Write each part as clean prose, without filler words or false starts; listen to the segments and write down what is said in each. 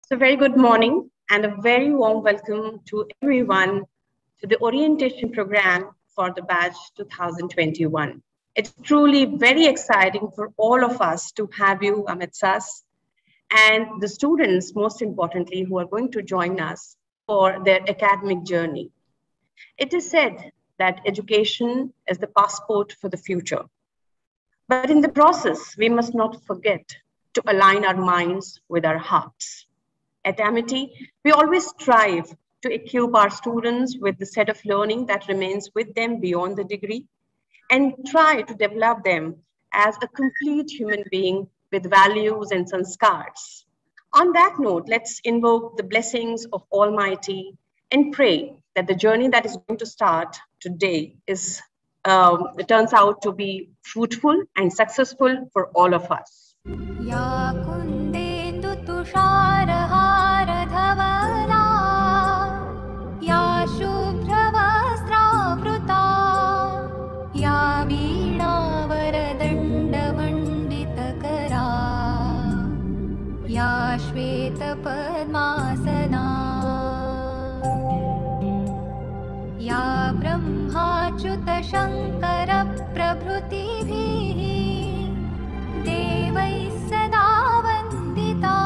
So very good morning and a very warm welcome to everyone to the orientation program for the batch 2021. It's truly very exciting for all of us to have you amidst us and the students, most importantly, who are going to join us for their academic journey. It is said that education is the passport for the future. But in the process, we must not forget to align our minds with our hearts. At Amity, we always strive to equip our students with the set of learning that remains with them beyond the degree and try to develop them as a complete human being with values and sanskars. On that note, let's invoke the blessings of Almighty and pray that the journey that is going to start today it turns out to be fruitful and successful for all of us. या ब्रह्माच्युत शंकर प्रभृतिभिः देवैः सदा वन्दिता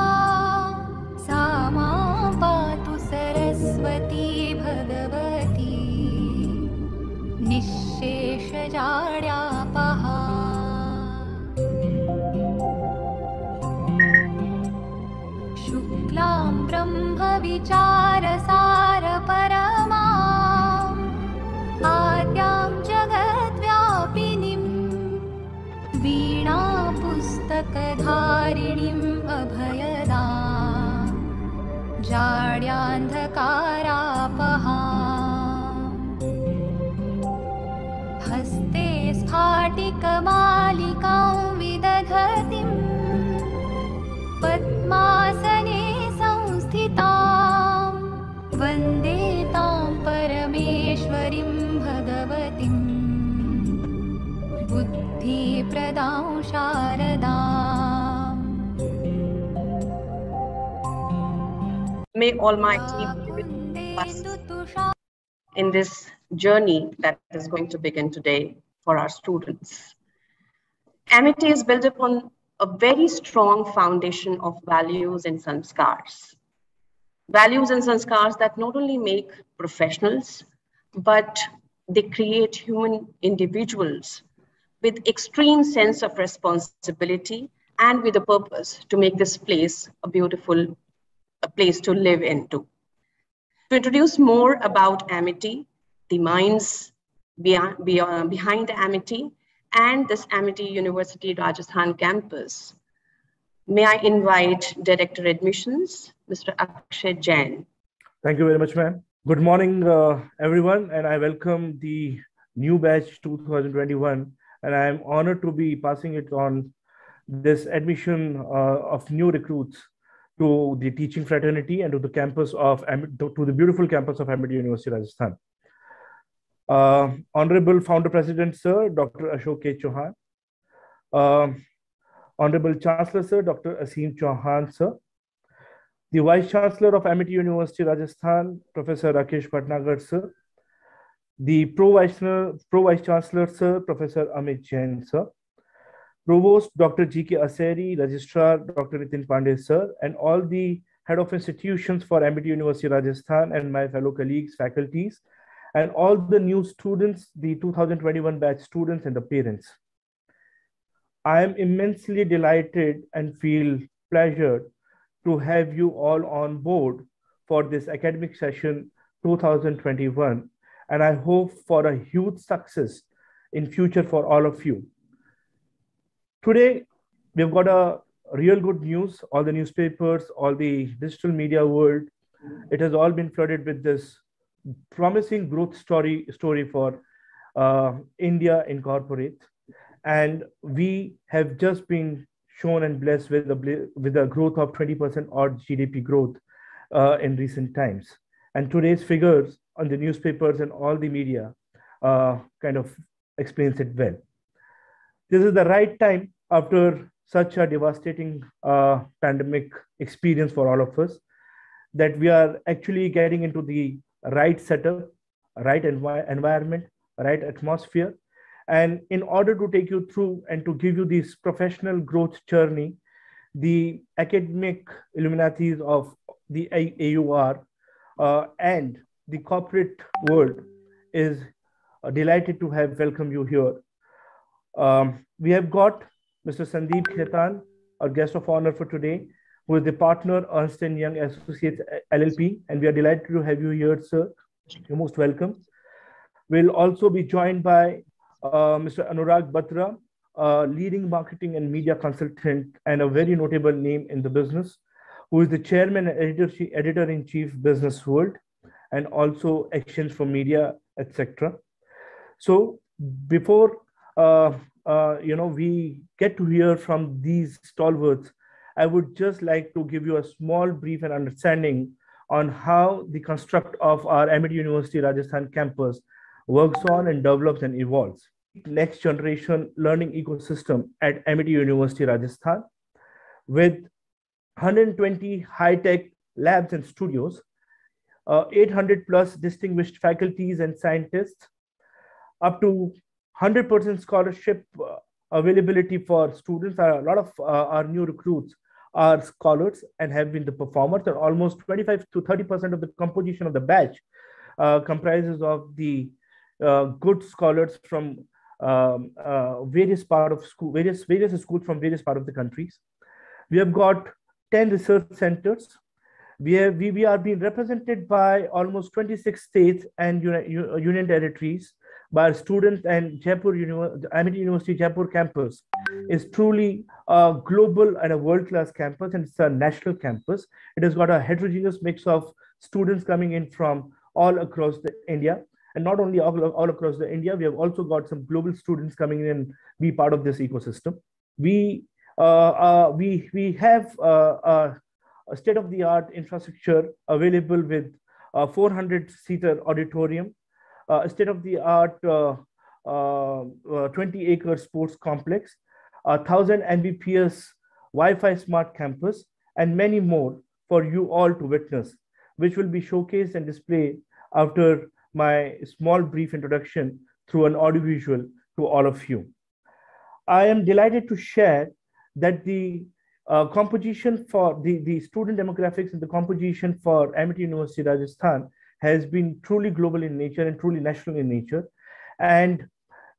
सा मां पातु सरस्वती भगवती निःशेषजाड्यापहा शुक्लां ब्रह्मविचारसारपरमा आद्यां जगद्व्यापिनीं वीणापुस्तकधारिणीम् अभयदां जाड्यान्धकारापहां हस्ते स्फाटिकमालिकां विदधतीं पद्मासने संस्थितां वन्दे तां परमेश्वरीं भगवतीं बुद्धिप्रदां शारदाम्. May Almighty be with us in this journey that is going to begin today for our students. Amity is built upon a very strong foundation of values and sanskars. Values and sanskars that not only make professionals, but they create human individuals with extreme sense of responsibility and with a purpose to make this place a beautiful place to live into. To introduce more about Amity, the minds behind Amity, and this Amity University Rajasthan campus, may I invite Director Admissions, Mr. Akshay Jain. Thank you very much, ma'am. Good morning, everyone, and I welcome the new batch 2021, and I am honored to be passing it on this admission of new recruits to the teaching fraternity and to the campus of to the beautiful campus of Amity University Rajasthan. Honorable Founder President, Sir, Dr. Ashok K. Chauhan, Honorable Chancellor, Sir, Dr. Aseem Chauhan, Sir, the Vice Chancellor of Amity University Rajasthan, Professor Rakesh Bhatnagar, Sir, the Pro Vice Chancellor, Sir, Professor Amit Jain, Sir, Provost Dr. G.K. Aseri, Registrar Dr. Nitin Pandey, Sir, and all the head of institutions for Amity University Rajasthan and my fellow colleagues, faculties, and all the new students, the 2021 batch students and the parents. I am immensely delighted and feel pleasured to have you all on board for this academic session 2021, and I hope for a huge success in future for all of you. Today, we've got a real good news. All the newspapers, all the digital media world, it has all been flooded with this promising growth story for India Incorporate. And we have just been shown and blessed with a growth of 20% odd GDP growth in recent times. And today's figures on the newspapers and all the media kind of explains it well. This is the right time after such a devastating pandemic experience for all of us. that we are actually getting into the right setup, right environment, right atmosphere. And in order to take you through and to give you this professional growth journey, the academic illuminatis of the AUR and the corporate world is delighted to have welcomed you here. We have got Mr. Sandeep Khetan, our guest of honor for today, who is the partner Ernst Young Associates LLP, and we are delighted to have you here, sir. You're most welcome. We'll also be joined by Mr. Annurag Batra, leading marketing and media consultant and a very notable name in the business, who is the chairman and editor-in-chief Business World, and also Exchange for Media, etc. So before we get to hear from these stalwarts, I would just like to give you a small brief and understanding on how the construct of our Amity University Rajasthan campus works on and develops and evolves. Next generation learning ecosystem at Amity University Rajasthan, with 120 high-tech labs and studios, 800 plus distinguished faculties and scientists, up to 100% scholarship availability for students. A lot of our new recruits are scholars and have been the performers, and almost 25 to 30% of the composition of the batch comprises of the good scholars from various part of school, various schools from various part of the countries. We have got 10 research centers. We are being represented by almost 26 states and union territories by students, and Amity University Jaipur campus is truly a global and a world-class campus, and it's a national campus. It has got a heterogeneous mix of students coming in from all across India. And not only all across the India, we have also got some global students coming in and be part of this ecosystem. We have a state-of-the-art infrastructure available with 400-seater auditorium, a state-of-the-art 20-acre sports complex, 1,000 Mbps Wi-Fi smart campus, and many more for you all to witness, which will be showcased and displayed after my small brief introduction through an audiovisual to all of you. I am delighted to share that the composition for the student demographics and the composition for Amity University Rajasthan has been truly global in nature and truly national in nature. And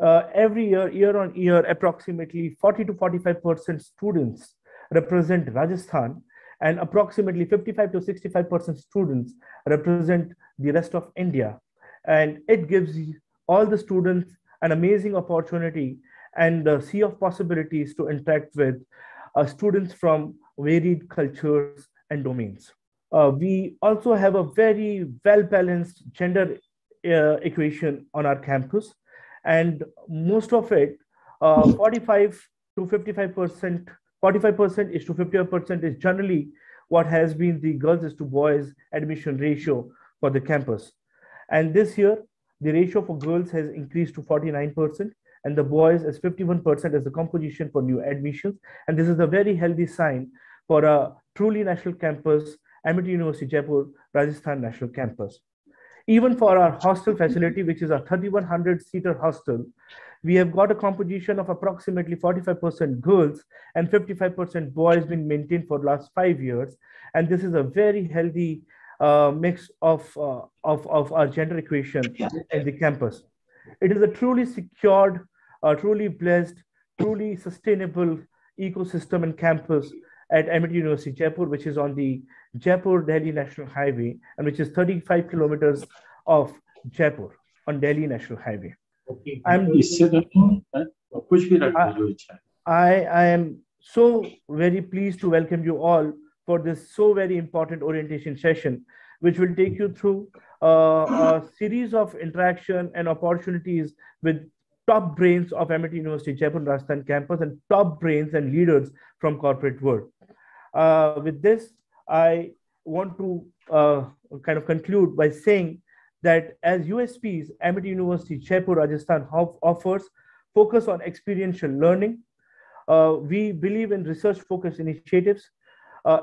every year on year, approximately 40 to 45% students represent Rajasthan, and approximately 55 to 65% students represent the rest of India. And it gives all the students an amazing opportunity and a sea of possibilities to interact with students from varied cultures and domains. We also have a very well-balanced gender equation on our campus, and most of it, 45 to 55%, 45% is to 55% is generally what has been the girls is to boys admission ratio for the campus. And this year, the ratio for girls has increased to 49%, and the boys is 51% as the composition for new admissions. And this is a very healthy sign for a truly national campus, Amity University Jaipur, Rajasthan National Campus. Even for our hostel facility, which is a 3,100-seater hostel, we have got a composition of approximately 45% girls and 55% boys being maintained for the last 5 years. And this is a very healthy mix of our gender equation in the campus. It is a truly secured, truly blessed, truly sustainable ecosystem and campus at Amity University Jaipur, which is on the Jaipur-Delhi National Highway, and which is 35 kilometers of Jaipur on Delhi National Highway. I am so very pleased to welcome you all for this so very important orientation session, which will take you through a series of interaction and opportunities with top brains of Amity University Jaipur Rajasthan campus and top brains and leaders from corporate world. With this, I want to kind of conclude by saying that as USPs, Amity University Jaipur Rajasthan offers focus on experiential learning. We believe in research-focused initiatives.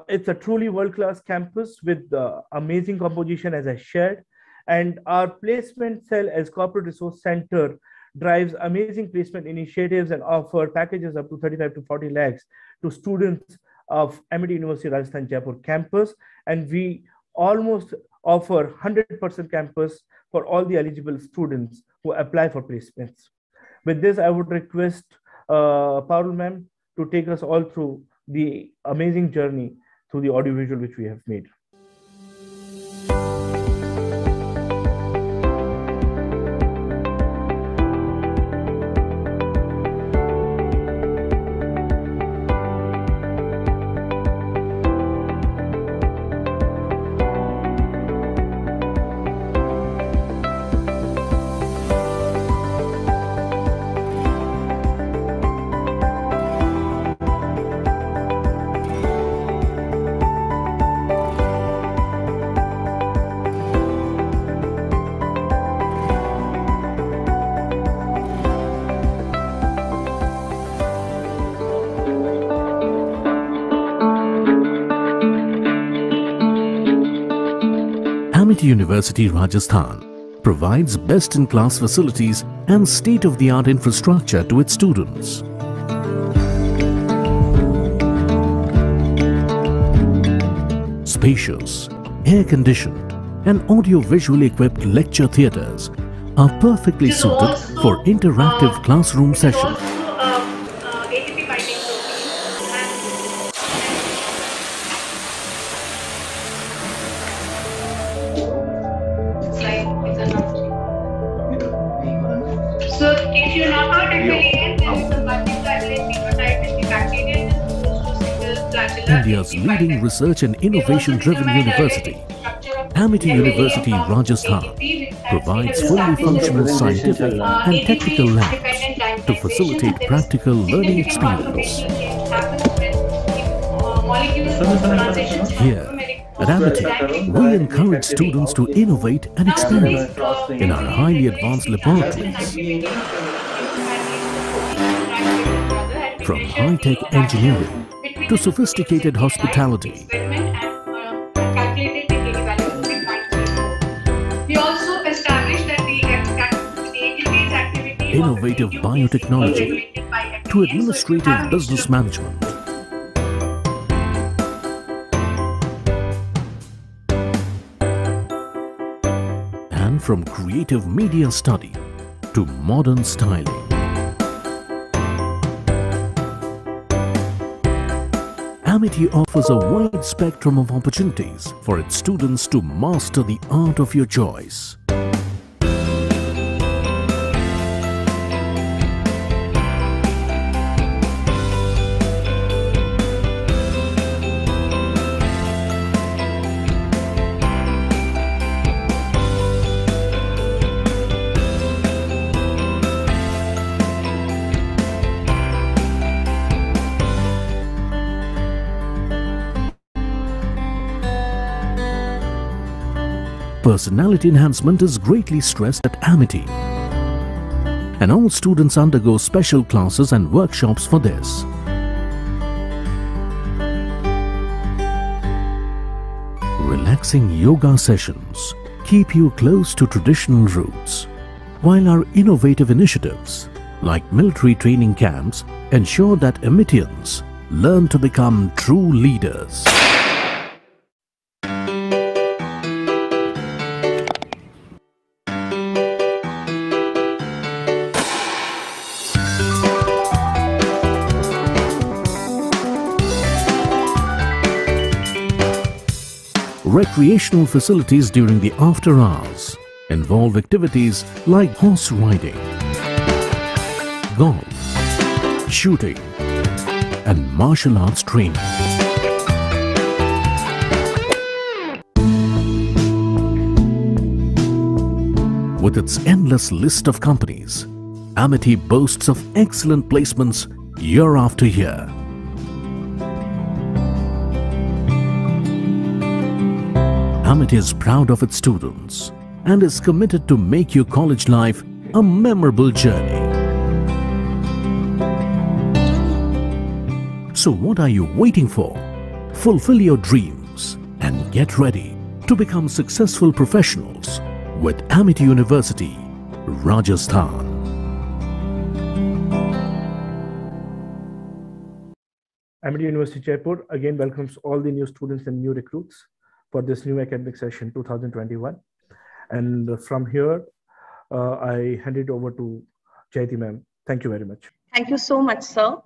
It's a truly world-class campus with amazing composition, as I shared. And our placement cell as Corporate Resource Center drives amazing placement initiatives and offer packages up to 35 to 40 lakhs to students of Amity University Rajasthan Jaipur campus. And we almost offer 100% campus for all the eligible students who apply for placements. With this, I would request Parul ma'am to take us all through the amazing journey through the audiovisual which we have made. Amity University Rajasthan provides best-in-class facilities and state-of-the-art infrastructure to its students. Spacious, air-conditioned and audio-visually equipped lecture theatres are perfectly suited for interactive classroom sessions. So if you're not affiliated, there is a multi-coagulate phenotype in the bacteria India's leading research and innovation-driven university, Amity University Rajasthan provides fully functional scientific and technical labs to facilitate practical learning experience. Here at Amity, we encourage students to innovate and experiment in our highly advanced laboratories. From high-tech engineering to sophisticated hospitality, we also established that the innovative biotechnology to administrative business management. And from creative media study to modern styling. Amity offers a wide spectrum of opportunities for its students to master the art of your choice. Personality enhancement is greatly stressed at Amity, and all students undergo special classes and workshops for this. Relaxing yoga sessions keep you close to traditional roots, while our innovative initiatives like military training camps ensure that Amitians learn to become true leaders. Recreational facilities during the after hours involve activities like horse riding, golf, shooting, and martial arts training. With its endless list of companies, Amity boasts of excellent placements year after year. Amity is proud of its students and is committed to make your college life a memorable journey. So what are you waiting for? fulfill your dreams, and get ready to become successful professionals with Amity University, Rajasthan. Amity University Jaipur again welcomes all the new students and new recruits for this new academic session 2021. And from here, I hand it over to Jaiti ma'am. Thank you very much. Thank you so much, sir.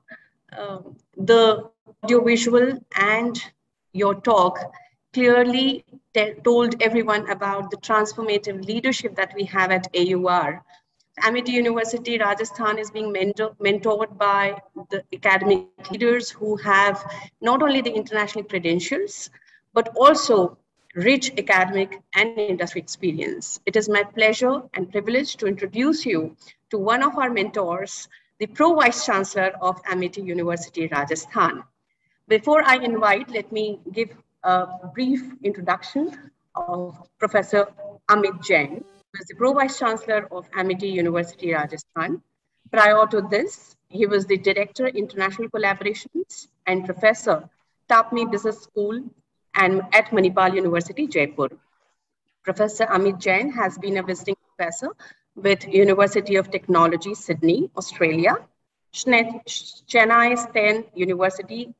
The audiovisual and your talk clearly told everyone about the transformative leadership that we have at AUR. Amity University Rajasthan is being mentored by the academic leaders who have not only the international credentials, but also rich academic and industry experience. It is my pleasure and privilege to introduce you to one of our mentors, the Pro Vice Chancellor of Amity University Rajasthan. Before I invite, let me give a brief introduction of Professor Amit Jain, who is the Pro Vice Chancellor of Amity University Rajasthan. Prior to this, he was the Director International Collaborations and Professor Tapmi Business School and at Manipal University Jaipur. Professor Amit Jain has been a visiting professor with University of Technology Sydney, Australia, Chennai State University,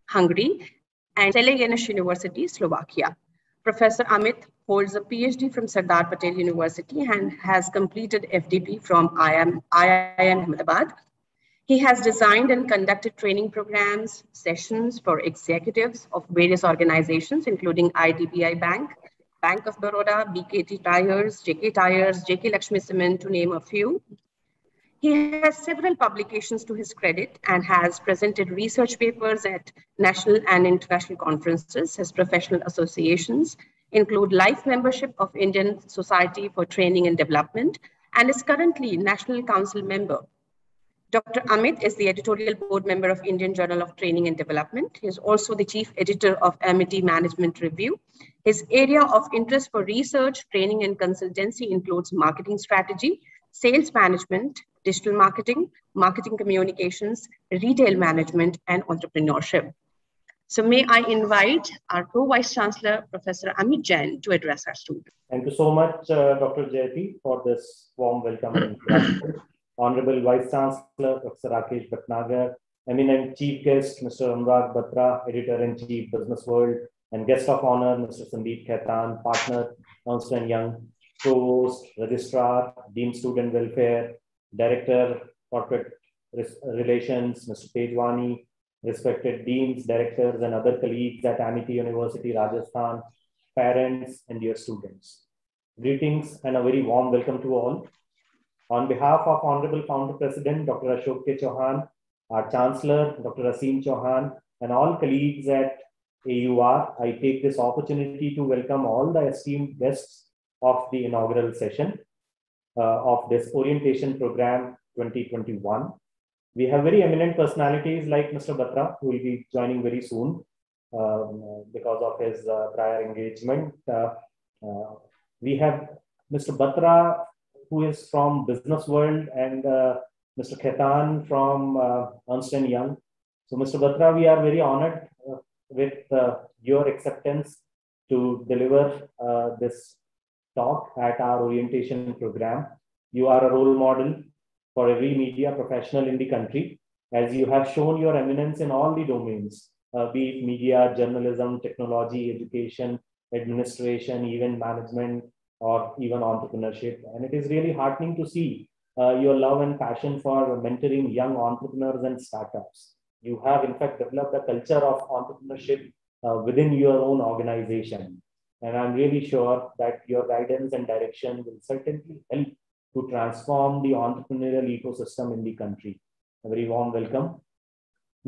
Hungary, and Telegenes University, Slovakia. Professor Amit holds a PhD from Sardar Patel University and has completed FDP from IIM Ahmedabad. He has designed and conducted training programs, sessions for executives of various organizations, including IDBI Bank, Bank of Baroda, BKT Tires, JK Lakshmi Cement, to name a few. He has several publications to his credit and has presented research papers at national and international conferences. His professional associations include Life Membership of Indian Society for Training and Development and is currently National Council member. Dr. Amit is the editorial board member of Indian Journal of Training and Development. He is also the chief editor of Amity Management Review. His area of interest for research, training, and consultancy includes marketing strategy, sales management, digital marketing, marketing communications, retail management, and entrepreneurship. So may I invite our Pro-Vice Chancellor, Professor Amit Jain, to address our students. Thank you so much, Dr. Jaiti, for this warm welcome and introduction. Honorable Vice Chancellor, Professor Rakesh Bhatnagar, eminent Chief Guest, Mr. Annurag Batra, Editor-in-Chief, Business World, and Guest of Honor, Mr. Sandeep Khetan, Partner, Ernst Young, Provost, Registrar, Dean Student Welfare, Director, Corporate Relations, Mr. Tejwani, respected Deans, Directors, and other colleagues at Amity University, Rajasthan, parents, and dear students. Greetings and a very warm welcome to all. On behalf of Honorable Founder President, Dr. Ashok K. Chauhan, our Chancellor, Dr. Aseem Chauhan, and all colleagues at AUR, I take this opportunity to welcome all the esteemed guests of the inaugural session of this orientation program 2021. We have very eminent personalities like Mr. Batra, who will be joining very soon because of his prior engagement. We have Mr. Batra, who is from Business World, and Mr. Khetan from Ernst Young. So, Mr. Batra, we are very honored with your acceptance to deliver this talk at our orientation program. You are a role model for every media professional in the country, as you have shown your eminence in all the domains, be it media, journalism, technology, education, administration, event management, or even entrepreneurship. And it is really heartening to see your love and passion for mentoring young entrepreneurs and startups. You have, in fact, developed a culture of entrepreneurship within your own organization. And I'm really sure that your guidance and direction will certainly help to transform the entrepreneurial ecosystem in the country. A very warm welcome.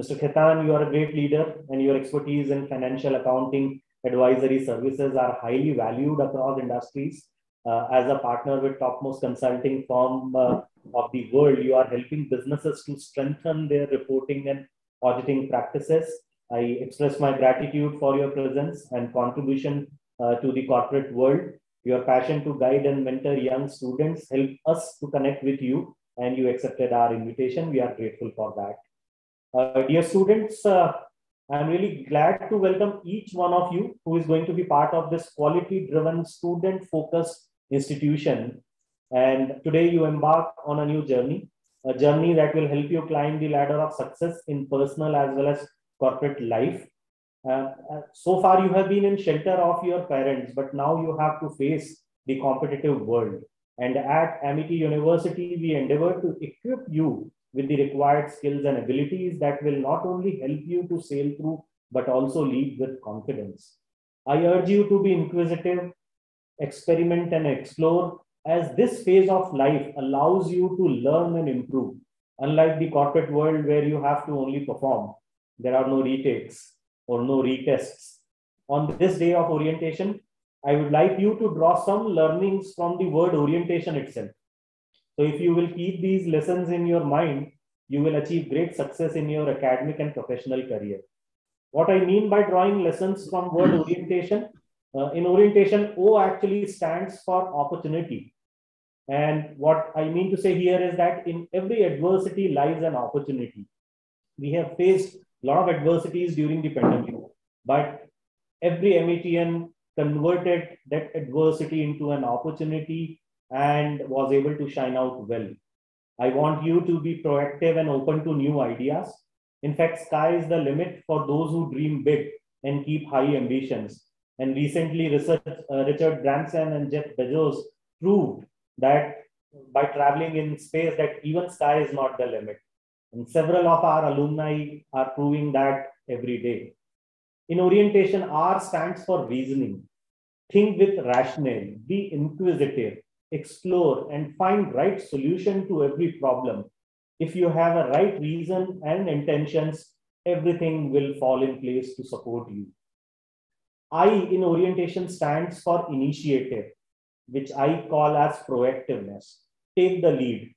Mr. Khetan, you are a great leader, and your expertise in financial accounting advisory services are highly valued across industries. As a partner with topmost consulting firm of the world, you are helping businesses to strengthen their reporting and auditing practices. I express my gratitude for your presence and contribution to the corporate world. Your passion to guide and mentor young students helped us to connect with you, and you accepted our invitation. We are grateful for that. Dear students, I'm really glad to welcome each one of you who is going to be part of this quality-driven, student-focused institution. And today you embark on a new journey, a journey that will help you climb the ladder of success in personal as well as corporate life. So far, you have been in shelter of your parents, but now you have to face the competitive world. And at Amity University, we endeavor to equip you with the required skills and abilities that will not only help you to sail through, but also lead with confidence. I urge you to be inquisitive, experiment and explore, as this phase of life allows you to learn and improve. Unlike the corporate world where you have to only perform, there are no retakes or no retests. On this day of orientation, I would like you to draw some learnings from the word orientation itself. So if you will keep these lessons in your mind, you will achieve great success in your academic and professional career. What I mean by drawing lessons from word orientation, in orientation, O actually stands for opportunity. And what I mean to say here is that in every adversity lies an opportunity. We have faced a lot of adversities during the pandemic, but every Amitian converted that adversity into an opportunity and was able to shine out well. I want you to be proactive and open to new ideas. In fact, sky is the limit for those who dream big and keep high ambitions. And recently, Richard Branson and Jeff Bezos proved that by traveling in space, that even sky is not the limit. And several of our alumni are proving that every day. In orientation, R stands for reasoning. Think with rationale, be inquisitive, explore, and find right solution to every problem. If you have a right reason and intentions, everything will fall in place to support you. I in orientation stands for initiative, which I call as proactiveness. Take the lead.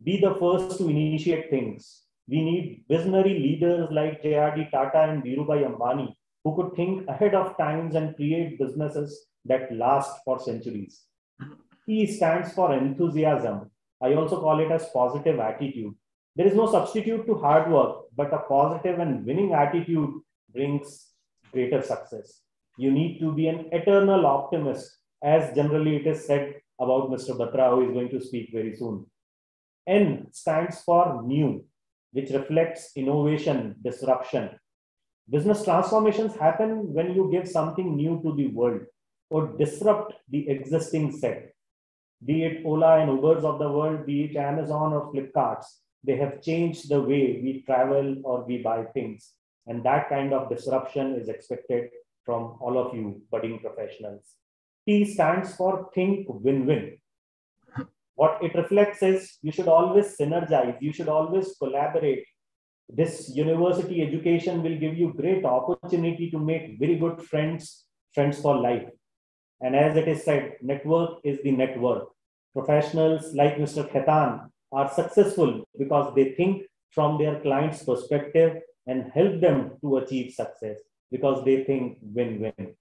Be the first to initiate things. We need visionary leaders like J.R.D. Tata and Dhirubhai Ambani, who could think ahead of times and create businesses that last for centuries. E stands for enthusiasm. I also call it as positive attitude. There is no substitute to hard work, but a positive and winning attitude brings greater success. You need to be an eternal optimist, as generally it is said about Mr. Batra, who is going to speak very soon. N stands for new, which reflects innovation, disruption. Business transformations happen when you give something new to the world or disrupt the existing set. Be it Ola and Ubers of the world, be it Amazon or Flipkarts, they have changed the way we travel or we buy things. And that kind of disruption is expected from all of you budding professionals. T stands for think win-win. What it reflects is you should always synergize, you should always collaborate. This university education will give you great opportunity to make very good friends for life. And as it is said, network is the net worth. Professionals like Mr. Khetan are successful because they think from their client's perspective and help them to achieve success because they think win-win.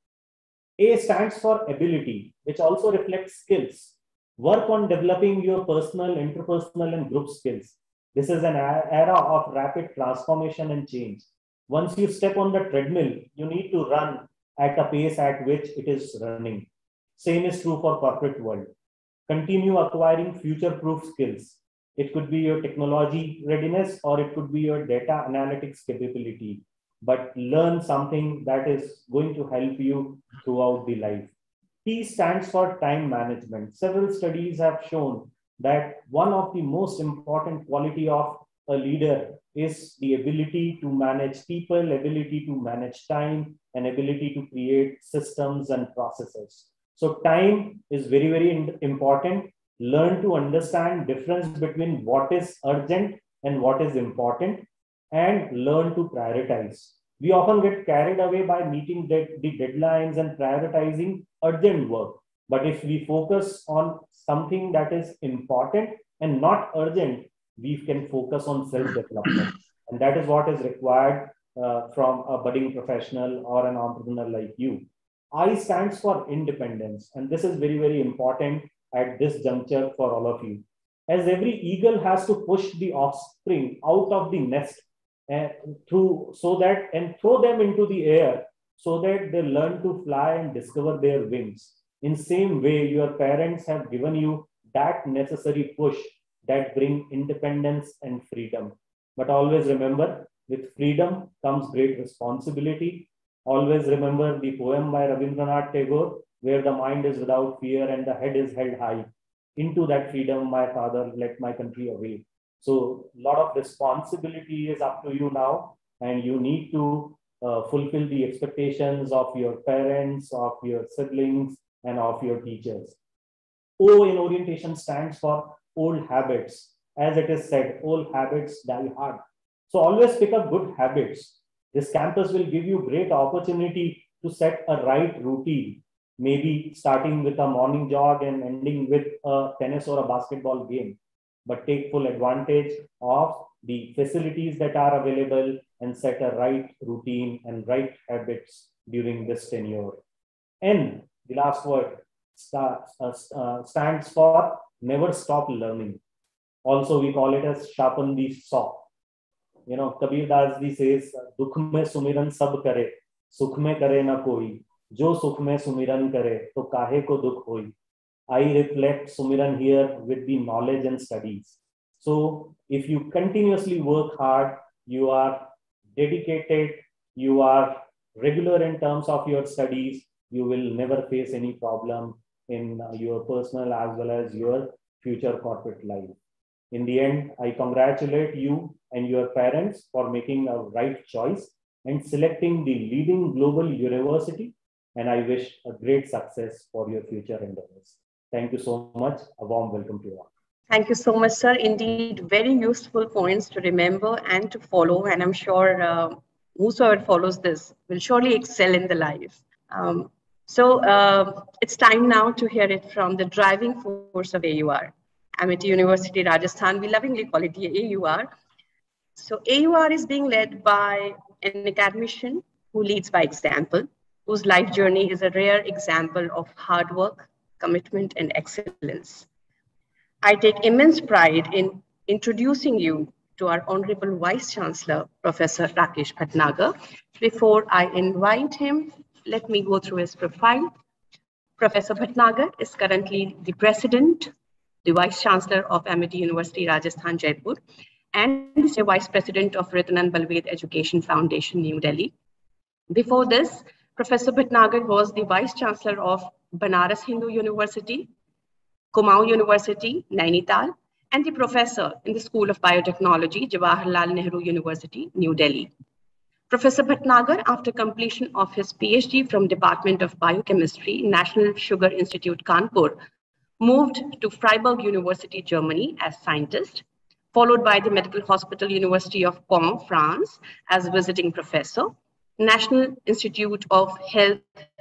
A stands for ability, which also reflects skills. Work on developing your personal, interpersonal, and group skills. This is an era of rapid transformation and change. Once you step on the treadmill, you need to run at a pace at which it is running. Same is true for corporate world. Continue acquiring future-proof skills. It could be your technology readiness or it could be your data analytics capability. But learn something that is going to help you throughout the life. T stands for time management. Several studies have shown that one of the most important quality of a leader is the ability to manage people, ability to manage time, and ability to create systems and processes. So time is very, very important. Learn to understand difference between what is urgent and what is important, and learn to prioritize. We often get carried away by meeting the deadlines and prioritizing urgent work. But if we focus on something that is important and not urgent, we can focus on self-development. And that is what is required from a budding professional or an entrepreneur like you. I stands for independence. And this is very, very important at this juncture for all of you. As every eagle has to push the offspring out of the nest and throw them into the air so that they learn to fly and discover their wings. In same way, your parents have given you that necessary push that bring independence and freedom. But always remember, with freedom comes great responsibility. Always remember the poem by Rabindranath Tagore, where the mind is without fear and the head is held high. Into that freedom, my father led my country away. So a lot of responsibility is up to you now, and you need to fulfill the expectations of your parents, of your siblings, and of your teachers. O in orientation stands for old habits. As it is said, old habits die hard. So always pick up good habits. This campus will give you great opportunity to set a right routine, maybe starting with a morning jog and ending with a tennis or a basketball game. But take full advantage of the facilities that are available and set a right routine and right habits during this tenure. N, the last word, stands for never stop learning. Also, we call it as sharpen the saw. You know, Kabir Das ji says, "Dukh mein sumiran sab kare, sukh mein kare na koi. Jo sukh mein sumiran kare, to kahe ko dukh hoi." I reflect sumiran here with the knowledge and studies. So, if you continuously work hard, you are dedicated, you are regular in terms of your studies, you will never face any problem in your personal as well as your future corporate life. In the end, I congratulate you and your parents for making a right choice and selecting the leading global university. And I wish a great success for your future endeavors. Thank you so much. A warm welcome to you all. Thank you so much, sir. Indeed, very useful points to remember and to follow. And I'm sure whosoever follows this will surely excel in the life. So it's time now to hear it from the driving force of AUR. Amity University Rajasthan, we lovingly call it the AUR. So AUR is being led by an academician who leads by example, whose life journey is a rare example of hard work, commitment, and excellence. I take immense pride in introducing you to our Honorable Vice Chancellor, Professor Rakesh Bhatnagar. Before I invite him, let me go through his profile. Professor Bhatnagar is currently the President, the Vice Chancellor of Amity University Rajasthan Jaipur, and the Vice President of Ratan Balved Education Foundation, New Delhi. Before this, Professor Bhatnagar was the Vice Chancellor of Banaras Hindu University, Kumaon University, Nainital, and the Professor in the School of Biotechnology, Jawaharlal Nehru University, New Delhi. Professor Bhatnagar, after completion of his PhD from Department of Biochemistry, National Sugar Institute, Kanpur, moved to Freiburg University, Germany as scientist, followed by the Medical Hospital University of Caen, France as visiting professor, National Institute of Health,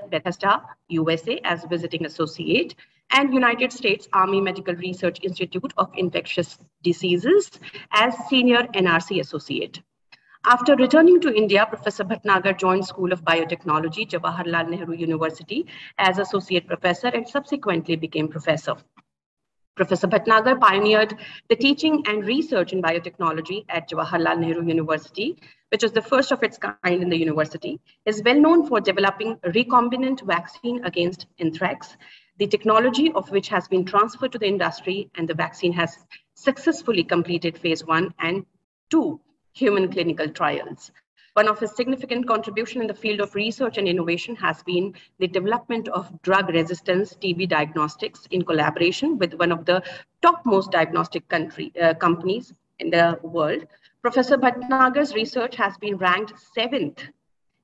Bethesda, USA as visiting associate, and United States Army Medical Research Institute of Infectious Diseases as senior NRC associate. After returning to India, Professor Bhatnagar joined School of Biotechnology, Jawaharlal Nehru University as associate professor and subsequently became professor. Professor Bhatnagar pioneered the teaching and research in biotechnology at Jawaharlal Nehru University, which was the first of its kind in the university. He is well known for developing a recombinant vaccine against anthrax, the technology of which has been transferred to the industry, and the vaccine has successfully completed phase 1 and 2 human clinical trials. One of his significant contributions in the field of research and innovation has been the development of drug resistance TB diagnostics in collaboration with one of the topmost diagnostic companies in the world. Professor Bhatnagar's research has been ranked 7th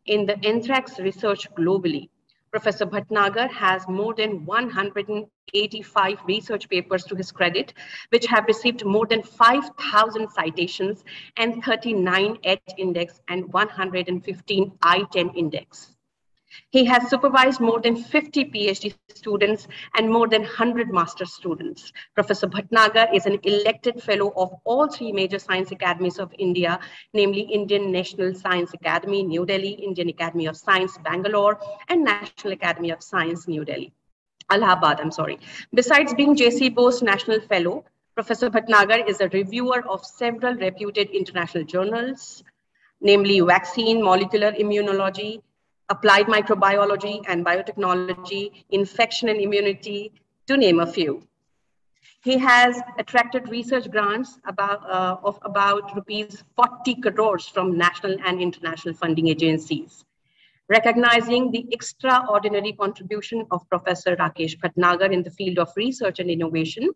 in the anthrax research globally. Professor Bhatnagar has more than 185 research papers to his credit, which have received more than 5,000 citations and 39 EDGE index and 115 I-10 index. He has supervised more than 50 PhD students and more than 100 master's students. Professor Bhatnagar is an elected fellow of all 3 major science academies of India, namely Indian National Science Academy, New Delhi, Indian Academy of Science, Bangalore, and National Academy of Science, New Delhi. Allahabad, I'm sorry. Besides being J.C. Bose National Fellow, Professor Bhatnagar is a reviewer of several reputed international journals, namely vaccine, molecular immunology, applied microbiology and biotechnology, infection and immunity, to name a few. He has attracted research grants of about rupees 40 crores from national and international funding agencies. Recognizing the extraordinary contribution of Professor Rakesh Bhatnagar in the field of research and innovation,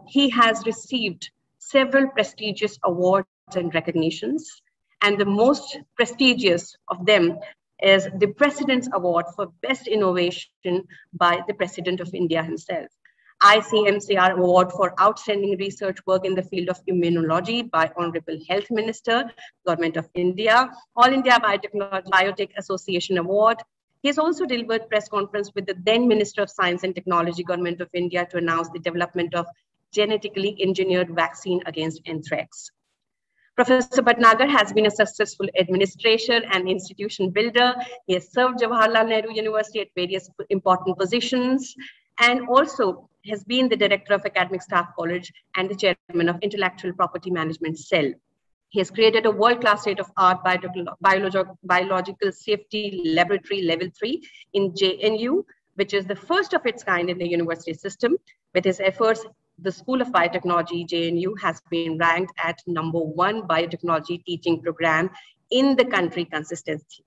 he has received several prestigious awards and recognitions, and the most prestigious of them is the President's Award for Best Innovation by the President of India himself. ICMCR Award for Outstanding Research Work in the Field of Immunology by Honorable Health Minister, Government of India, All India Biotech Association Award. He has also delivered press conference with the then Minister of Science and Technology, Government of India, to announce the development of genetically engineered vaccine against anthrax. Professor Bhatnagar has been a successful administrator and institution builder. He has served Jawaharlal Nehru University at various important positions, and also has been the Director of Academic Staff College and the Chairman of Intellectual Property Management Cell. He has created a world-class state-of-art biological safety laboratory level 3 in JNU, which is the first of its kind in the university system. With his efforts, the School of Biotechnology, JNU, has been ranked at #1 biotechnology teaching program in the country consistently.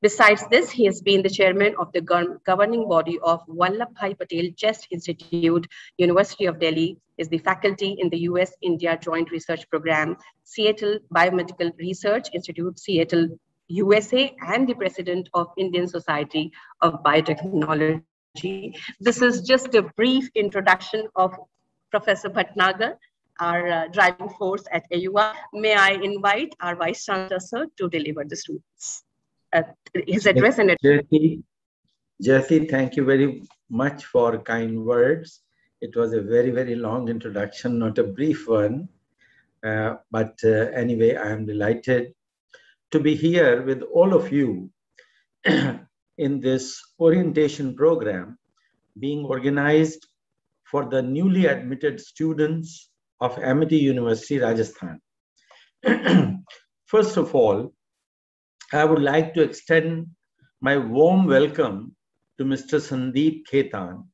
Besides this, he has been the chairman of the governing body of Vallabhbhai Patel Chest Institute, University of Delhi, is the faculty in the US-India Joint Research Program, Seattle Biomedical Research Institute, Seattle, USA, and the president of Indian Society of Biotechnology. This is just a brief introduction of Professor Bhatnagar, our driving force at AUR. May I invite our Vice Chancellor, sir, to deliver the students. His address and Jyoti, thank you very much for kind words. It was a very, very long introduction, not a brief one. Anyway, I am delighted to be here with all of you in this orientation program being organized for the newly admitted students of Amity University, Rajasthan. First of all, I would like to extend my warm welcome to Mr. Sandeep Khetan,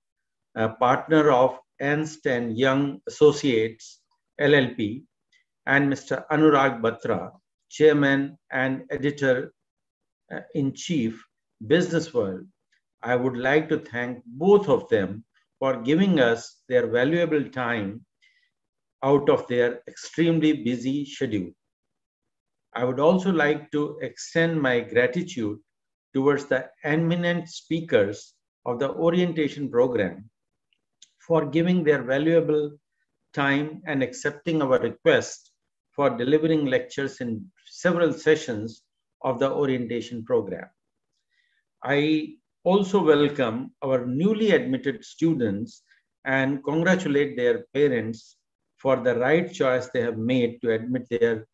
a partner of Ernst Young Associates LLP, and Mr. Annurag Batra, Chairman and Editor-in-Chief, Business World. I would like to thank both of them for giving us their valuable time out of their extremely busy schedule. I would also like to extend my gratitude towards the eminent speakers of the orientation program for giving their valuable time and accepting our request for delivering lectures in several sessions of the orientation program. I also welcome our newly admitted students and congratulate their parents for the right choice they have made to admit their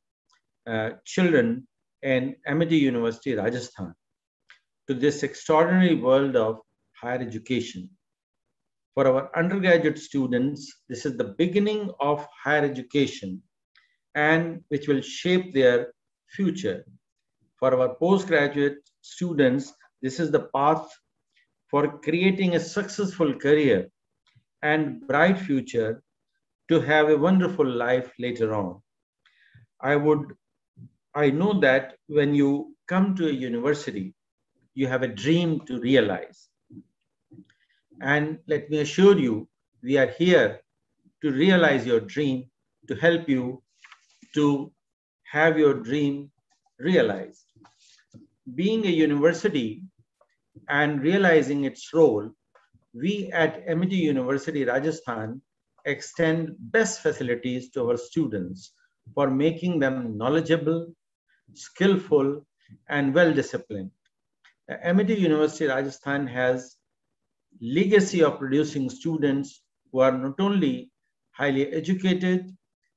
children in Amity University, Rajasthan, to this extraordinary world of higher education. For our undergraduate students, this is the beginning of higher education and which will shape their future. For our postgraduate students, this is the path for creating a successful career and bright future to have a wonderful life later on. I know that when you come to a university, you have a dream to realize. And let me assure you, we are here to realize your dream, to help you to have your dream realized. Being a university and realizing its role, we at Amity University, Rajasthan, extend best facilities to our students for making them knowledgeable, skillful, and well-disciplined. Amity University, Rajasthan has legacy of producing students who are not only highly educated,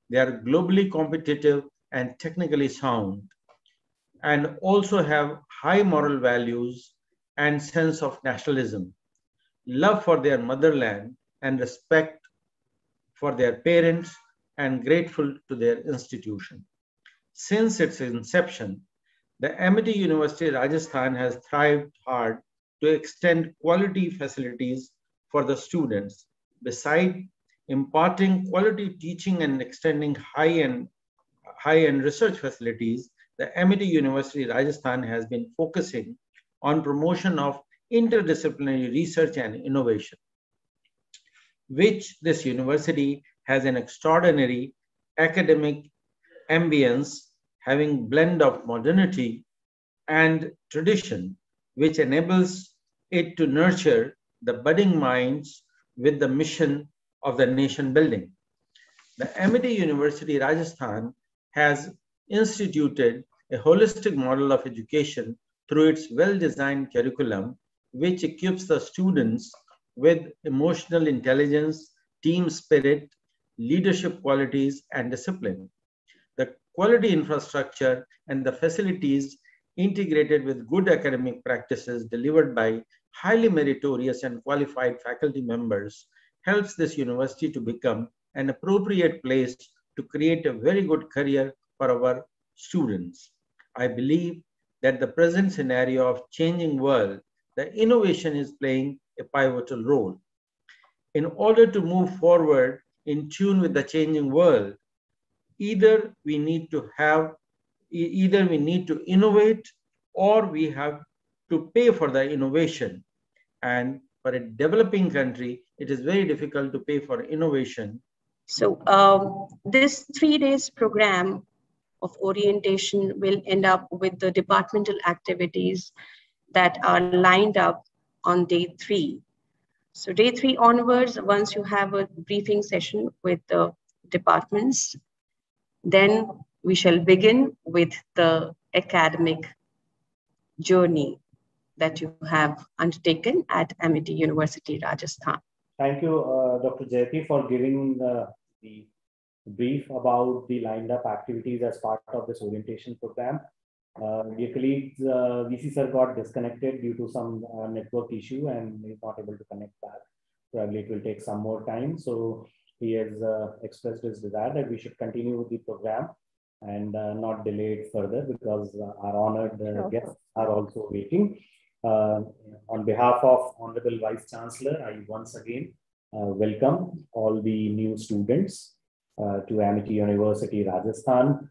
they are globally competitive and technically sound, and also have high moral values and sense of nationalism, love for their motherland, and respect for their parents, and grateful to their institution. Since its inception, the Amity University Rajasthan has thrived hard to extend quality facilities for the students. Besides imparting quality teaching and extending high-end research facilities, the Amity University Rajasthan has been focusing on promotion of interdisciplinary research and innovation, which this university has an extraordinary academic ambience, having blend of modernity and tradition, which enables it to nurture the budding minds with the mission of the nation building. The Amity University Rajasthan has instituted a holistic model of education through its well-designed curriculum, which equips the students with emotional intelligence, team spirit, leadership qualities, and discipline. The quality infrastructure and the facilities integrated with good academic practices delivered by highly meritorious and qualified faculty members helps this university to become an appropriate place to create a very good career for our students. I believe that the present scenario of changing world, the innovation is playing a pivotal role. In order to move forward in tune with the changing world, either we need to innovate, or we have to pay for the innovation. And for a developing country, it is very difficult to pay for innovation. So this 3 days program of orientation will end up with the departmental activities that are lined up on day 3. So day 3 onwards, once you have a briefing session with the departments, then we shall begin with the academic journey that you have undertaken at Amity University, Rajasthan. Thank you, Dr. Jayati, for giving the brief about the lined up activities as part of this orientation program. Dear colleagues, VC sir got disconnected due to some network issue and is not able to connect back. Probably it will take some more time. So he has expressed his desire that we should continue with the program and not delay it further, because our honored guests are also waiting. On behalf of Honorable Vice Chancellor, I once again welcome all the new students to Amity University, Rajasthan.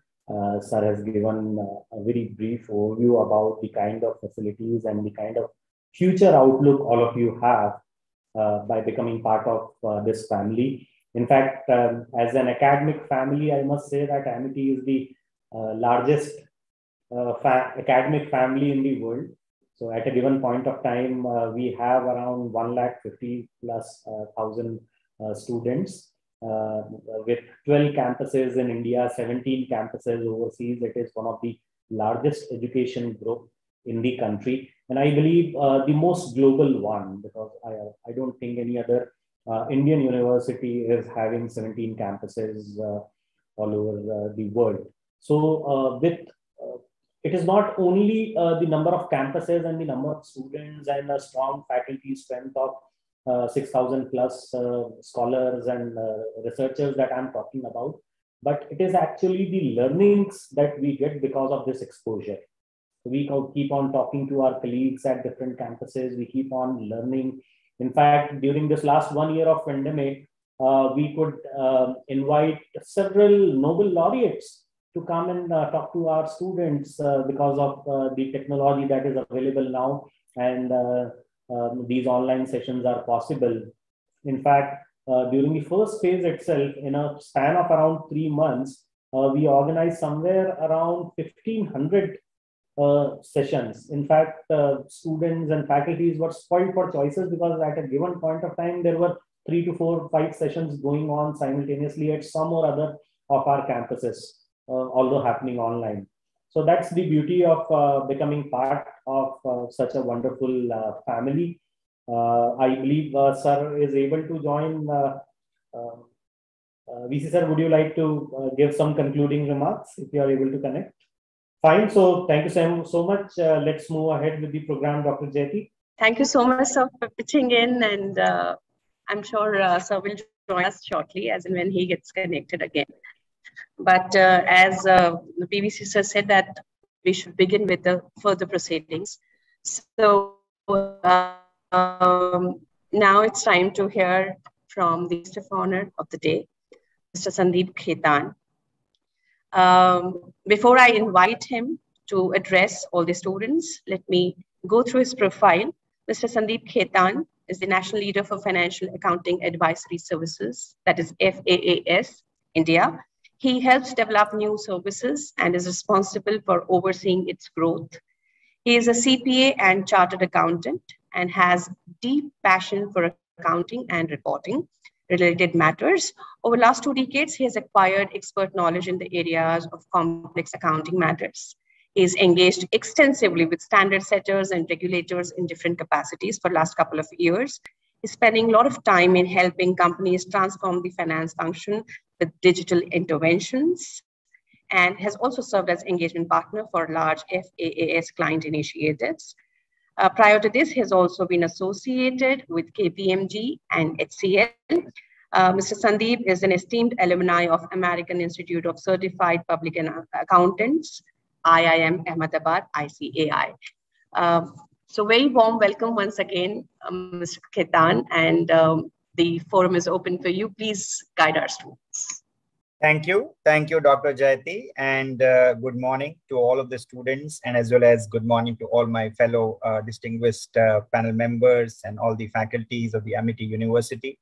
Sir has given a very brief overview about the kind of facilities and the kind of future outlook all of you have by becoming part of this family. In fact, as an academic family, I must say that Amity is the largest academic family in the world. So at a given point of time, we have around 150,000+ students with 12 campuses in India, 17 campuses overseas. It is one of the largest education group in the country. And I believe the most global one, because I don't think any other Indian university is having 17 campuses all over the world. So it is not only the number of campuses and the number of students and a strong faculty strength of 6,000+ scholars and researchers that I'm talking about, but it is actually the learnings that we get because of this exposure. So we keep on talking to our colleagues at different campuses. We keep on learning. In fact, during this last 1 year of pandemic, we could invite several Nobel laureates to come and talk to our students because of the technology that is available now, and these online sessions are possible. In fact, during the first phase itself, in a span of around 3 months, we organized somewhere around 1,500 sessions. In fact, students and faculties were spoiled for choices, because at a given point of time, there were 3 to 4, 5 sessions going on simultaneously at some or other of our campuses, although happening online. So that's the beauty of becoming part of such a wonderful family. I believe sir is able to join. VC sir, would you like to give some concluding remarks if you are able to connect? Fine. So thank you so much. Let's move ahead with the program, Dr. Jayati. Thank you so much, sir, for pitching in, and I'm sure sir will join us shortly, as and when he gets connected again. But as the PVC sir said that we should begin with the further proceedings. So now it's time to hear from the guest of honor of the day, Mr. Sandeep Khetan. Before I invite him to address all the students, let me go through his profile. Mr. Sandeep Khetan is the National Leader for Financial Accounting Advisory Services, that is FAAS, India. He helps develop new services and is responsible for overseeing its growth. He is a CPA and chartered accountant and has deep passion for accounting and reporting related matters. Over the last 2 decades, he has acquired expert knowledge in the areas of complex accounting matters. He is engaged extensively with standard setters and regulators in different capacities for the last couple of years. He's spending a lot of time in helping companies transform the finance function with digital interventions, and has also served as engagement partner for large FAAS client initiatives. Prior to this, he has also been associated with KPMG and HCL. Mr. Sandeep is an esteemed alumni of American Institute of Certified Public Accountants, IIM Ahmedabad, ICAI. So very warm welcome once again, Mr. Khetan, and the forum is open for you. Please guide our students. Thank you, Dr. Jayati, and good morning to all of the students, and as well as good morning to all my fellow distinguished panel members and all the faculties of the Amity University.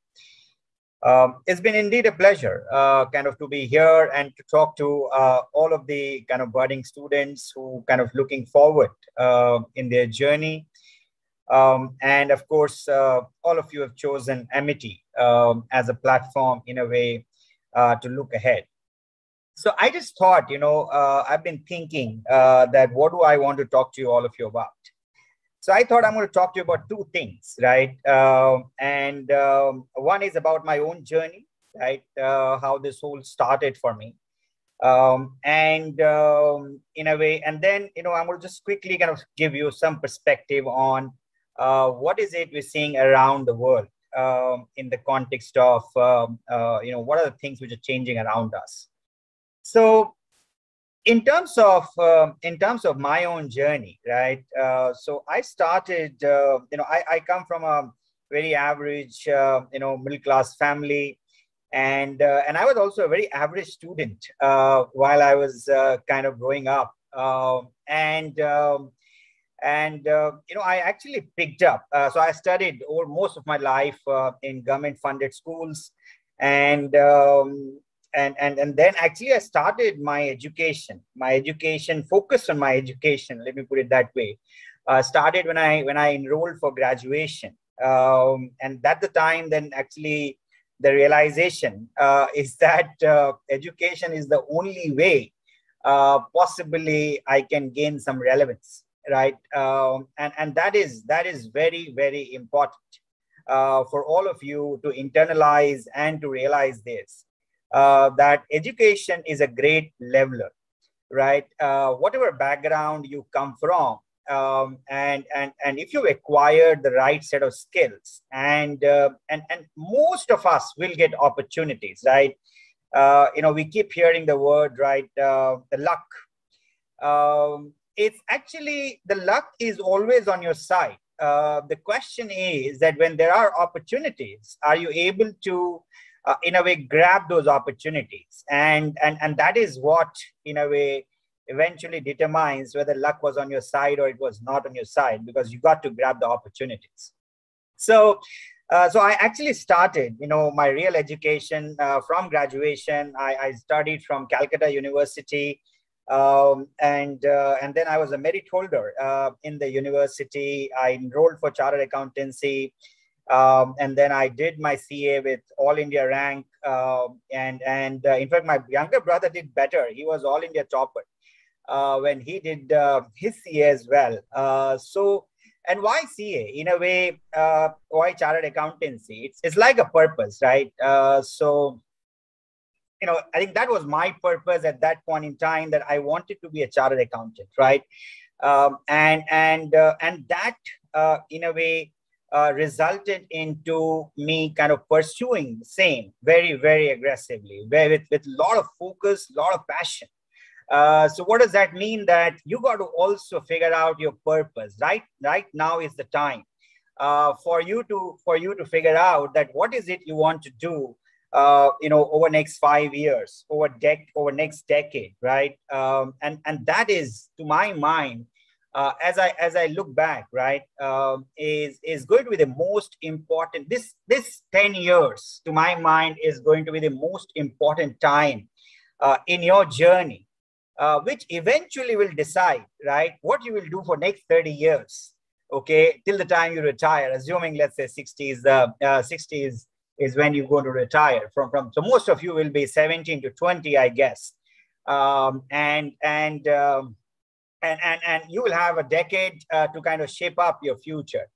It's been indeed a pleasure kind of to be here and to talk to all of the kind of budding students who kind of looking forward in their journey. And of course, all of you have chosen Amity as a platform in a way to look ahead. So I just thought, I've been thinking that what do I want to talk to all of you about? So I thought I'm going to talk to you about two things, right? One is about my own journey, right? How this whole started for me. In a way, and then, I'm going to just quickly kind of give you some perspective on what is it we're seeing around the world in the context of, what are the things which are changing around us. So in terms of my own journey, right? So I started, I come from a very average, middle-class family, and I was also a very average student while I was kind of growing up, I actually picked up. So I studied most of my life in government-funded schools, and then actually I started my education. My education focused on my education. Let me put it that way. Started when I enrolled for graduation, and at the time, then actually the realization is that education is the only way possibly I can gain some relevance, right? And that is very, very important for all of you to internalize and to realize this. That education is a great leveler, right? Whatever background you come from, and if you acquire the right set of skills, and most of us will get opportunities, right? We keep hearing the word, right? The luck. It's actually, the luck is always on your side. The question is that when there are opportunities, are you able to in a way grab those opportunities, and that is what in a way eventually determines whether luck was on your side or it was not on your side, because you got to grab the opportunities. So I actually started my real education from graduation. I studied from Calcutta University, and then I was a merit holder in the university. I enrolled for chartered accountancy. And then I did my CA with All India rank, and in fact, my younger brother did better. He was All India topper when he did his CA as well. And why CA? In a way, why chartered accountancy? It's like a purpose, right? I think that was my purpose at that point in time, that I wanted to be a chartered accountant, right? And that in a way resulted into me kind of pursuing the same very, very aggressively, with a lot of focus, a lot of passion. So what does that mean? That you got to also figure out your purpose. Right now is the time for you to figure out that what is it you want to do, over next 5 years, over next decade, right? And that is, to my mind, as I look back, right, is going to be the most important. This 10 years, to my mind, is going to be the most important time in your journey, which eventually will decide, right, what you will do for next 30 years, okay, till the time you retire, assuming, let's say, 60s is when you're going to retire from. So most of you will be 17 to 20, I guess. And you will have a decade to kind of shape up your future.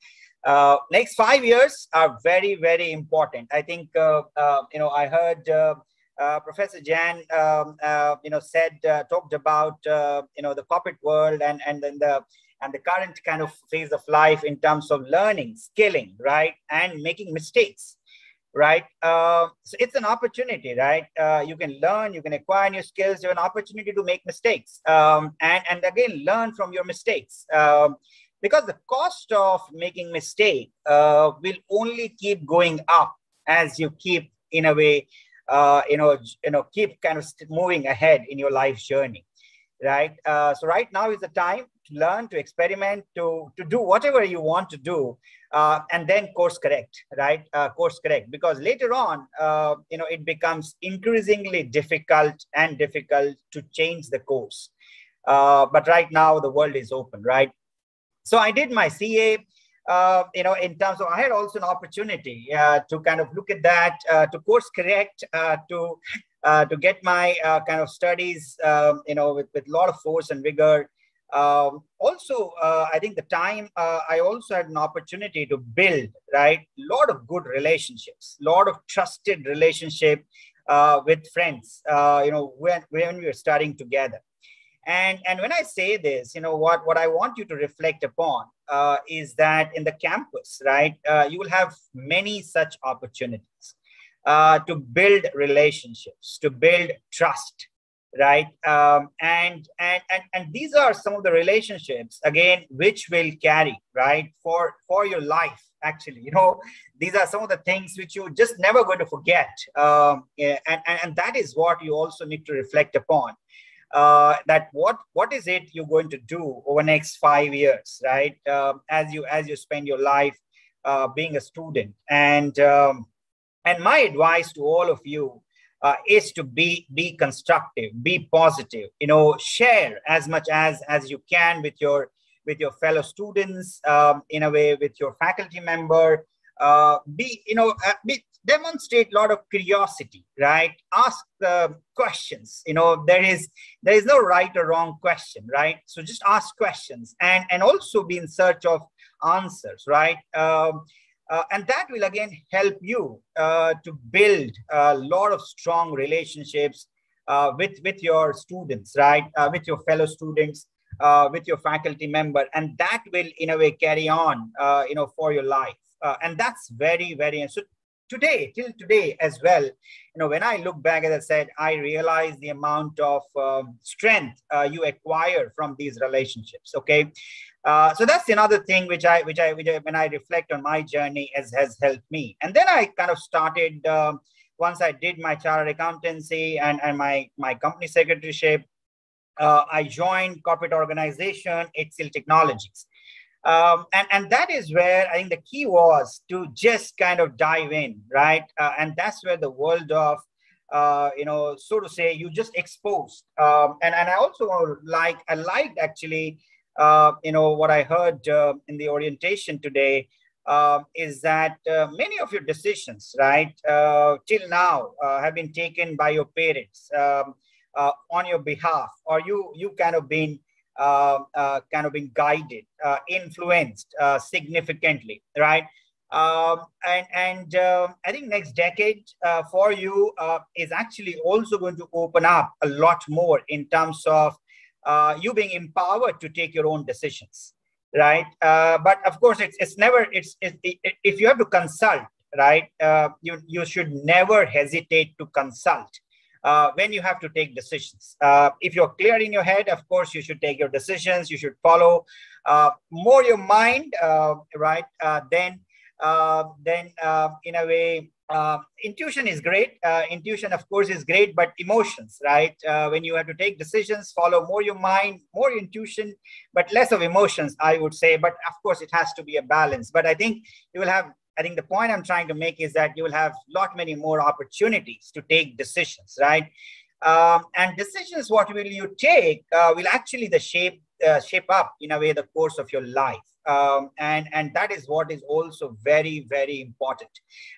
Next 5 years are very, very important. I think, I heard Professor Jan, talked about, the corporate world and the current kind of phase of life in terms of learning, skilling, right, and making mistakes, right? So it's an opportunity, right? You can learn, you can acquire new skills, you have an opportunity to make mistakes, and again, learn from your mistakes, because the cost of making mistake will only keep going up as you keep, in a way, keep kind of moving ahead in your life journey, right? So right now is the time to learn, to experiment, to do whatever you want to do, and then course correct, right? Course correct, because later on, it becomes increasingly difficult to change the course. But right now the world is open, right? So I did my CA, in terms of, I had also an opportunity to kind of look at that, to course correct, to get my kind of studies, with a lot of force and vigor. Also, I think the time I also had an opportunity to build, right, a lot of good relationships, a lot of trusted relationship with friends, when we were studying together. And when I say this, what I want you to reflect upon is that in the campus, right, you will have many such opportunities to build relationships, to build trust, right? And these are some of the relationships, again, which will carry, right, for your life. Actually, these are some of the things which you're just never going to forget. And that is what you also need to reflect upon. That what is it you're going to do over next 5 years, right? As you spend your life being a student. And my advice to all of you is to be constructive, be positive, share as much as you can with your fellow students, in a way, with your faculty member. Demonstrate a lot of curiosity, right? Ask questions. There is no right or wrong question, right? So just ask questions and also be in search of answers, right? And that will again help you to build a lot of strong relationships with your students, right? With your fellow students, with your faculty member, and that will in a way carry on, for your life. And that's very, very, so till today as well, when I look back, as I said, I realize the amount of strength you acquire from these relationships. Okay. So that's another thing which I when I reflect on my journey has helped me. And then I kind of started, once I did my chartered accountancy and my company secretaryship, I joined corporate organization HCL Technologies. And that is where I think the key was to just kind of dive in, right? And that's where the world of, so to say, you just exposed. And I also liked actually, what I heard in the orientation today is that many of your decisions, right, till now have been taken by your parents on your behalf, or you kind of been guided, influenced significantly, right? And I think next decade for you is actually also going to open up a lot more in terms of you being empowered to take your own decisions, right? But of course, it's never, if you have to consult, right, you should never hesitate to consult when you have to take decisions. If you're clear in your head, of course, you should take your decisions. You should follow more your mind, right? Then in a way, intuition is great. Intuition, of course, is great, but emotions, right? When you have to take decisions, follow more your mind, more intuition, but less of emotions, I would say. But of course, it has to be a balance. But I think you will have, I think the point I'm trying to make is that you will have many more opportunities to take decisions, right? And decisions, what will you take, will actually shape up in a way the course of your life. And that is what is also very, very important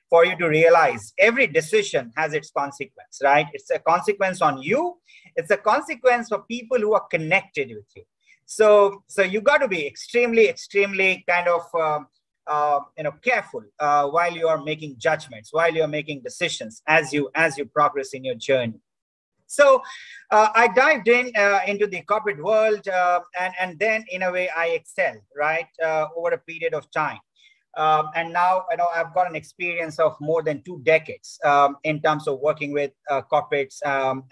for you to realize. Every decision has its consequence, right? It's a consequence on you. It's a consequence for people who are connected with you. So you got to be extremely kind of careful while you are making judgments, while you are making decisions as you progress in your journey. So I dived into the corporate world, and then in a way I excelled, right, over a period of time. And now I've got an experience of more than 2 decades in terms of working with corporates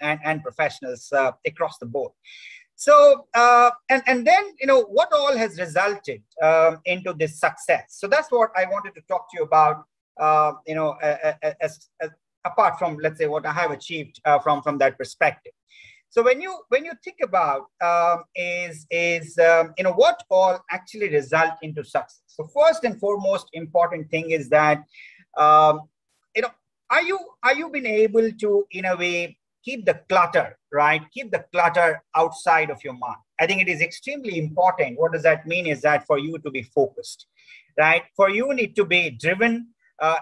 and professionals across the board. So and then what all has resulted into this success. So that's what I wanted to talk to you about. As apart from, let's say, what I have achieved from that perspective. So when you think about what all actually result into success. So first and foremost important thing is that are you been able to in a way keep the clutter, right? Keep the clutter outside of your mind. I think it is extremely important. What does that mean is that for you to be focused, right? For you need to be driven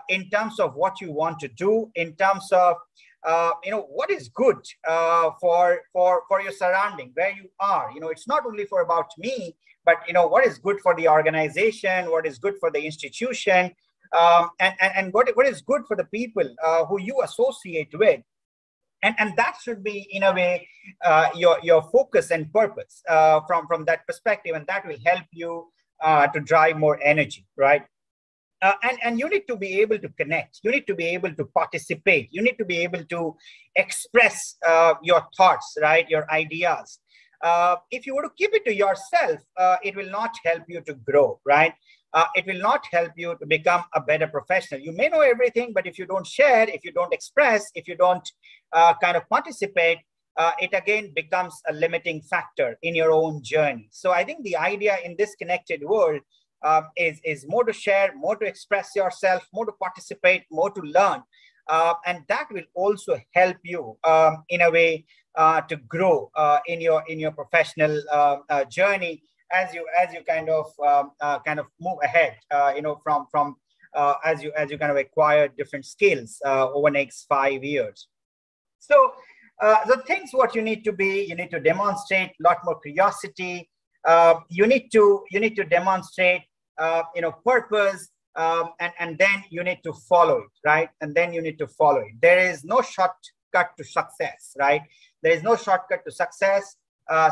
in terms of what you want to do, in terms of what is good for your surrounding, where you are. It's not only for about me, but what is good for the organization, what is good for the institution, and what is good for the people who you associate with. And that should be in a way your focus and purpose from that perspective, and that will help you to drive more energy, right? And you need to be able to connect. You need to be able to participate. You need to be able to express your thoughts, right? Your ideas. If you were to keep it to yourself, it will not help you to grow, right? It will not help you to become a better professional. You may know everything, but if you don't share, if you don't express, if you don't kind of participate, it again becomes a limiting factor in your own journey. So I think the idea in this connected world is more to share, more to express yourself, more to participate, more to learn. And that will also help you in a way to grow in your professional journey as you kind of move ahead, from as you kind of acquire different skills over next 5 years. So the things what you need to demonstrate a lot more curiosity. You need to demonstrate purpose, and then you need to follow it, right? And then you need to follow it. There is no shortcut to success, right? There is no shortcut to success.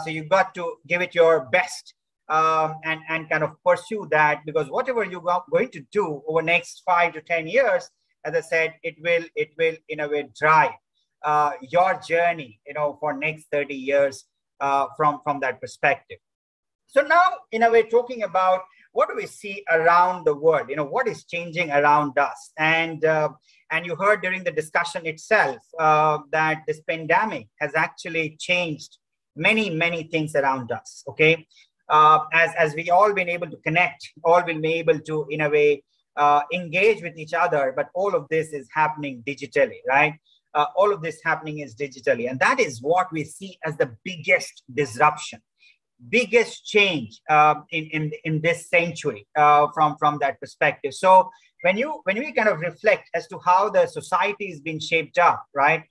So you've got to give it your best and kind of pursue that, because whatever you're going to do over next 5 to 10 years, as I said, it will in a way drive your journey, for next 30 years from that perspective. So now, in a way, talking about what do we see around the world, what is changing around us. And you heard during the discussion itself that this pandemic has actually changed many things around us, okay? As we all been able to connect, all will be able to, in a way, engage with each other, but all of this is happening digitally, right? All of this happening is digitally. And that is what we see as the biggest disruption, biggest change in this century from that perspective. So when we kind of reflect as to how the society has been shaped up, right?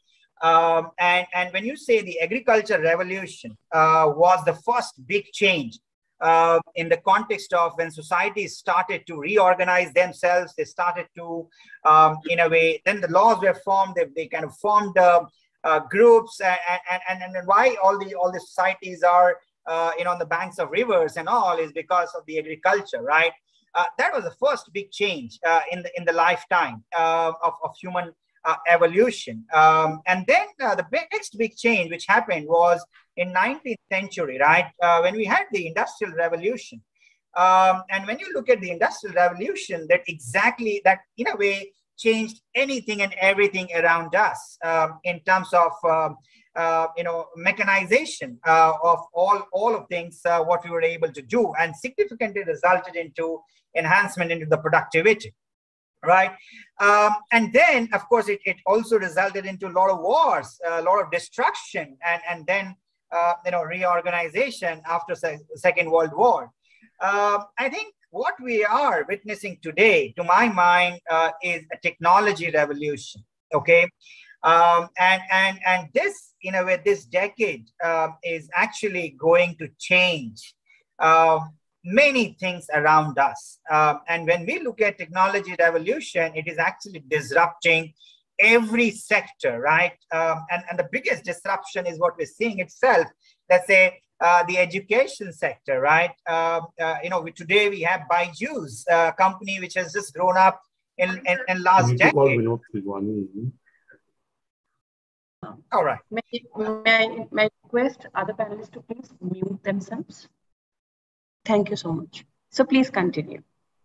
And when you say the agriculture revolution was the first big change in the context of when societies started to reorganize themselves, they started to, in a way, then the laws were formed, they kind of formed groups, and why all the societies are on the banks of rivers and all is because of the agriculture, right? That was the first big change in the lifetime of human evolution. And then the next big change which happened was in 19th century, right? When we had the Industrial Revolution. And when you look at the Industrial Revolution, that in a way changed anything and everything around us in terms of mechanization of all of things, what we were able to do, and significantly resulted into enhancement into the productivity, right? And then, of course, it also resulted into a lot of wars, a lot of destruction, and then reorganization after the Second World War. I think what we are witnessing today, to my mind, is a technology revolution. Okay. And this, in a way, this decade is actually going to change many things around us. And when we look at technology revolution, it is actually disrupting every sector, right? And the biggest disruption is what we're seeing itself. Let's say the education sector, right? Today we have Byju's, a company which has just grown up in last decade. All right. May I request other panelists to please mute themselves? Thank you so much. So please continue.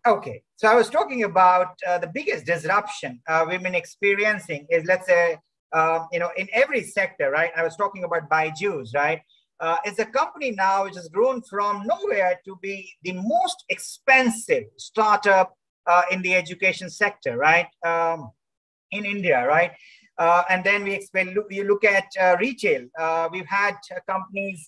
Okay. So I was talking about the biggest disruption we've been experiencing is, let's say, in every sector, right? I was talking about Byju's, right? It's a company now which has grown from nowhere to be the most expensive startup in the education sector, right? In India, right? And then you look at retail. We've had companies,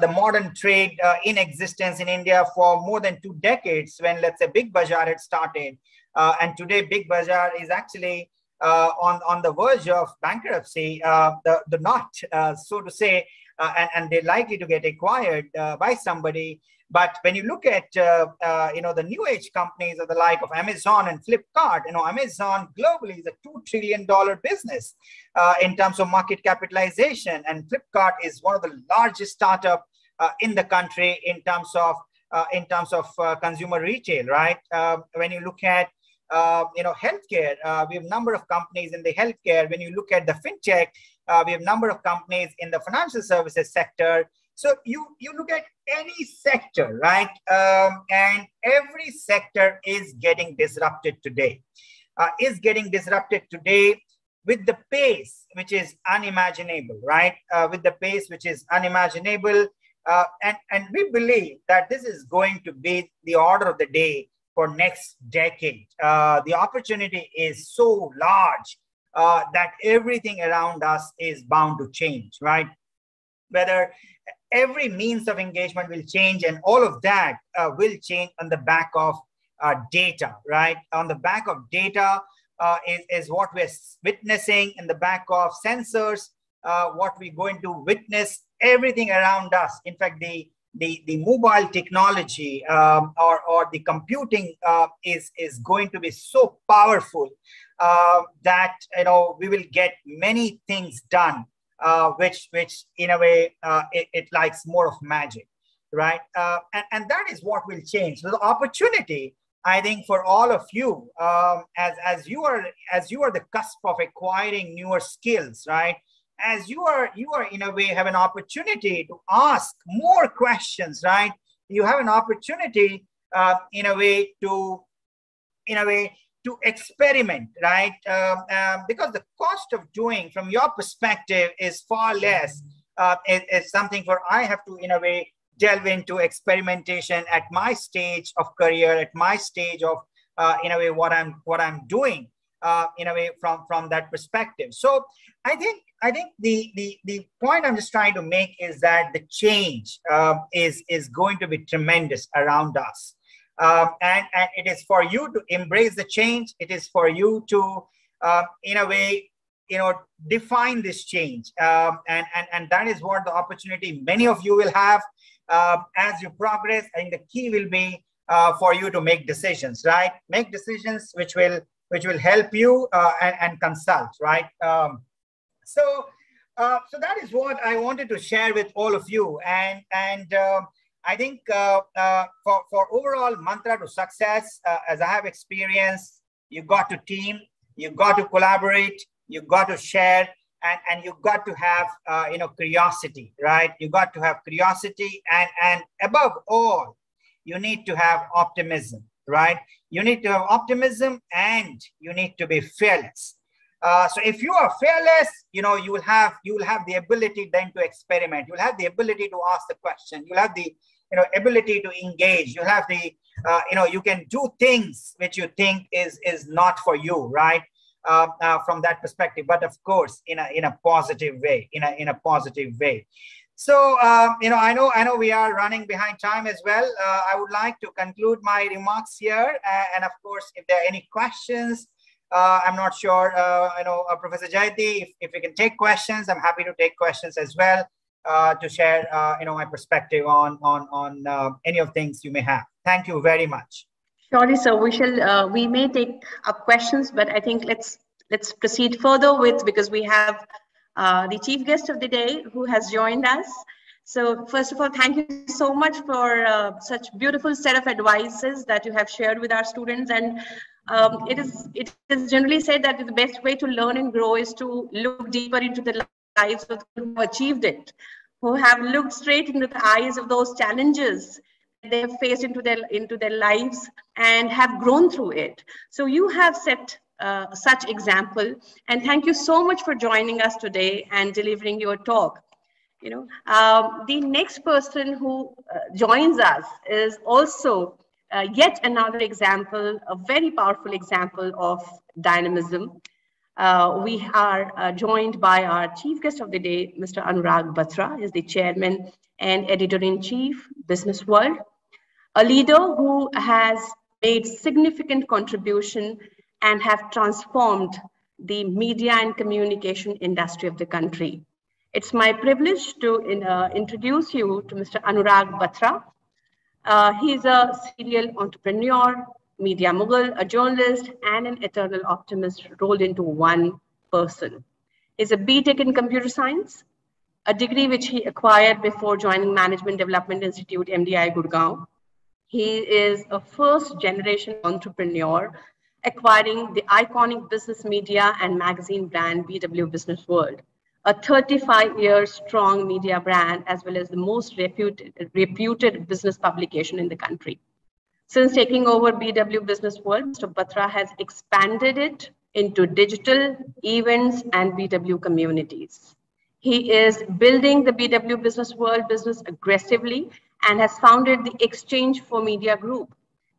the modern trade in existence in India for more than 2 decades when, let's say, Big Bazaar had started. And today, Big Bazaar is actually on the verge of bankruptcy, so to say, and they're likely to get acquired by somebody. But when you look at the new age companies of the like of Amazon and Flipkart, Amazon globally is a $2 trillion business in terms of market capitalization, and Flipkart is one of the largest startup in the country in terms of consumer retail, right? When you look at healthcare, we have a number of companies in the healthcare. When you look at the fintech, we have a number of companies in the financial services sector. So you look at any sector, right? And every sector is getting disrupted today. With the pace which is unimaginable, right? With the pace which is unimaginable. And we believe that this is going to be the order of the day for next decade. The opportunity is so large that everything around us is bound to change, right? Whether every means of engagement will change, and all of that will change on the back of data, right? On the back of data is what we're witnessing, in the back of sensors, what we're going to witness, everything around us. In fact, the mobile technology or the computing is going to be so powerful that we will get many things done, which in a way it likes more of magic, right? And that is what will change. So the opportunity, I think, for all of you, as you are the cusp of acquiring newer skills, right? As you are in a way have an opportunity to ask more questions, right? You have an opportunity in a way to experiment, right? Because the cost of doing from your perspective is far less. It's something where I have to in a way delve into experimentation at my stage of career, at my stage of in a way what I'm doing in a way from that perspective. So I think the point I'm just trying to make is that the change is going to be tremendous around us. And it is for you to embrace the change. It is for you to, in a way, define this change. And that is what the opportunity many of you will have as you progress. I think the key will be for you to make decisions, right? Make decisions which will help you and consult, right? So So that is what I wanted to share with all of you. And I think for overall mantra to success, as I have experienced, you got to team, you got to collaborate, you got to share, and you got to have curiosity, right? You got to have curiosity, and above all, you need to have optimism, right? You need to have optimism, and you need to be fearless. So if you are fearless, you will have the ability then to experiment. You'll have the ability to ask the question. You'll have the ability to engage. You'll have the you can do things which you think is not for you, right? From that perspective, but of course in a positive way, in a positive way. So I know we are running behind time as well. I would like to conclude my remarks here, and of course, if there are any questions, I'm not sure. Professor Jayati, if we can take questions, I'm happy to take questions as well, to share my perspective on any of things you may have. Thank you very much. Surely, sir. We may take up questions, but I think let's proceed further because we have the chief guest of the day who has joined us. So first of all, thank you so much for such beautiful set of advices that you have shared with our students. And it is generally said that the best way to learn and grow is to look deeper into the lives of those who have achieved it, who have looked straight into the eyes of those challenges they have faced into their lives and have grown through it. So you have set such example, and thank you so much for joining us today and delivering your talk. The next person who joins us is also yet another example, a very powerful example of dynamism. We are joined by our chief guest of the day, Mr. Annurag Batra. He is the chairman and editor-in-chief, Business World, a leader who has made significant contribution and have transformed the media and communication industry of the country. It's my privilege to introduce you to Mr. Annurag Batra. He's a serial entrepreneur, media mogul, a journalist, and an eternal optimist rolled into one person. He's a BTech in computer science, a degree which he acquired before joining Management Development Institute, MDI, Gurgaon. He is a first-generation entrepreneur, acquiring the iconic business media and magazine brand BW Business World, a 35-year strong media brand, as well as the most reputed business publication in the country. Since taking over BW Business World, Mr. Batra has expanded it into digital, events, and BW communities. He is building the BW Business World business aggressively and has founded the Exchange for Media Group,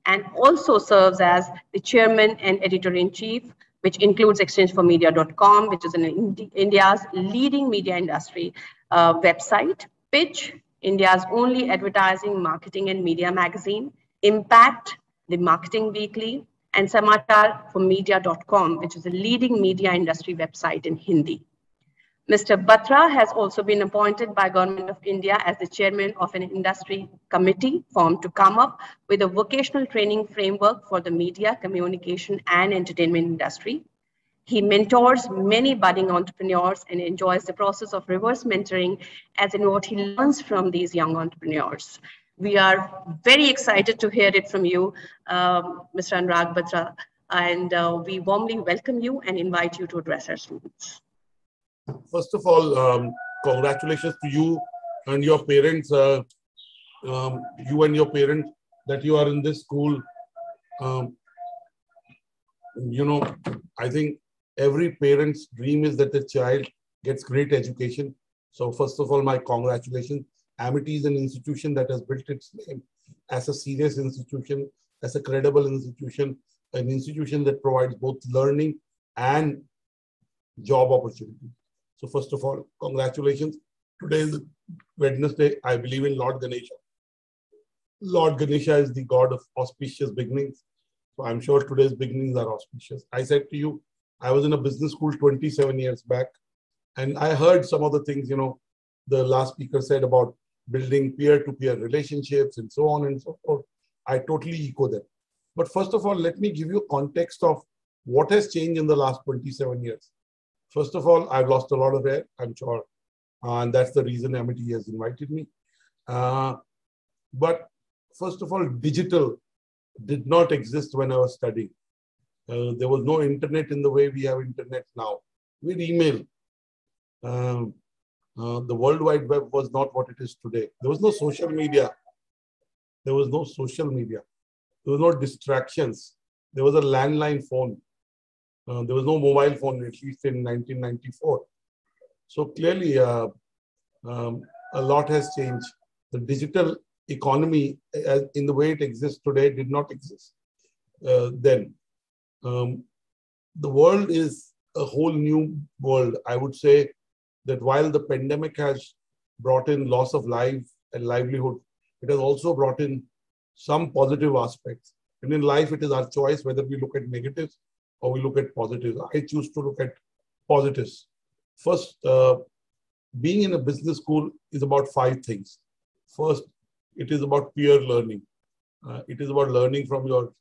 and also serves as the chairman and editor-in-chief, which includes exchangeformedia.com, which is India's leading media industry website, Pitch, India's only advertising, marketing, and media magazine, Impact, the Marketing Weekly, and Samatarformedia.com, which is a leading media industry website in Hindi. Mr. Batra has also been appointed by Government of India as the chairman of an industry committee formed to come up with a vocational training framework for the media, communication, and entertainment industry. He mentors many budding entrepreneurs and enjoys the process of reverse mentoring, as in what he learns from these young entrepreneurs. We are very excited to hear it from you, Mr. Annurag Batra, and we warmly welcome you and invite you to address our students. First of all, congratulations to you and your parents, that you are in this school. I think every parent's dream is that the child gets great education. So first of all, my congratulations. Amity is an institution that has built its name as a serious institution, as a credible institution, an institution that provides both learning and job opportunities. So first of all, congratulations. Today is Wednesday. I believe in Lord Ganesha. Lord Ganesha is the god of auspicious beginnings. So I'm sure today's beginnings are auspicious. I said to you, I was in a business school 27 years back, and I heard some of the things, the last speaker said about building peer-to-peer relationships and so on and so forth. I totally echo them. But first of all, let me give you a context of what has changed in the last 27 years. First of all, I've lost a lot of hair, I'm sure. And that's the reason Amity has invited me. But first of all, digital did not exist when I was studying. There was no internet in the way we have internet now. With email, the World Wide Web was not what it is today. There was no social media. There was no social media. There was no distractions. There was a landline phone. There was no mobile phone, at least in 1994. So clearly, a lot has changed. The digital economy, in the way it exists today, did not exist then. The world is a whole new world. I would say that while the pandemic has brought in loss of life and livelihood, it has also brought in some positive aspects. And in life, it is our choice whether we look at negatives or we look at positives. I choose to look at positives. First, being in a business school is about 5 things. First, it is about peer learning. It is about learning from your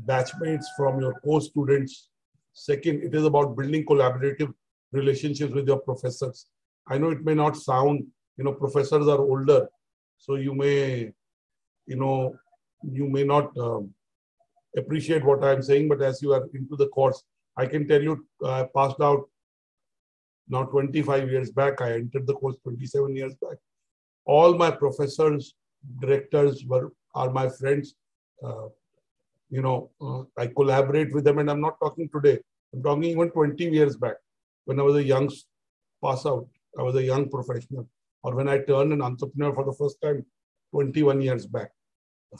batchmates, from your co-students. Second, it is about building collaborative relationships with your professors. I know it may not sound, professors are older, so you may not appreciate what I'm saying, but as you are into the course, I can tell you, I passed out now 25 years back. I entered the course 27 years back. All my professors, directors are my friends. I collaborate with them, and I'm not talking today. I'm talking even 20 years back when I was a young pass out. I was a young professional, or when I turned an entrepreneur for the first time 21 years back.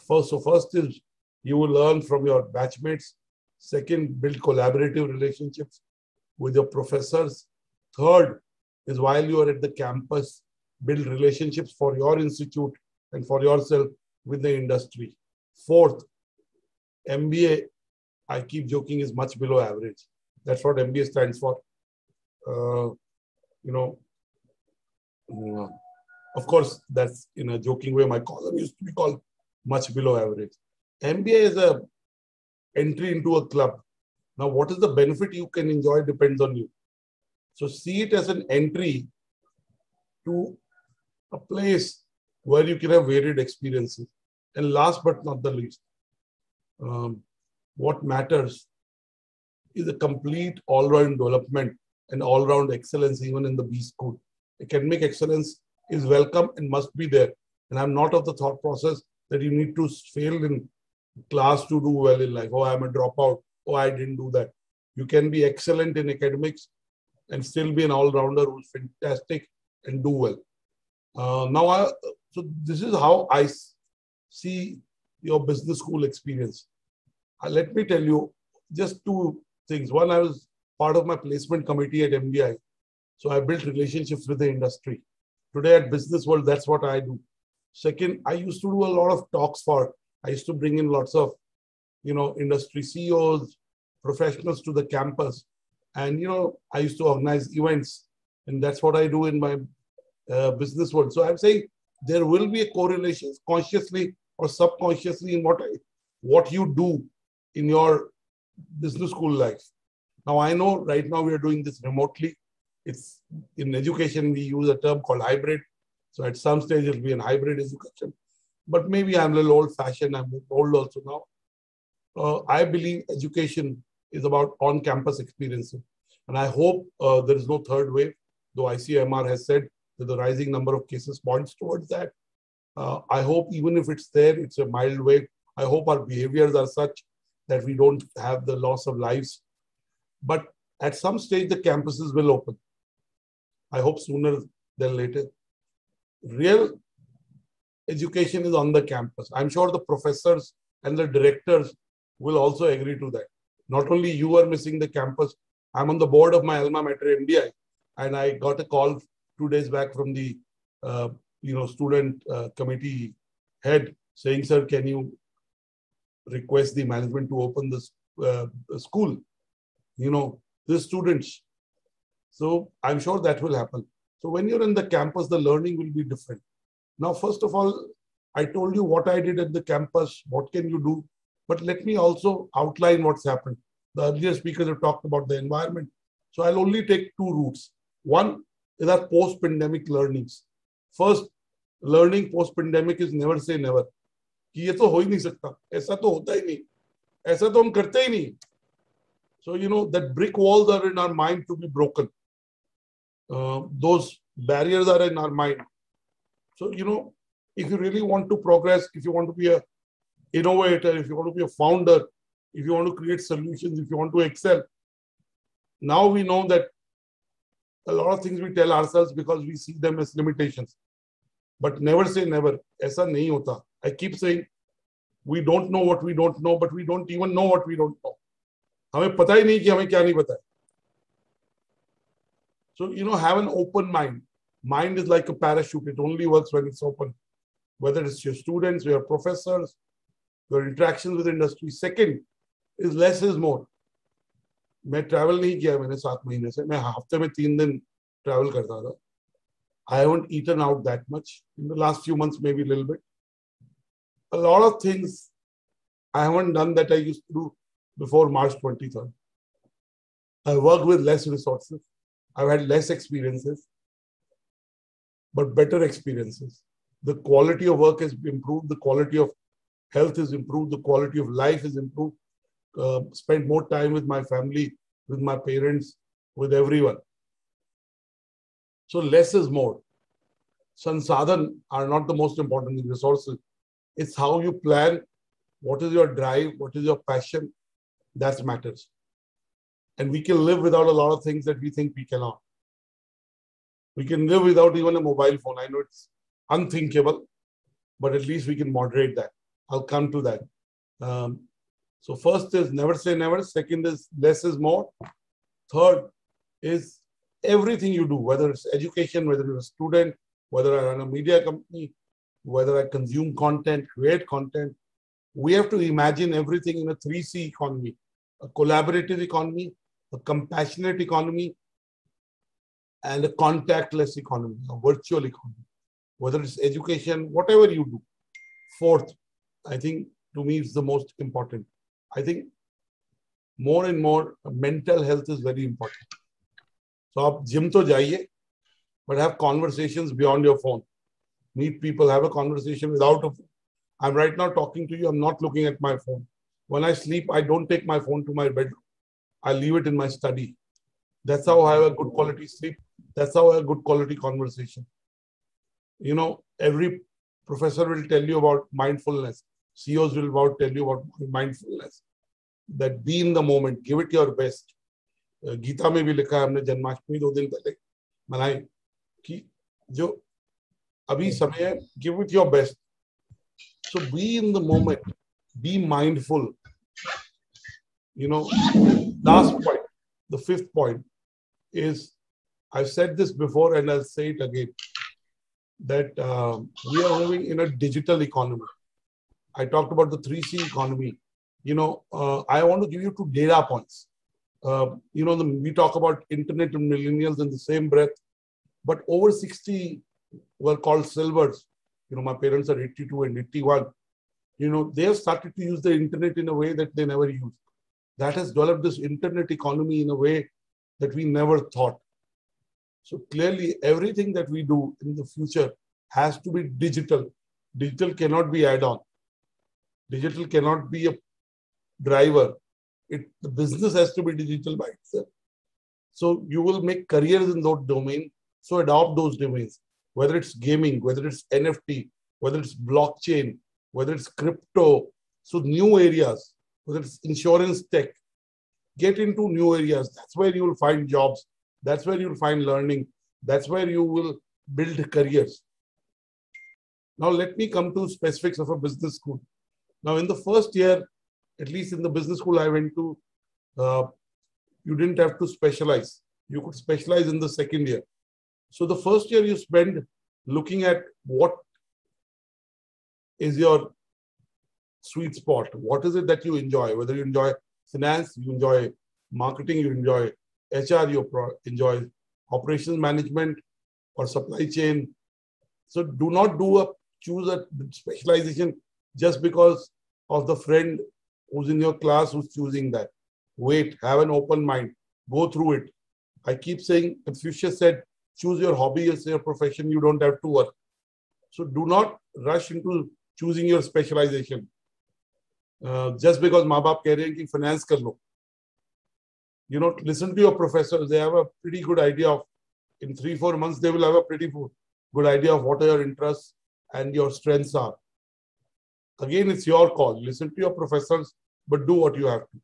First is you will learn from your batchmates. Second, build collaborative relationships with your professors. Third is while you are at the campus, build relationships for your institute and for yourself with the industry. Fourth, MBA, I keep joking, is much below average. That's what MBA stands for. Of course, that's in a joking way. My column used to be called much below average. MBA is a entry into a club. Now, what is the benefit you can enjoy depends on you. So see it as an entry to a place where you can have varied experiences. And last but not the least, what matters is a complete all-round development and all-round excellence even in the B school. Academic excellence is welcome and must be there. And I'm not of the thought process that you need to fail in class to do well in life. Oh, I'm a dropout. Oh, I didn't do that. You can be excellent in academics and still be an all-rounder who's fantastic and do well. So this is how I see your business school experience. Let me tell you just 2 things. One, I was part of my placement committee at MDI. So I built relationships with the industry. Today at Business World, that's what I do. Second, I used to do a lot of talks I used to bring in lots of, industry CEOs, professionals to the campus. And, I used to organize events. And that's what I do in my Business World. So I'm saying there will be a correlation consciously or subconsciously in what you do in your business school life. Now, I know right now we are doing this remotely. It's in education, we use a term called hybrid. So at some stage, it'll be an hybrid education. But maybe I'm a little old-fashioned. I'm old also now. I believe education is about on-campus experiences. And I hope there is no third wave, though ICMR has said that the rising number of cases points towards that. I hope even if it's there, it's a mild wave. I hope our behaviors are such that we don't have the loss of lives. But at some stage, the campuses will open. I hope sooner than later. Real education is on the campus. I'm sure the professors and the directors will also agree to that. Not only you are missing the campus. I'm on the board of my alma mater, MDI, and I got a call 2 days back from the student committee head saying, "Sir, can you request the management to open this school? The students." So I'm sure that will happen. So when you're in the campus, the learning will be different. Now, first of all, I told you what I did at the campus. What can you do? But let me also outline what's happened. The earlier speakers have talked about the environment. So I'll only take two routes. One is our post-pandemic learnings. First, learning post-pandemic is never say never. कि ये तो हो ही नहीं सकता, ऐसा तो होता ही नहीं, ऐसा तो हम करते ही नहीं. So, you know, that brick walls are in our mind to be broken. Those barriers are in our mind. So, you know, if you really want to progress, if you want to be an innovator, if you want to be a founder, if you want to create solutions, if you want to excel, now we know that a lot of things we tell ourselves because we see them as limitations. But never say never. Aisa nahi hota. I keep saying, we don't know what we don't know, but we don't even know what we don't know. हमें पता ही नहीं कि हमें क्या नहीं पता है. So, you know, have an open mind. Mind is like a parachute. It only works when it's open. Whether it's your students, your professors, your interactions with industry. Second is less is more. मैं travel नहीं किया मैंने 7 महीने से. मैं हफ्ते में 3 दिन travel करता था. I haven't eaten out that much in the last few months, maybe a little bit. A lot of things I haven't done that I used to do before March 23rd. I worked with less resources. I've had less experiences, but better experiences. The quality of work has improved. The quality of health is improved. The quality of life is improved. Spend more time with my family, with my parents, with everyone. So less is more. Sansadhan are not the most important resources. It's how you plan, what is your drive, what is your passion, that matters. And we can live without a lot of things that we think we cannot. We can live without even a mobile phone. I know it's unthinkable, but at least we can moderate that. I'll come to that. So first is never say never. Second is less is more. Third is everything you do, whether it's education, whether you're a student, whether I run a media company, whether I consume content, create content, we have to imagine everything in a 3C economy, a collaborative economy, a compassionate economy, and a contactless economy, a virtual economy, whether it's education, whatever you do. Fourth, I think to me it's the most important. I think more and more mental health is very important. So आप gym तो जाइए, but have conversations beyond your phone. Meet people, have a conversation without a phone. I'm right now talking to you, I'm not looking at my phone. When I sleep, I don't take my phone to my bedroom. I leave it in my study. That's how I have a good quality sleep. That's how I have a good quality conversation. You know, every professor will tell you about mindfulness. CEOs will tell you about mindfulness. That be in the moment, give it your best. Gita में भी लिखा है, हमने जन्माष्टमी 2 दिन पहले मनाई कि जो अभी समय है, give it your best. So be in the moment, be mindful. You know, last point, the 5th point is, I've said this before and I'll say it again, that we are living in a digital economy. I talked about the 3C economy. You know, I want to give you 2 data points. You know, we talk about internet and millennials in the same breath, but over 60 were called silvers. You know, my parents are 82 and 81. You know, they have started to use the internet in a way that they never used. That has developed this internet economy in a way that we never thought. So clearly, everything that we do in the future has to be digital. Digital cannot be add-on. Digital cannot be a driver. The business has to be digital by itself. So you will make careers in those domains. So adopt those domains, whether it's gaming, whether it's NFT, whether it's blockchain, whether it's crypto. So new areas, whether it's insurance tech, get into new areas. That's where you will find jobs. That's where you will find learning. That's where you will build careers. Now let me come to specifics of a business school. Now in the first year, at least in the business school I went to, you didn't have to specialize. You could specialize in the second year. So the first year you spend looking at what is your sweet spot. What is it that you enjoy? Whether you enjoy finance, you enjoy marketing, you enjoy HR, you enjoy operations management or supply chain. So do not choose a specialization just because of the friend who's in your class who's choosing that. Wait, have an open mind, go through it. I keep saying, Confucius said, choose your hobby as your profession, you don't have to work. So do not rush into choosing your specialization. Just because maa baap keh rahe hain ki finance kar lo. You know, listen to your professors. They have a pretty good idea of, in 3-4 months, they will have a pretty good idea of what your interests and your strengths are. Again, it's your call. Listen to your professors, but do what you have to.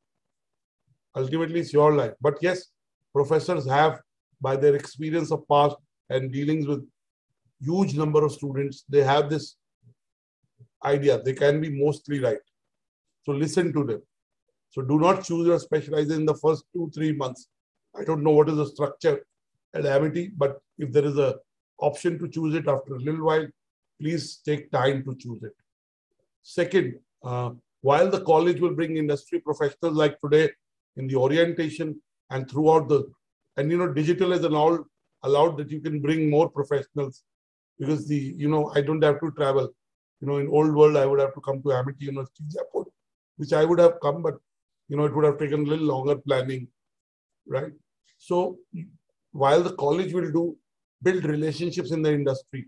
Ultimately, it's your life. But yes, professors have, by their experience of past and dealings with huge number of students, they have this idea. They can be mostly right. So listen to them. So do not choose your specialization in the first 2-3 months. I don't know what is the structure at Amity, but if there is an option to choose it after a little while, please take time to choose it. Second, while the college will bring industry professionals like today in the orientation and throughout the, and you know, digital is allowed that you can bring more professionals because the, you know, I don't have to travel. You know, in old world, I would have to come to Amity University Jaipur, which I would have come, but you know, it would have taken a little longer planning, right? So while the college will build relationships in the industry,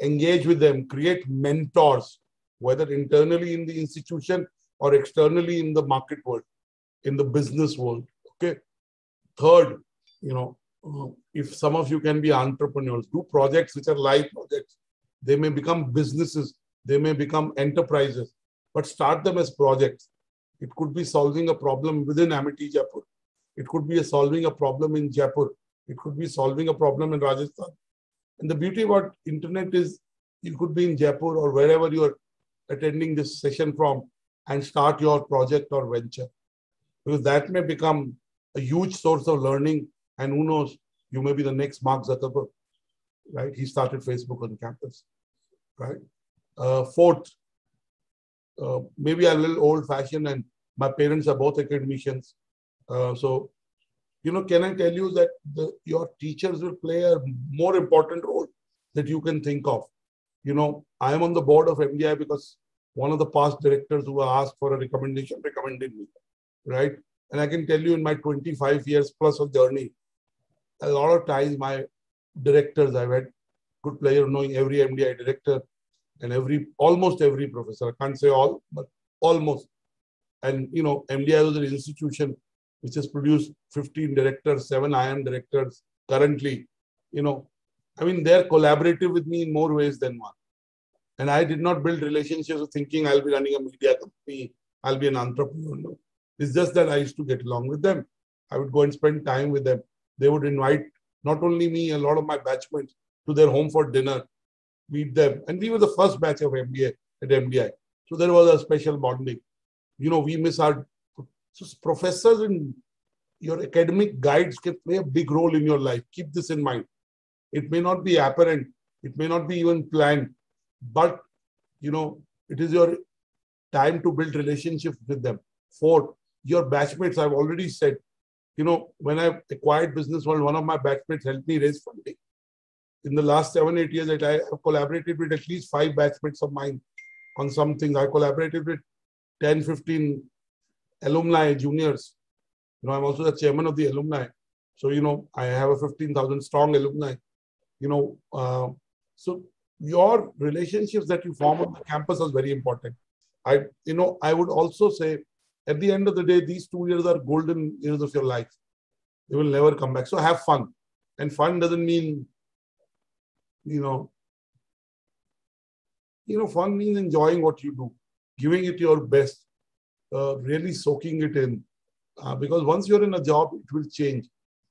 engage with them, create mentors, whether internally in the institution or externally in the market world, in the business world, okay? Third, you know, if some of you can be entrepreneurs, do projects which are live projects. They may become businesses, they may become enterprises, but start them as projects. It could be solving a problem within Amity Jaipur. It could be solving a problem in Jaipur. It could be solving a problem in Rajasthan. And the beauty about internet is you could be in Jaipur or wherever you are attending this session from and start your project or venture. Because that may become a huge source of learning. And who knows, you may be the next Mark Zuckerberg, right? He started Facebook on campus, right? Fourth, maybe I'm a little old-fashioned and my parents are both academicians. So, you know, can I tell you that your teachers will play a more important role that you can think of? You know, I am on the board of MDI because one of the past directors who were asked for a recommendation recommended me, right? And I can tell you in my 25 years plus of journey, a lot of times my directors, I've had good pleasure of knowing every MDI director and almost every professor. I can't say all, but almost. And, you know, MDI was an institution which has produced 15 directors, 7 IM directors currently. You know, I mean, they're collaborative with me in more ways than one. And I did not build relationships with thinking I'll be running a media company, I'll be an entrepreneur. No. It's just that I used to get along with them. I would go and spend time with them. They would invite not only me, a lot of my batchmates to their home for dinner, meet them. And we were the first batch of MBA at MDI. So there was a special bonding. You know, we miss our... So professors and your academic guides can play a big role in your life. Keep this in mind. It may not be apparent. It may not be even planned. But, you know, it is your time to build relationships with them. Fourth, your batchmates, I've already said, you know, when I acquired Business World, one of my batchmates helped me raise funding. In the last 7-8 years that I have collaborated with at least 5 batchmates of mine on something. I collaborated with 10-15 alumni, juniors. You know, I'm also the chairman of the alumni. So, you know, I have a 15,000 strong alumni. You know, so your relationships that you form on the campus are very important. I would also say at the end of the day, these 2 years are golden years of your life. They will never come back. So have fun. And fun doesn't mean, fun means enjoying what you do, giving it your best, really soaking it in. Because once you're in a job, it will change.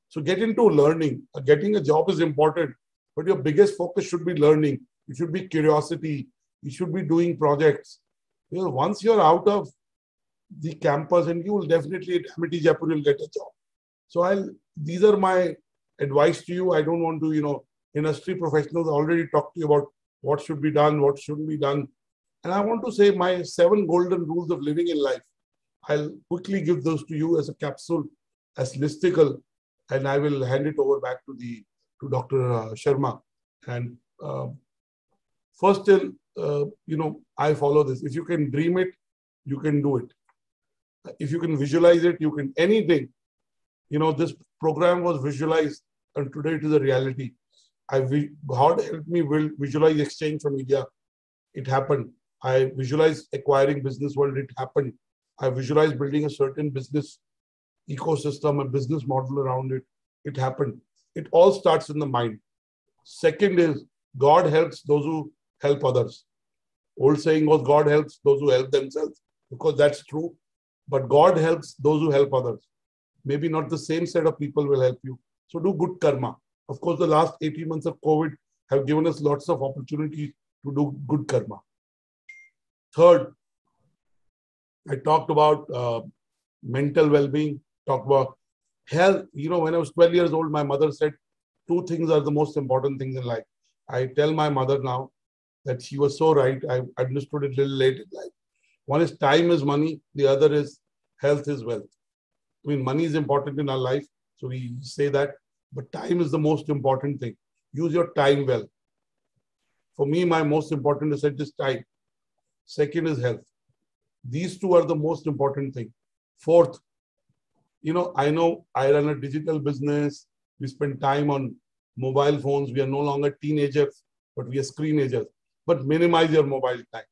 So get into learning. Getting a job is important, but your biggest focus should be learning. It should be curiosity. You should be doing projects. You know, once you're out of the campus, and you will definitely at Amity Jaipur, you'll get a job. So these are my advice to you. I don't want to, industry professionals already talked to you about what should be done, what shouldn't be done. And I want to say my 7 golden rules of living in life. I'll quickly give those to you as a capsule, as listicle, and I will hand it over back to Dr. Sharma. And first, I follow this. If you can dream it, you can do it. If you can visualize it, you can anything. This program was visualized, and today it is a reality. God helped me visualize exchange from India. It happened. I visualized acquiring business world. It happened. I visualized building a certain business ecosystem, a business model around it. It happened. It all starts in the mind. Second is God helps those who help others. Old saying was God helps those who help themselves, because that's true. But God helps those who help others. Maybe not the same set of people will help you. So do good karma. Of course, the last 18 months of COVID have given us lots of opportunities to do good karma. Third, I talked about mental well-being, talked about health. You know, when I was 12 years old, my mother said, 2 things are the most important things in life. I tell my mother now that she was so right. I understood it a little late in life. One is time is money. The other is health is wealth. I mean, money is important in our life, so we say that. But time is the most important thing. Use your time well. For me, my most important asset is time. Second is health. These 2 are the most important thing. Fourth, you know I run a digital business. We spend time on mobile phones. We are no longer teenagers, but we are screenagers. But minimize your mobile time.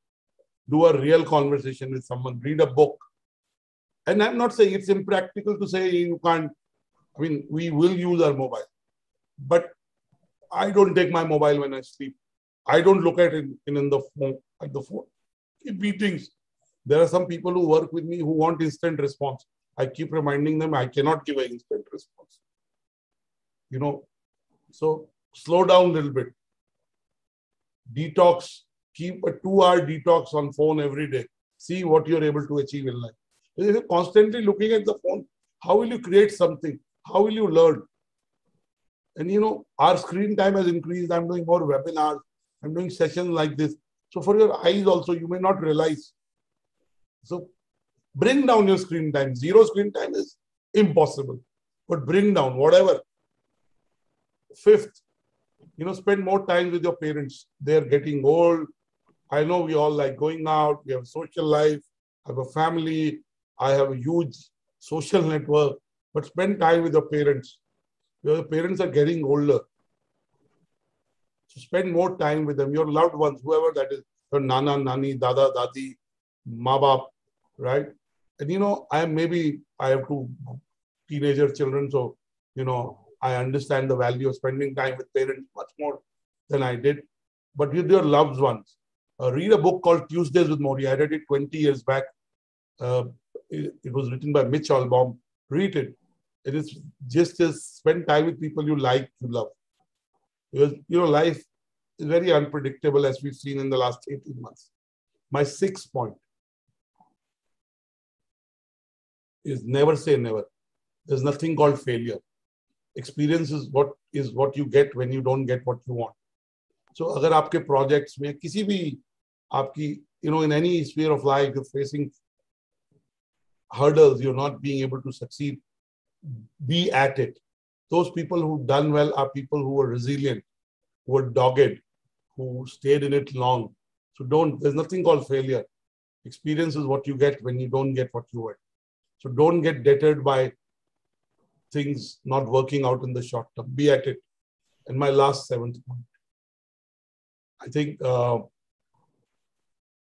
Do a real conversation with someone. Read a book. And I'm not saying it's impractical to say you can't. I mean, we will use our mobile. But I don't take my mobile when I sleep. I don't look at it in the phone. At the phone. In meetings, there are some people who work with me who want instant response. I keep reminding them I cannot give an instant response. You know, so slow down a little bit. Detox. Keep a 2-hour detox on phone every day. See what you're able to achieve in life. If you're constantly looking at the phone, how will you create something? How will you learn? And you know, our screen time has increased. I'm doing more webinars. I'm doing sessions like this. So for your eyes also, you may not realize. So bring down your screen time. 0 screen time is impossible. But bring down whatever. Fifth, you know, spend more time with your parents. They're getting old. I know we all like going out. We have a social life. I have a family. I have a huge social network. But spend time with your parents. Your parents are getting older. So spend more time with them. Your loved ones, whoever that is. Your nana, nani, dada, dadi, ma baap, right? And you know, I have 2 teenager children. So, you know, I understand the value of spending time with parents much more than I did. But with your loved ones, read a book called Tuesdays with Morrie. I read it 20 years back. It was written by Mitch Albom. Read it. It is just as spend time with people you like, you love. Because, you know, life is very unpredictable, as we've seen in the last 18 months. My 6th point is never say never. There's nothing called failure. Experience is what you get when you don't get what you want. So अगर आपके projects में किसी भी आपकी, you know, in any sphere of life you're facing hurdles, you're not being able to succeed, be at it. Those people who've done well are people who are resilient, who are dogged, who stayed in it long. So there's nothing called failure. Experience is what you get when you don't get what you want. So don't get deterred by things not working out in the short term. Be at it. And my last 7th point. I think,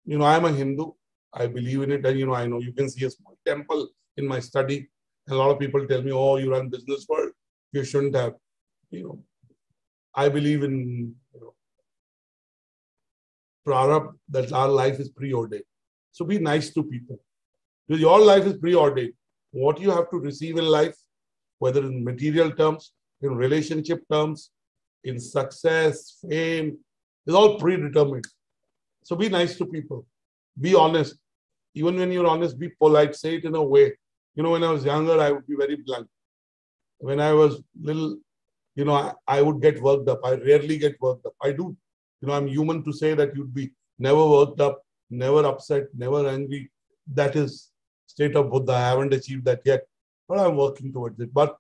you know, I'm a Hindu. I believe in it. And, you know, I know you can see a small temple in my study. And a lot of people tell me, oh, you run business world. You shouldn't have, you know. I believe in, you know, prarabdha, that our life is preordained. So be nice to people. Because your life is preordained. What you have to receive in life, whether in material terms, in relationship terms, in success, fame, is all predetermined. So be nice to people. Be honest. Even when you're honest, be polite. Say it in a way. You know, when I was younger, I would be very blunt. When I was little, you know, I would get worked up. I rarely get worked up. I do. You know, I'm human to say that you'd be never worked up, never upset, never angry. That is state of Buddha. I haven't achieved that yet, but I'm working towards it. But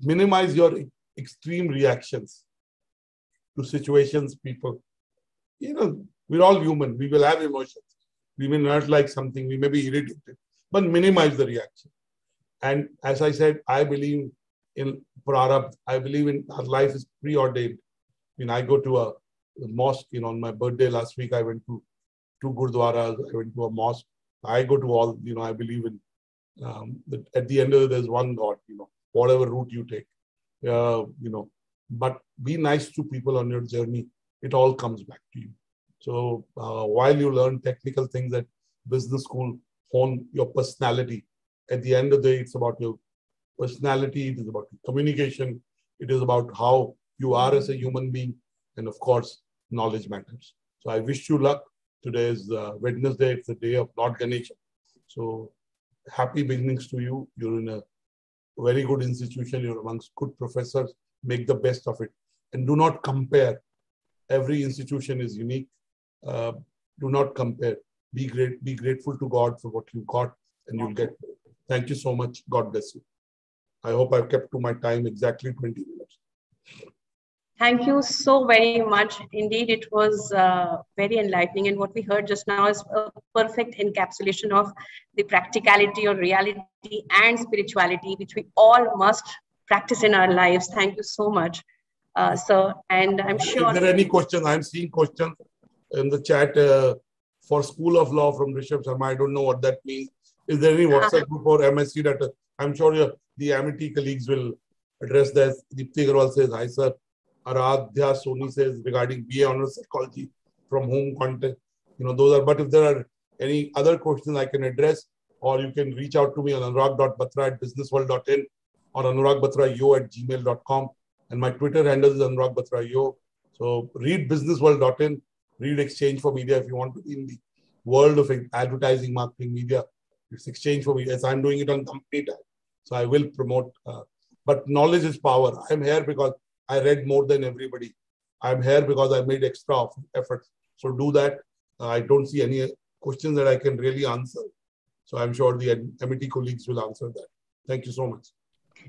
minimize your extreme reactions to situations, people. You know, we're all human. We will have emotions. We may not like something. We may be irritated, but minimize the reaction. And as I said, I believe in Prarabdha. I believe in our life is preordained. I go to a mosque. On my birthday last week, I went to two gurdwaras. I went to a mosque. I go to all. I believe in that at the end of it, there's one God. Whatever route you take. But be nice to people on your journey. It all comes back to you. So while you learn technical things at business school, hone your personality. At the end of the day, it's about your personality. It is about your communication. It is about how you are as a human being. And of course, knowledge matters. So I wish you luck. Today is Wednesday. It's the day of Lord Ganesha. So happy beginnings to you. You're in a very good institution. You're amongst good professors. Make the best of it. And do not compare. Every institution is unique. Do not compare. Be great. Be grateful to God for what you got, and you'll get. Thank you so much. God bless you. I hope I've kept to my time exactly 20 minutes. Thank you so very much. Indeed, it was very enlightening. And what we heard just now is a perfect encapsulation of the practicality or reality and spirituality, which we all must practice in our lives. Thank you so much, sir. And I'm sure. If there are any questions, I'm seeing questions in the chat for School of Law from Rishabh Sharma. I don't know what that means. Is there any WhatsApp group or MSc that I'm sure the Amity colleagues will address that? Deepthi Agarwal says, hi, sir. Aradhya Soni says regarding BA Honours Psychology, from whom content, those are. But if there are any other questions I can address, or you can reach out to me on anurag.batra@businessworld.in or anuragbatrayo@gmail.com. And my Twitter handle is anuragbatrayo. So read businessworld.in, read Exchange for Media if you want to be in the world of advertising, marketing, media. It's Exchange for Media. Yes, I'm doing it on company time. So I will promote. But knowledge is power. I'm here because I read more than everybody. I'm here because I made extra efforts. So do that. I don't see any questions that I can really answer. So I'm sure the Amity colleagues will answer that. Thank you so much.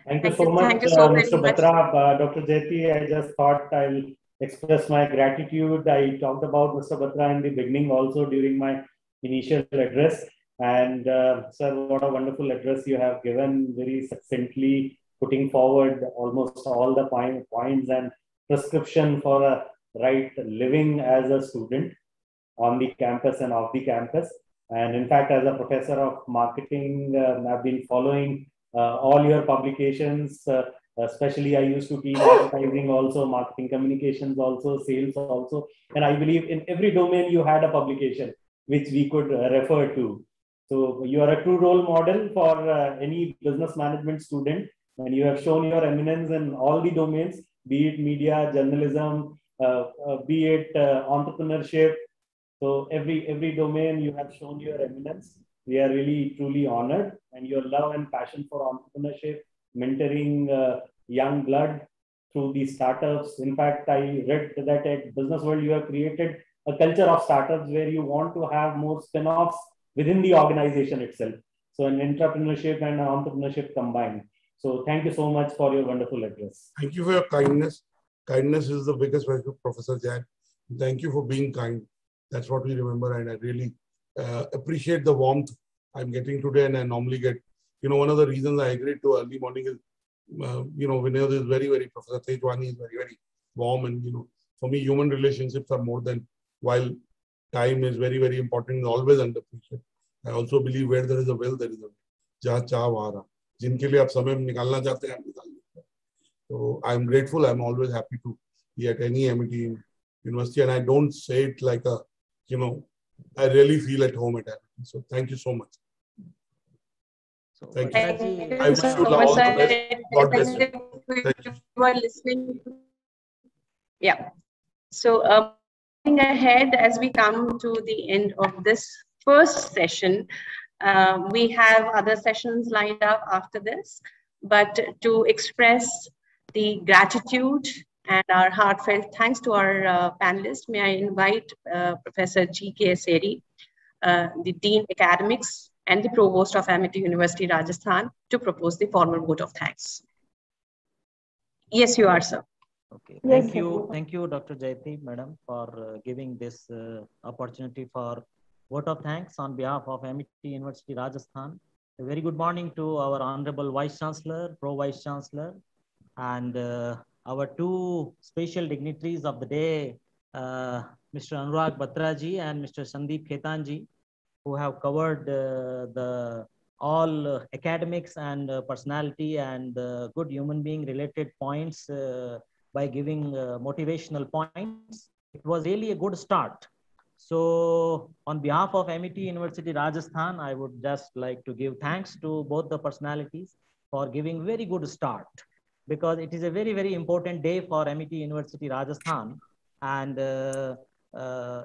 Thank you so much, Mr. Batra. Dr. Jayati, I just thought I'll express my gratitude. I talked about Mr. Batra in the beginning also during my initial address. And sir, what a wonderful address you have given, very succinctly putting forward almost all the points and prescription for a right living as a student on the campus and off the campus. And in fact, as a professor of marketing, I've been following all your publications, especially I used to teach advertising also, marketing communications also, sales also. And I believe in every domain you had a publication which we could refer to. So you are a true role model for any business management student. And you have shown your eminence in all the domains, be it media, journalism, be it entrepreneurship. So every domain you have shown your eminence. We are really truly honored, and your love and passion for entrepreneurship, mentoring young blood through these startups. In fact, I read that at Business World you have created a culture of startups where you want to have more spin-offs within the organization itself. So an entrepreneurship and entrepreneurship combined. So thank you so much for your wonderful address. Thank you for your kindness. Kindness is the biggest value, Professor Jain. Thank you for being kind. That's what we remember. And I really appreciate the warmth I'm getting today. And I normally get, one of the reasons I agreed to early morning is, Vinod is very, very, Professor Tejwani is very, very warm. And, for me, human relationships are more than, while time is very, very important, always underappreciated. I also believe where there is a will, there is a way. Jahan chaah wahan raah. जिनके लिए आप समय निकालना चाहते हैं आप निकाल लेते हैं. So I'm grateful. I'm always happy to be at any Amity University, and I don't say it like a, I really feel at home at Amity. So thank you so much. So thank you. I wish you all the best. God bless you. You are listening. Yeah. So moving ahead, as we come to the end of this first session, we have other sessions lined up after this, but to express the gratitude and our heartfelt thanks to our panelists, may I invite Professor G.K. Seri, the Dean Academics and the Provost of Amity University Rajasthan, to propose the formal vote of thanks. Yes, you are, sir. Okay, thank you, Dr. Jayati, madam, for giving this opportunity for vote of thanks on behalf of Amity University Rajasthan. A very good morning to our Honorable Vice Chancellor, Pro Vice Chancellor, And our two special dignitaries of the day, Mr. Annurag Batra ji and Mr. Sandeep Khetan ji, who have covered all academics and personality and good human being related points by giving motivational points. It was really a good start. So on behalf of Amity University Rajasthan, I would just like to give thanks to both the personalities for giving very good start, because it is a very, very important day for Amity University Rajasthan. And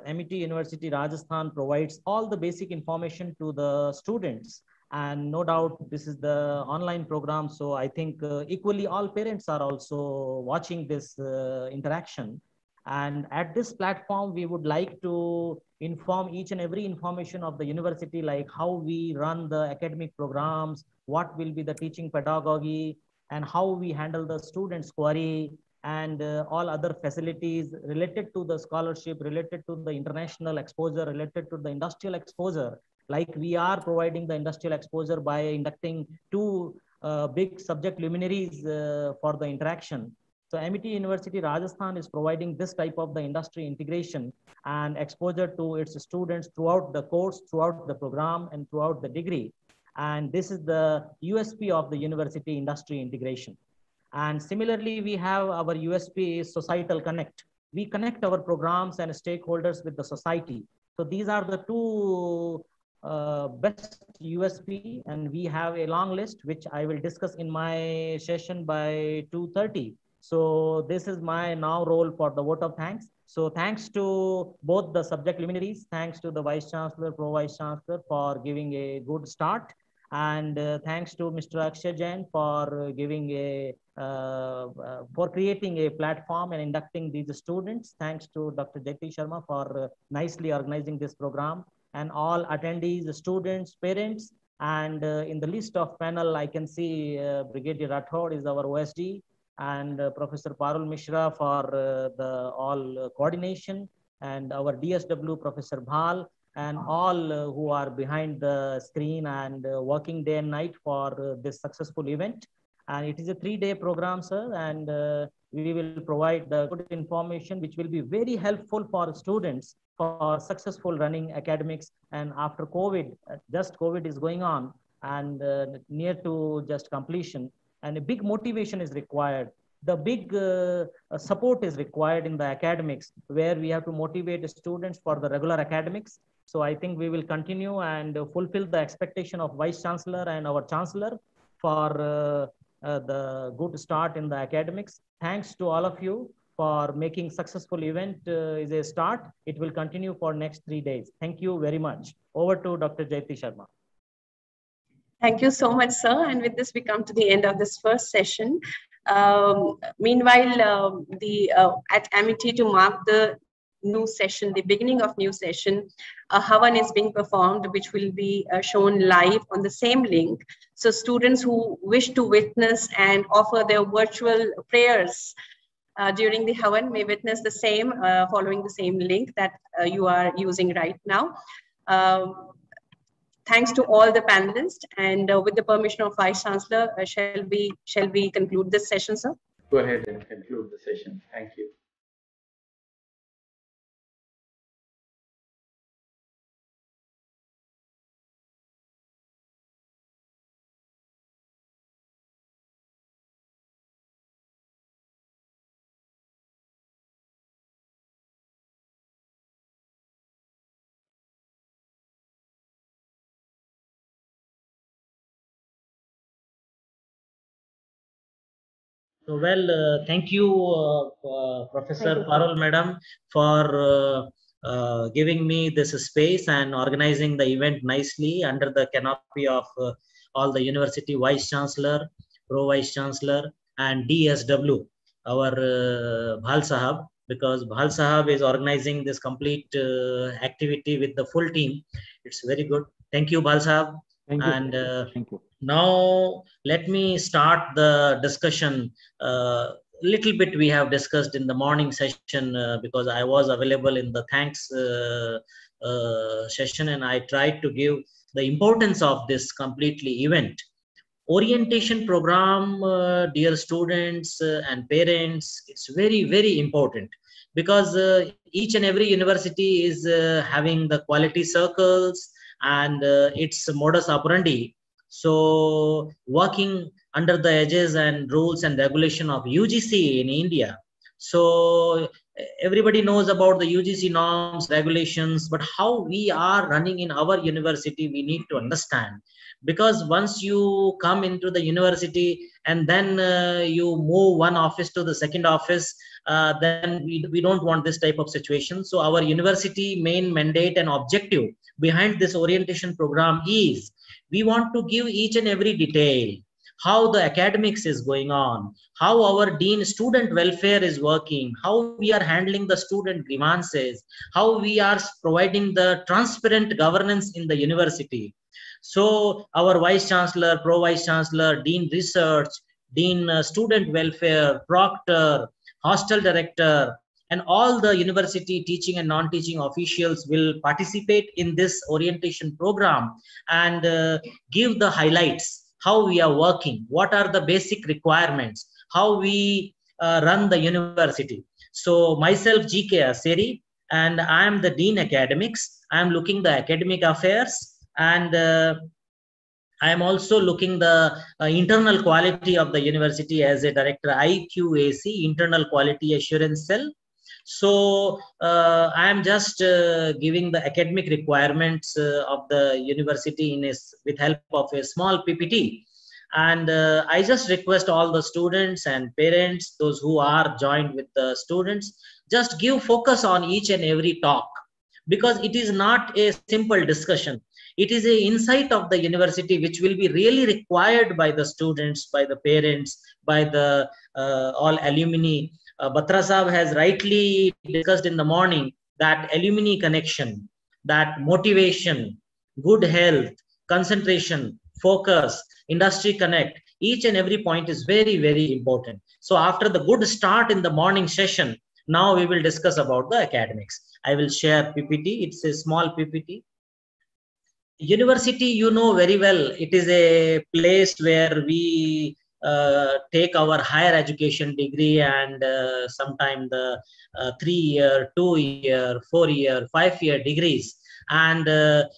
Amity University Rajasthan provides all the basic information to the students. And no doubt this is the online program. So I think equally all parents are also watching this interaction. And at this platform, we would like to inform each and every information of the university, like how we run the academic programs, what will be the teaching pedagogy, and how we handle the students' query, and all other facilities related to the scholarship, related to the international exposure, related to the industrial exposure. Like we are providing the industrial exposure by inducting two big subject luminaries for the interaction. So Amity University Rajasthan is providing this type of the industry integration and exposure to its students throughout the course, throughout the program, and throughout the degree. And this is the USP of the university industry integration. And similarly, we have our USP is societal connect. We connect our programs and stakeholders with the society. So these are the two best USP, and we have a long list, which I will discuss in my session by 2:30. So this is my now role for the vote of thanks. So thanks to both the subject luminaries, thanks to the Vice Chancellor, Pro Vice Chancellor for giving a good start. And thanks to Mr. Akshay Jain for giving for creating a platform and inducting these students. Thanks to Dr. Jyoti Sharma for nicely organizing this program, and all attendees, students, parents. And in the list of panel, I can see Brigadier Rathod is our OSD, and Professor Parul Mishra for the all coordination, and our DSW Professor Bhal, and all who are behind the screen and working day and night for this successful event. And it is a 3-day program, sir, and we will provide the good information which will be very helpful for students for successful running academics. And after COVID, just COVID is going on and near to just completion, and a big motivation is required. The big support is required in the academics, where we have to motivate the students for the regular academics. So I think we will continue and fulfill the expectation of Vice Chancellor and our Chancellor for the good start in the academics. Thanks to all of you for making successful event is a start. It will continue for next 3 days. Thank you very much. Over to Dr. Jyoti Sharma. Thank you so much, sir. And with this, we come to the end of this first session. Meanwhile, at Amity, to mark the new session, the beginning of new session, a Havan is being performed, which will be shown live on the same link. So students who wish to witness and offer their virtual prayers during the Havan may witness the same, following the same link that you are using right now. Thanks to all the panelists, and with the permission of Vice Chancellor, shall we conclude this session, sir? Go ahead and conclude the session. Thank you. So, well, thank you, Professor Parul Madam, for giving me this space and organizing the event nicely under the canopy of all the university Vice Chancellor, Pro Vice Chancellor, and DSW, our Bhal Sahab, because Bhal Sahab is organizing this complete activity with the full team. It's very good. Thank you, Bhal Sahab. Thank you. And Thank you. Now let me start the discussion. Little bit we have discussed in the morning session because I was available in the thanks session, and I tried to give the importance of this completely event. orientation program, dear students and parents, it's very, very important, because each and every university is having the quality circles and its modus operandi. So working under the edges and rules and regulation of UGC in India. So everybody knows about the UGC norms, regulations, but how we are running in our university, we need to understand. Because once you come into the university and then you move one office to the second office, then we don't want this type of situation. So our university main mandate and objective behind this orientation program is, we want to give each and every detail, how the academics is going on, how our dean student welfare is working, how we are handling the student grievances, how we are providing the transparent governance in the university. So our vice chancellor, pro vice chancellor, dean research, dean student welfare, proctor, hostel director, and all the university teaching and non-teaching officials will participate in this orientation program and give the highlights, how we are working, what are the basic requirements, how we run the university. So myself, GK Aseri, and I am the Dean Academics. I am looking the academic affairs, and I am also looking the internal quality of the university as a director, IQAC, Internal Quality Assurance Cell. So I am just giving the academic requirements of the university with help of a small PPT. And I just request all the students and parents, those who are joined with the students, just give focus on each and every talk, because it is not a simple discussion. It is an insight of the university which will be really required by the students, by the parents, by the all alumni. Batra Sahab has rightly discussed in the morning that alumni connection, that motivation, good health, concentration, focus, industry connect, each and every point is very, very important. So after the good start in the morning session, now we will discuss about the academics. I will share PPT. It's a small PPT. University, you know very well, it is a place where we take our higher education degree, and sometime the 3-year, 2-year, 4-year, 5-year degrees. And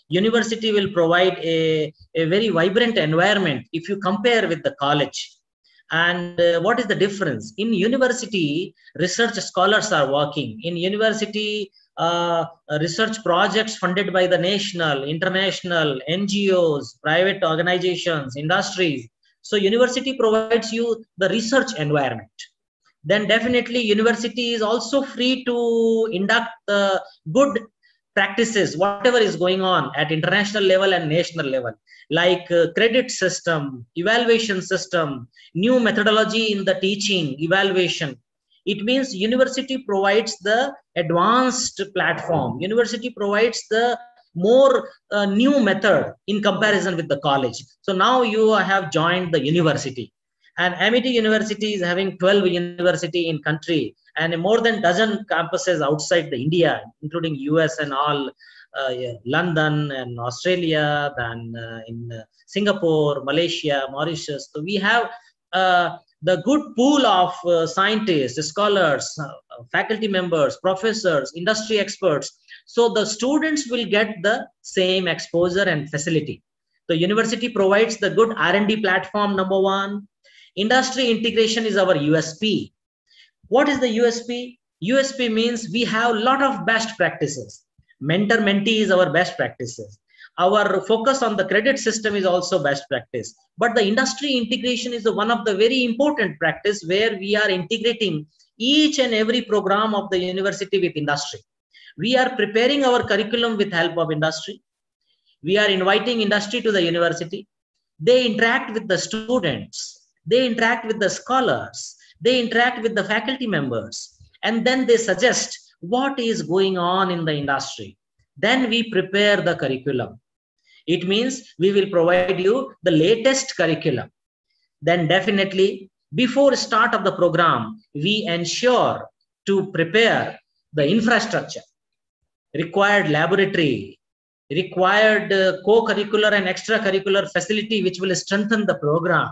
university will provide a very vibrant environment if you compare with the college. And what is the difference? In university, research scholars are working. In university, research projects funded by the national, international, NGOs, private organizations, industries. So university provides you the research environment. Then definitely university is also free to induct the good practices, whatever is going on at international level and national level, like credit system, evaluation system, new methodology in the teaching, evaluation. It means university provides the advanced platform. University provides the more new method in comparison with the college. So now you have joined the university. And Amity University is having 12 universities in country and more than dozen campuses outside the India, including US and all, London and Australia, then in Singapore, Malaysia, Mauritius. So we have the good pool of scientists, scholars, faculty members, professors, industry experts. So the students will get the same exposure and facility. The university provides the good R&D platform, number one. Industry integration is our USP. What is the USP? USP means we have a lot of best practices. Mentor-mentee is our best practices. Our focus on the credit system is also best practice. But the industry integration is one of the very important practice where we are integrating each and every program of the university with industry. We are preparing our curriculum with help of industry. We are inviting industry to the university. They interact with the students. They interact with the scholars. They interact with the faculty members. And then they suggest what is going on in the industry. Then we prepare the curriculum. It means we will provide you the latest curriculum. Then definitely before start of the program, we ensure to prepare the infrastructure, required laboratory, required co-curricular and extracurricular facility which will strengthen the program.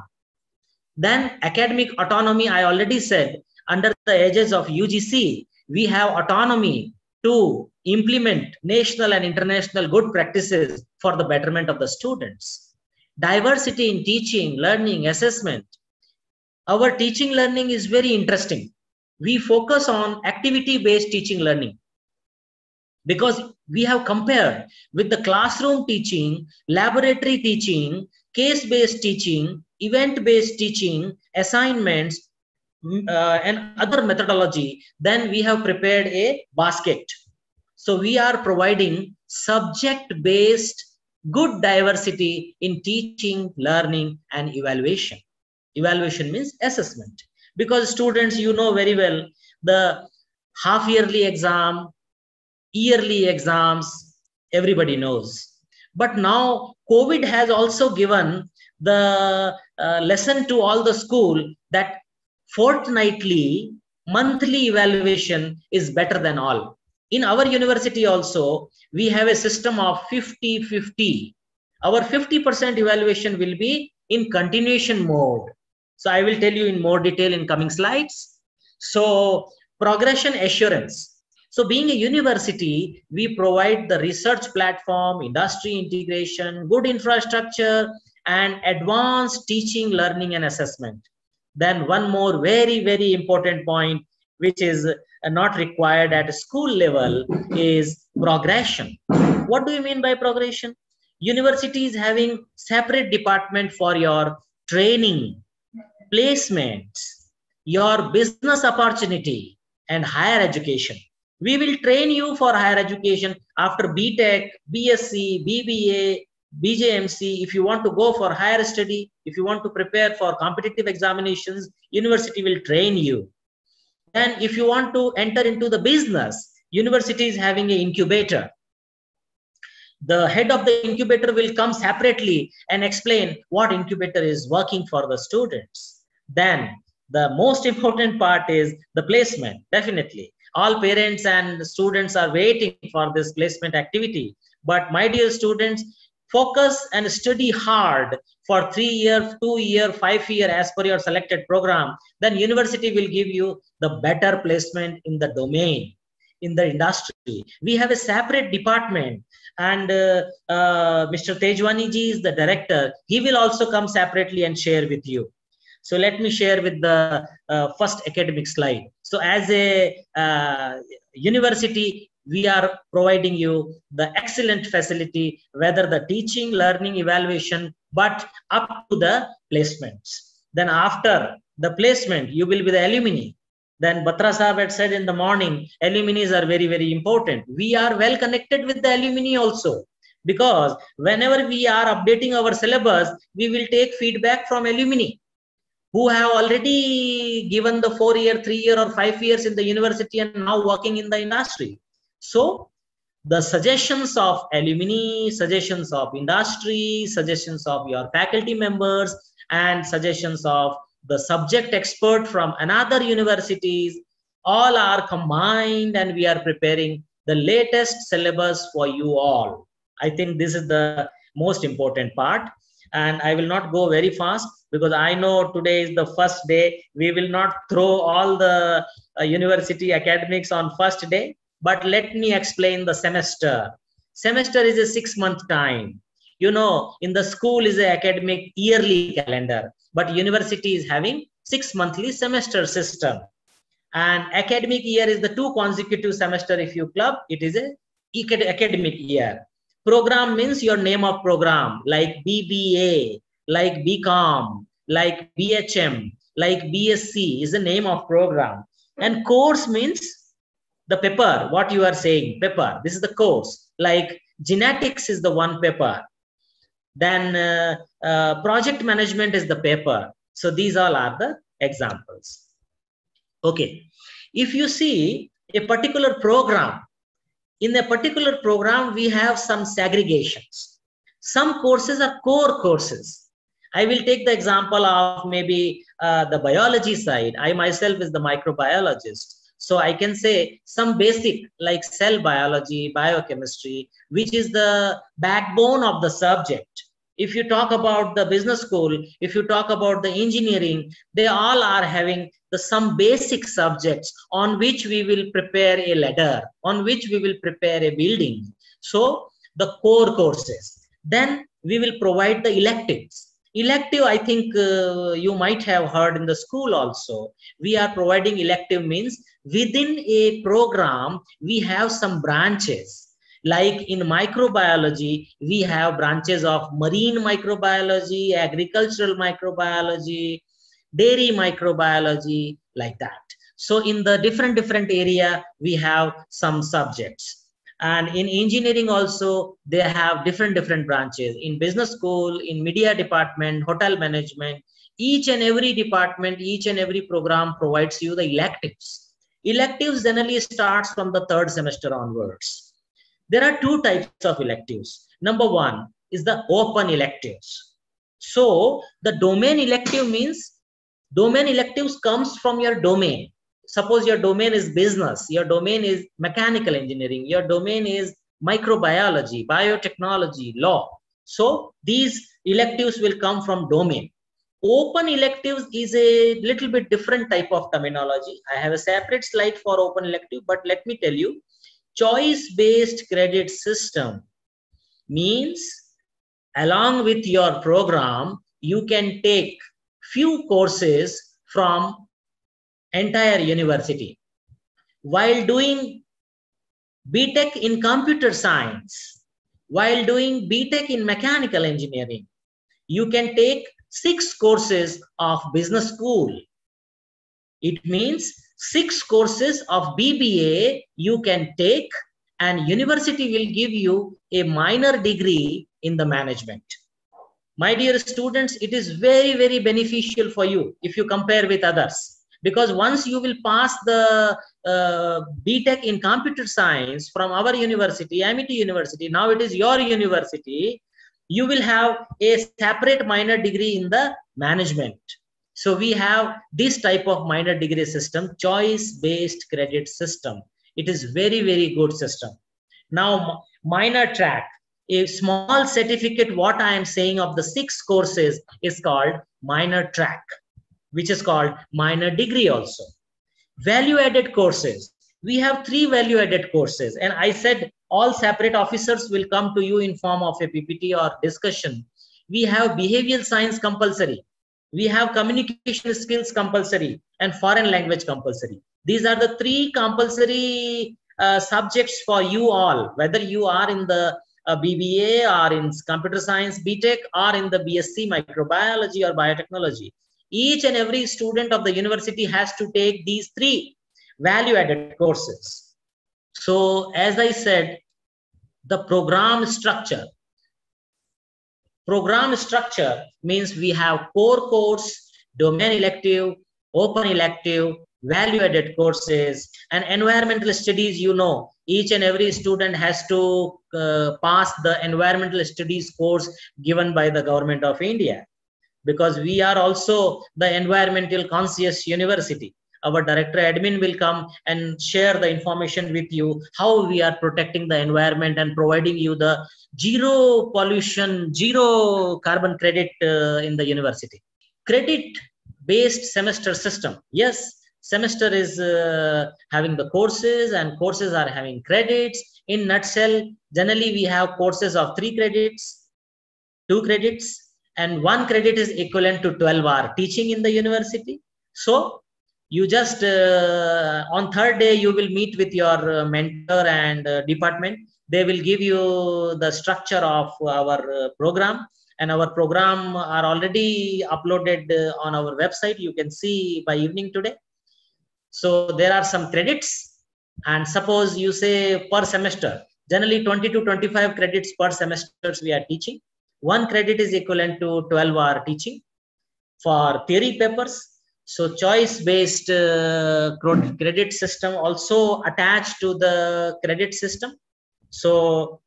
Then academic autonomy, I already said, under the edges of UGC, we have autonomy to implement national and international good practices for the betterment of the students. Diversity in teaching, learning, assessment. Our teaching learning is very interesting. We focus on activity-based teaching learning because we have compared with the classroom teaching, laboratory teaching, case-based teaching, event-based teaching, assignments, and other methodology. Then we have prepared a basket. So we are providing subject-based good diversity in teaching, learning, and evaluation. Evaluation means assessment. Because students, you know very well, the half-yearly exam, yearly exams, everybody knows. But now COVID has also given the lesson to all the school that fortnightly, monthly evaluation is better than all. In our university also, we have a system of 50-50. Our 50% evaluation will be in continuation mode. So I will tell you in more detail in coming slides. So progression assurance. So being a university, we provide the research platform, industry integration, good infrastructure, and advanced teaching, learning, and assessment. Then one more very, very important point, which is not required at a school level, is progression. What do you mean by progression? University is having separate department for your training, placements, your business opportunity, and higher education. We will train you for higher education after BTech, BSc, BBA, BJMC. If you want to go for higher study, if you want to prepare for competitive examinations, university will train you. And if you want to enter into the business, university is having an incubator. The head of the incubator will come separately and explain what incubator is working for the students. Then the most important part is the placement. Definitely all parents and students are waiting for this placement activity. But my dear students, focus and study hard for 3 year, 2 year, 5 year as per your selected program. Then university will give you the better placement in the domain, in the industry. We have a separate department, and Mr. Tejwani ji is the director. He will also come separately and share with you. So let me share with the first academic slide. So as a university, we are providing you the excellent facility, whether the teaching, learning, evaluation, but up to the placements. Then after the placement, you will be the alumni. Then Batra Sahab had said in the morning, alumni are very, very important. We are well connected with the alumni also, because whenever we are updating our syllabus, we will take feedback from alumni who have already given the 4 year, 3 year, or 5 years in the university and now working in the industry. So the suggestions of alumni, suggestions of industry, suggestions of your faculty members, and suggestions of the subject expert from another universities, all are combined, and we are preparing the latest syllabus for you all. I think this is the most important part, and I will not go very fast because I know today is the first day. We will not throw all the university academics on first day, but let me explain the semester. Semester is a 6-month time. You know, in the school is an academic yearly calendar, but university is having 6 monthly semester system. And academic year is the 2 consecutive semester. If you club, it is a academic year. Program means your name of program, like BBA, like BCom, like BHM, like BSc is the name of program. And course means the paper, what you are saying, paper. This is the course. Like genetics is the one paper. Then project management is the paper. So these all are the examples. Okay. If you see a particular program, in a particular program, we have some segregations. Some courses are core courses. I will take the example of maybe the biology side. I myself is the microbiologist. So I can say some basic like cell biology, biochemistry, which is the backbone of the subject. If you talk about the business school, if you talk about the engineering, they all are having some basic subjects on which we will prepare a ladder, on which we will prepare a building. So the core courses. Then we will provide the electives. Elective, I think you might have heard in the school also. We are providing elective means within a program, we have some branches. Like in microbiology, we have branches of marine microbiology, agricultural microbiology, dairy microbiology, like that. So in the different area, we have some subjects. And in engineering also, they have different branches. In business school, in media department, hotel management, each and every department, each and every program provides you the electives. Electives generally starts from the 3rd semester onwards. There are 2 types of electives. Number 1 is the open electives. So the domain elective means domain electives comes from your domain. Suppose your domain is business, your domain is mechanical engineering, your domain is microbiology, biotechnology, law. So these electives will come from domain. Open electives is a little bit different type of terminology. I have a separate slide for open elective, but let me tell you, choice-based credit system means along with your program, you can take few courses from entire university. While doing BTech in computer science, while doing BTech in mechanical engineering, you can take 6 courses of business school. It means 6 courses of BBA you can take, and university will give you a minor degree in the management. My dear students, it is very beneficial for you if you compare with others. Because once you will pass the BTech in computer science from our university, Amity University, now it is your university, you will have a separate minor degree in the management. So we have this type of minor degree system, choice-based credit system. It is very good system. Now, minor track, a small certificate, what I am saying of the 6 courses is called minor track, which is called minor degree also. Value-added courses. We have 3 value-added courses, and I said all separate officers will come to you in form of a PPT or discussion. We have behavioral science compulsory. We have communication skills compulsory and foreign language compulsory. These are the 3 compulsory subjects for you all, whether you are in the BBA or in computer science, BTech, or in the BSc microbiology or biotechnology. Each and every student of the university has to take these 3 value-added courses. So as I said, the program structure. Program structure means we have core course, domain elective, open elective, value-added courses, and environmental studies. You know, each and every student has to pass the environmental studies course given by the government of India, because we are also the environmental conscious university. Our director admin will come and share the information with you, how we are protecting the environment and providing you the zero pollution, zero carbon credit in the university. Credit based semester system. Yes, semester is having the courses, and courses are having credits. In nutshell, generally we have courses of 3 credits, 2 credits, and 1 credit is equivalent to 12-hour teaching in the university. So you just on 3rd day you will meet with your mentor and department. They will give you the structure of our program, and our program are already uploaded on our website. You can see by evening today. So there are some credits, and suppose you say per semester, generally 20 to 25 credits per semester we are teaching. 1 credit is equivalent to 12-hour teaching for theory papers. So choice-based credit system also attached to the credit system. So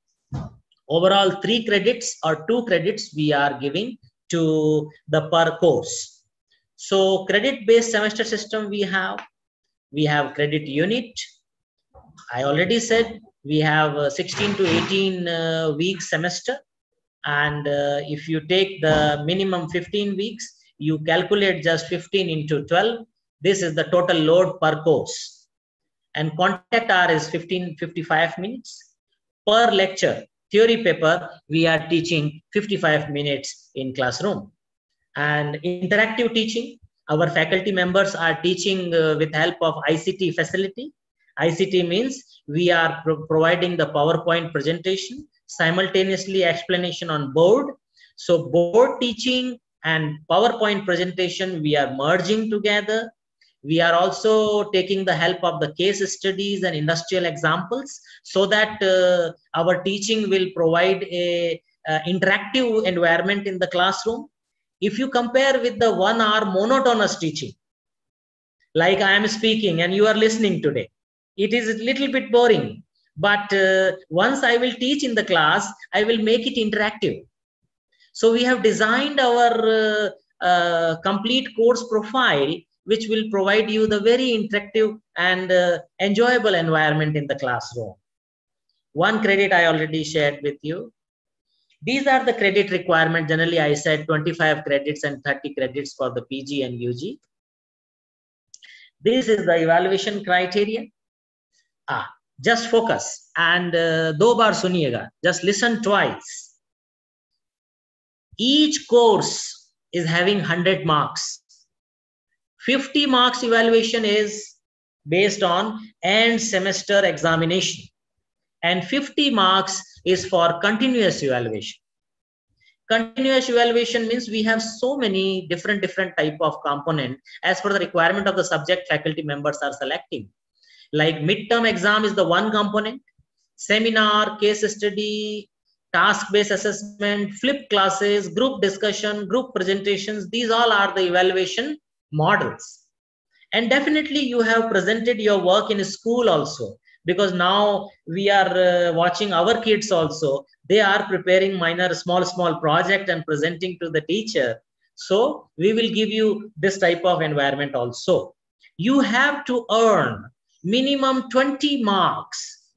overall 3 credits or 2 credits we are giving to the per course. So credit-based semester system we have. we have credit unit. I already said we have 16 to 18 weeks semester. And if you take the minimum 15 weeks, you calculate just 15 into 12. This is the total load per course. And contact hour is 55 minutes. Per lecture, theory paper, we are teaching 55 minutes in classroom. And interactive teaching, our faculty members are teaching with help of ICT facility. ICT means we are providing the PowerPoint presentation, simultaneously explanation on board. So board teaching and PowerPoint presentation, we are merging together. We are also taking the help of the case studies and industrial examples so that our teaching will provide a interactive environment in the classroom. If you compare with the 1 hour monotonous teaching, like I am speaking and you are listening today, it is a little bit boring. But once I will teach in the class, I will make it interactive. So we have designed our complete course profile, which will provide you the very interactive and enjoyable environment in the classroom. 1 credit I already shared with you. These are the credit requirements. Generally, I said 25 credits and 30 credits for the PG and UG. This is the evaluation criteria. Just focus and do baar suniyega. Just listen twice. Each course is having 100 marks. 50 marks evaluation is based on end semester examination. And 50 marks is for continuous evaluation. Continuous evaluation means we have so many different type of component as per the requirement of the subject faculty members are selecting. Like midterm exam is the 1 component, seminar, case study, task-based assessment, flipped classes, group discussion, group presentations. These all are the evaluation models. And definitely you have presented your work in school also, because now we are watching our kids also. They are preparing small project and presenting to the teacher. So we will give you this type of environment also. You have to earn minimum 20 marks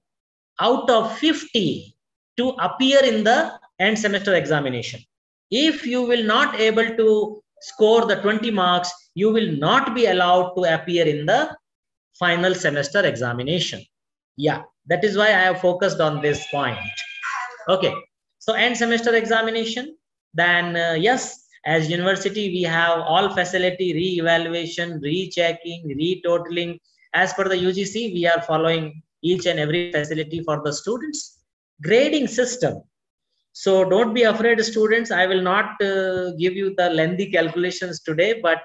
out of 50 to appear in the end semester examination. If you will not able to score the 20 marks, you will not be allowed to appear in the final semester examination. Yeah, that is why I have focused on this point. Okay, so end semester examination, then yes, as university, we have all facility, re-evaluation, rechecking, retotaling. As per the UGC, we are following each and every facility for the students. Grading system. So don't be afraid, students. I will not give you the lengthy calculations today, but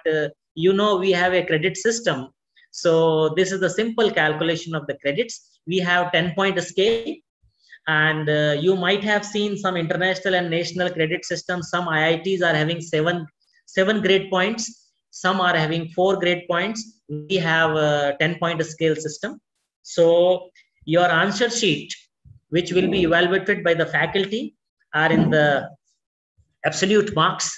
you know we have a credit system. So this is the simple calculation of the credits. We have 10-point scale, and you might have seen some international and national credit systems. Some IITs are having seven grade points. Some are having 4 grade points. We have a 10-point scale system. So your answer sheet, which will be evaluated by the faculty, are in the absolute marks.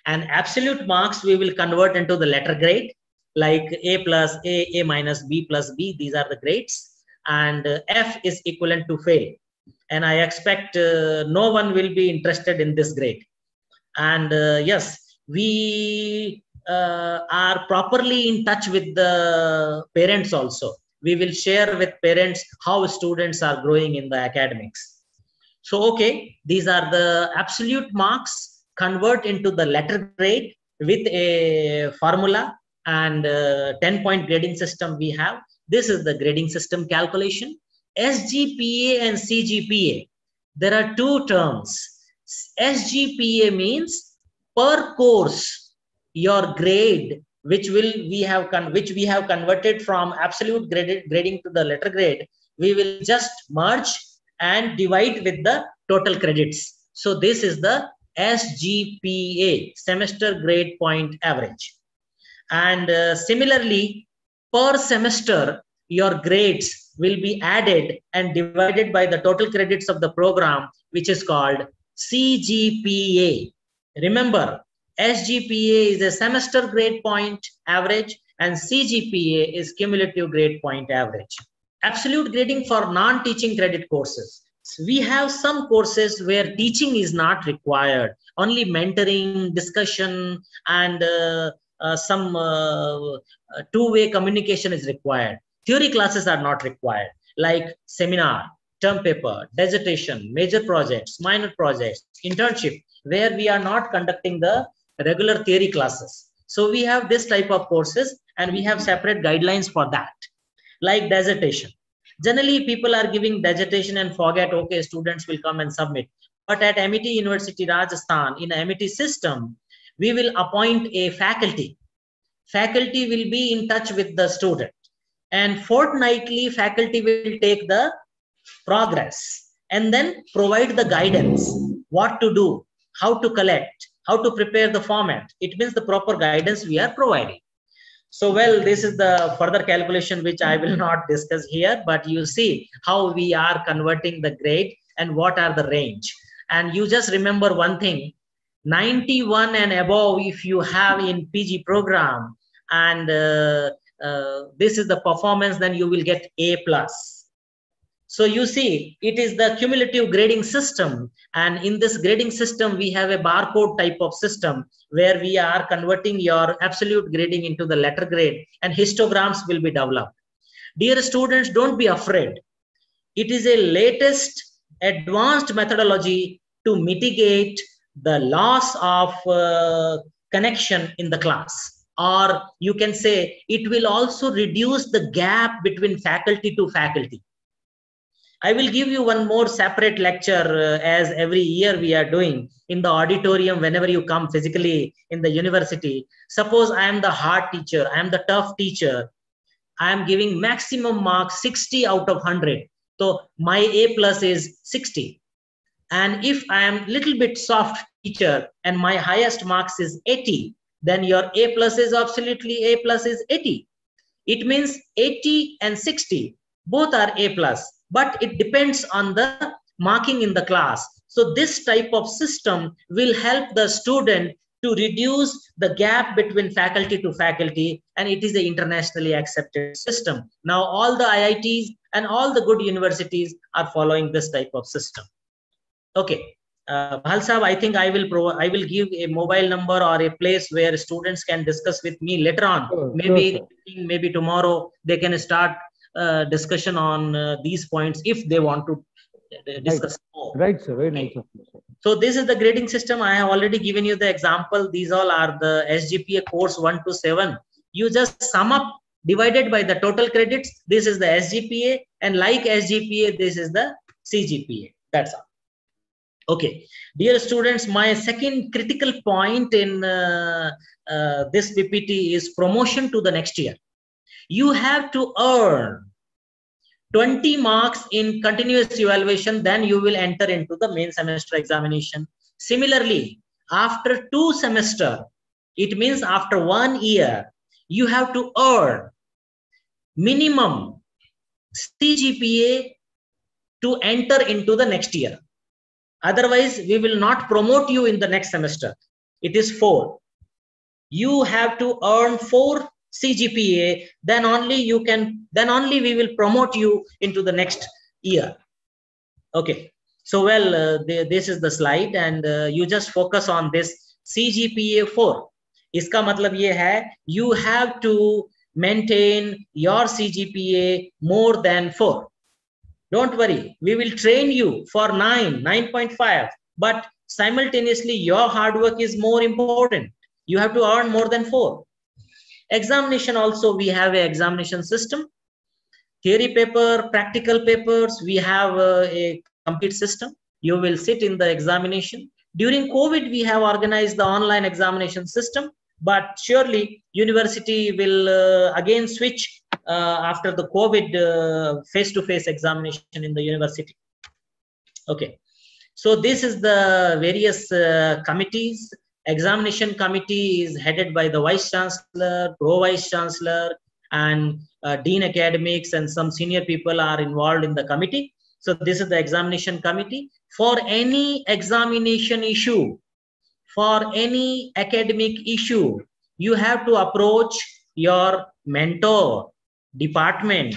And absolute marks we will convert into the letter grade, like A plus A, A minus, B plus B. These are the grades. And F is equivalent to fail. And I expect no one will be interested in this grade. And yes, we are properly in touch with the parents also. We will share with parents how students are growing in the academics. So, okay, these are the absolute marks, convert into the letter grade with a formula and 10-point grading system we have. This is the grading system calculation. SGPA and CGPA. There are 2 terms. SGPA means per course, your grade, which we have converted from absolute grading to the letter grade, we will just merge and divide with the total credits. So this is the SGPA, semester grade point average. And similarly, per semester, your grades will be added and divided by the total credits of the program, which is called CGPA. Remember, SGPA is a semester grade point average and CGPA is cumulative grade point average. Absolute grading for non-teaching credit courses. We have some courses where teaching is not required, only mentoring, discussion, and some two-way communication is required. Theory classes are not required, like seminar, term paper, dissertation, major projects, minor projects, internship, where we are not conducting the regular theory classes. So we have this type of courses, and we have separate guidelines for that, like dissertation. Generally, people are giving dissertation and forget, okay, students will come and submit. But at Amity University Rajasthan, in Amity system, we will appoint a faculty. Faculty will be in touch with the student, and fortnightly faculty will take the progress and then provide the guidance, what to do, how to collect, how to prepare the format. It means the proper guidance we are providing. So, well, this is the further calculation which I will not discuss here, but you see how we are converting the grade and what are the range. And you just remember one thing, 91 and above if you have in PG program, and this is the performance, then you will get A+. So you see, it is the cumulative grading system, and in this grading system we have a barcode type of system where we are converting your absolute grading into the letter grade, and histograms will be developed. Dear students, don't be afraid. It is a latest advanced methodology to mitigate the loss of connection in the class, or you can say it will also reduce the gap between faculty to faculty. I will give you one more separate lecture as every year we are doing in the auditorium whenever you come physically in the university. Suppose I am the hard teacher, I am the tough teacher, I am giving maximum marks 60 out of 100. So my A+ is 60. And if I am little bit soft teacher and my highest marks is 80, then your A+ is absolutely A+ is 80. It means 80 and 60, both are A+. But it depends on the marking in the class. So this type of system will help the student to reduce the gap between faculty to faculty, and it is an internationally accepted system. Now all the IITs and all the good universities are following this type of system. Okay, Bahal Sahab, I think I will give a mobile number or a place where students can discuss with me later on. Sure, maybe sure, maybe tomorrow they can start discussion on these points if they want to discuss more. Right, sir. Very nice of you, sir. So this is the grading system. I have already given you the example. These all are the SGPA course 1 to 7. You just sum up, divided by the total credits. This is the SGPA, and like SGPA, this is the CGPA. That's all. Okay, dear students, my second critical point in this PPT is promotion to the next year. You have to earn 20 marks in continuous evaluation, then you will enter into the main semester examination. Similarly, after 2 semesters, it means after 1 year, you have to earn minimum CGPA to enter into the next year. Otherwise, we will not promote you in the next semester. It is 4. You have to earn 4 CGPA, then only we will promote you into the next year. Okay, so well, this is the slide, and you just focus on this CGPA 4. Iska matlab ye hai, you have to maintain your CGPA more than 4. Don't worry, we will train you for 9.5, but simultaneously your hard work is more important. You have to earn more than 4. Examination also, we have an examination system. Theory paper, practical papers, we have a complete system. You will sit in the examination. During COVID, we have organized the online examination system, but surely university will again switch after the COVID face-to-face examination in the university. Okay, so this is the various committees. Examination committee is headed by the Vice Chancellor, Pro-Vice Chancellor, and Dean Academics, and some senior people are involved in the committee. So this is the examination committee. For any examination issue, for any academic issue, you have to approach your mentor, department.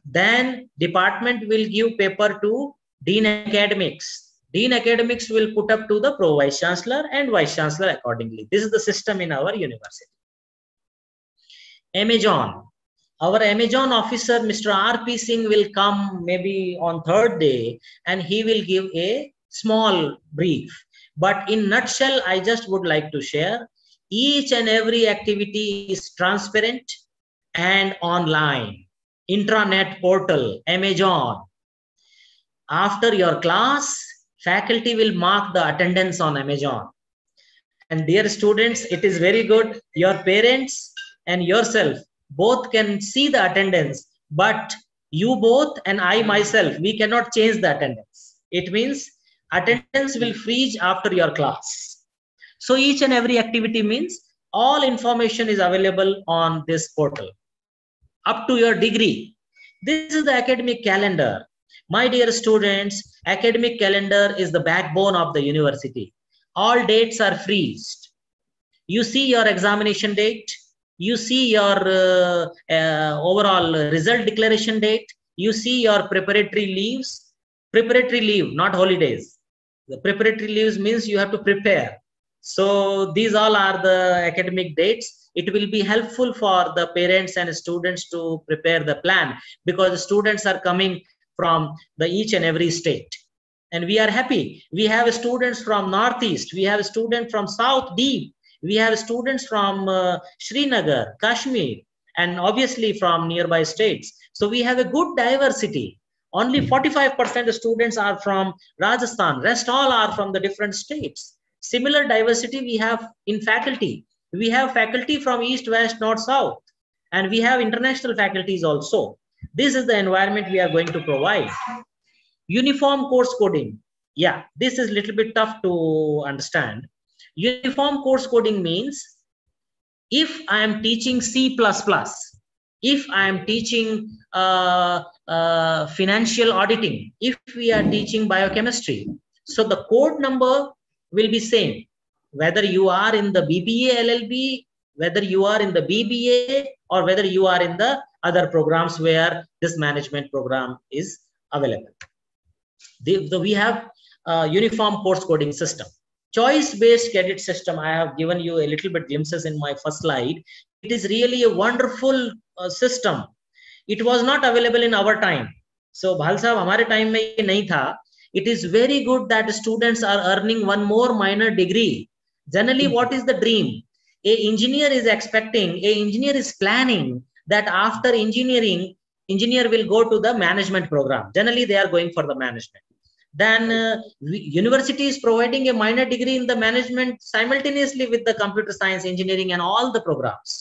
Then department will give paper to Dean Academics. Dean Academics will put up to the Pro Vice Chancellor and Vice Chancellor accordingly. This is the system in our university. Amazon. Our Amazon officer, Mr. R.P. Singh, will come maybe on third day and he will give a small brief. But in nutshell, I just would like to share each and every activity is transparent and online. Intranet portal, Amazon. After your class, faculty will mark the attendance on Amazon. And dear students, it is very good. Your parents and yourself both can see the attendance, but you both and I myself, we cannot change the attendance. It means attendance will freeze after your class. So each and every activity means all information is available on this portal. Up to your degree. This is the academic calendar. My dear students, academic calendar is the backbone of the university. All dates are freezed. You see your examination date. You see your overall result declaration date. You see your preparatory leaves. Preparatory leave, not holidays. The preparatory leaves means you have to prepare. So these all are the academic dates. It will be helpful for the parents and students to prepare the plan because the students are coming from the each and every state. And we are happy. We have students from Northeast. We have students from South Deep. We have students from Srinagar, Kashmir, and obviously from nearby states. So we have a good diversity. Only 45% of students are from Rajasthan. Rest all are from the different states. Similar diversity we have in faculty. We have faculty from East, West, North, South. And we have international faculties also. This is the environment we are going to provide. Uniform course coding. Yeah, this is a little bit tough to understand. Uniform course coding means if I am teaching C++, if I am teaching financial auditing, if we are teaching biochemistry, so the code number will be same. Whether you are in the BBA LLB, whether you are in the BBA, or whether you are in the other programs where this management program is available. We have a uniform course coding system. Choice-based credit system, I have given you a little bit glimpses in my first slide. It is really a wonderful system. It was not available in our time. So, Bhal sahab, hamare time mein ye nahi tha. It is very good that students are earning one more minor degree. Generally, what is the dream? An engineer is expecting, an engineer is planning that after engineering, engineer will go to the management program. Generally, they are going for the management. Then university is providing a minor degree in the management simultaneously with the computer science, engineering and all the programs.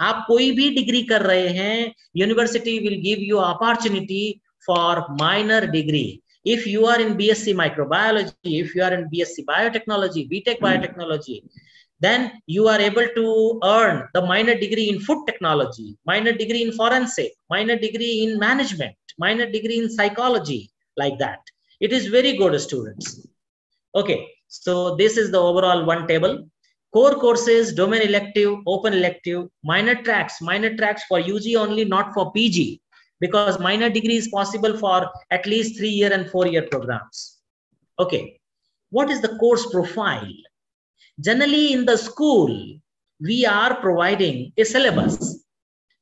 आप कोई भी degree कर रहे हैं, university will give you opportunity for minor degree. If you are in BSc microbiology, if you are in BSc biotechnology, BTech biotechnology, then you are able to earn the minor degree in food technology, minor degree in forensic, minor degree in management, minor degree in psychology, like that. It is very good, students. Okay, so this is the overall one table. Core courses, domain elective, open elective, minor tracks for UG only, not for PG, because minor degree is possible for at least 3-year and 4-year programs. Okay, what is the course profile? Generally in the school, we are providing a syllabus.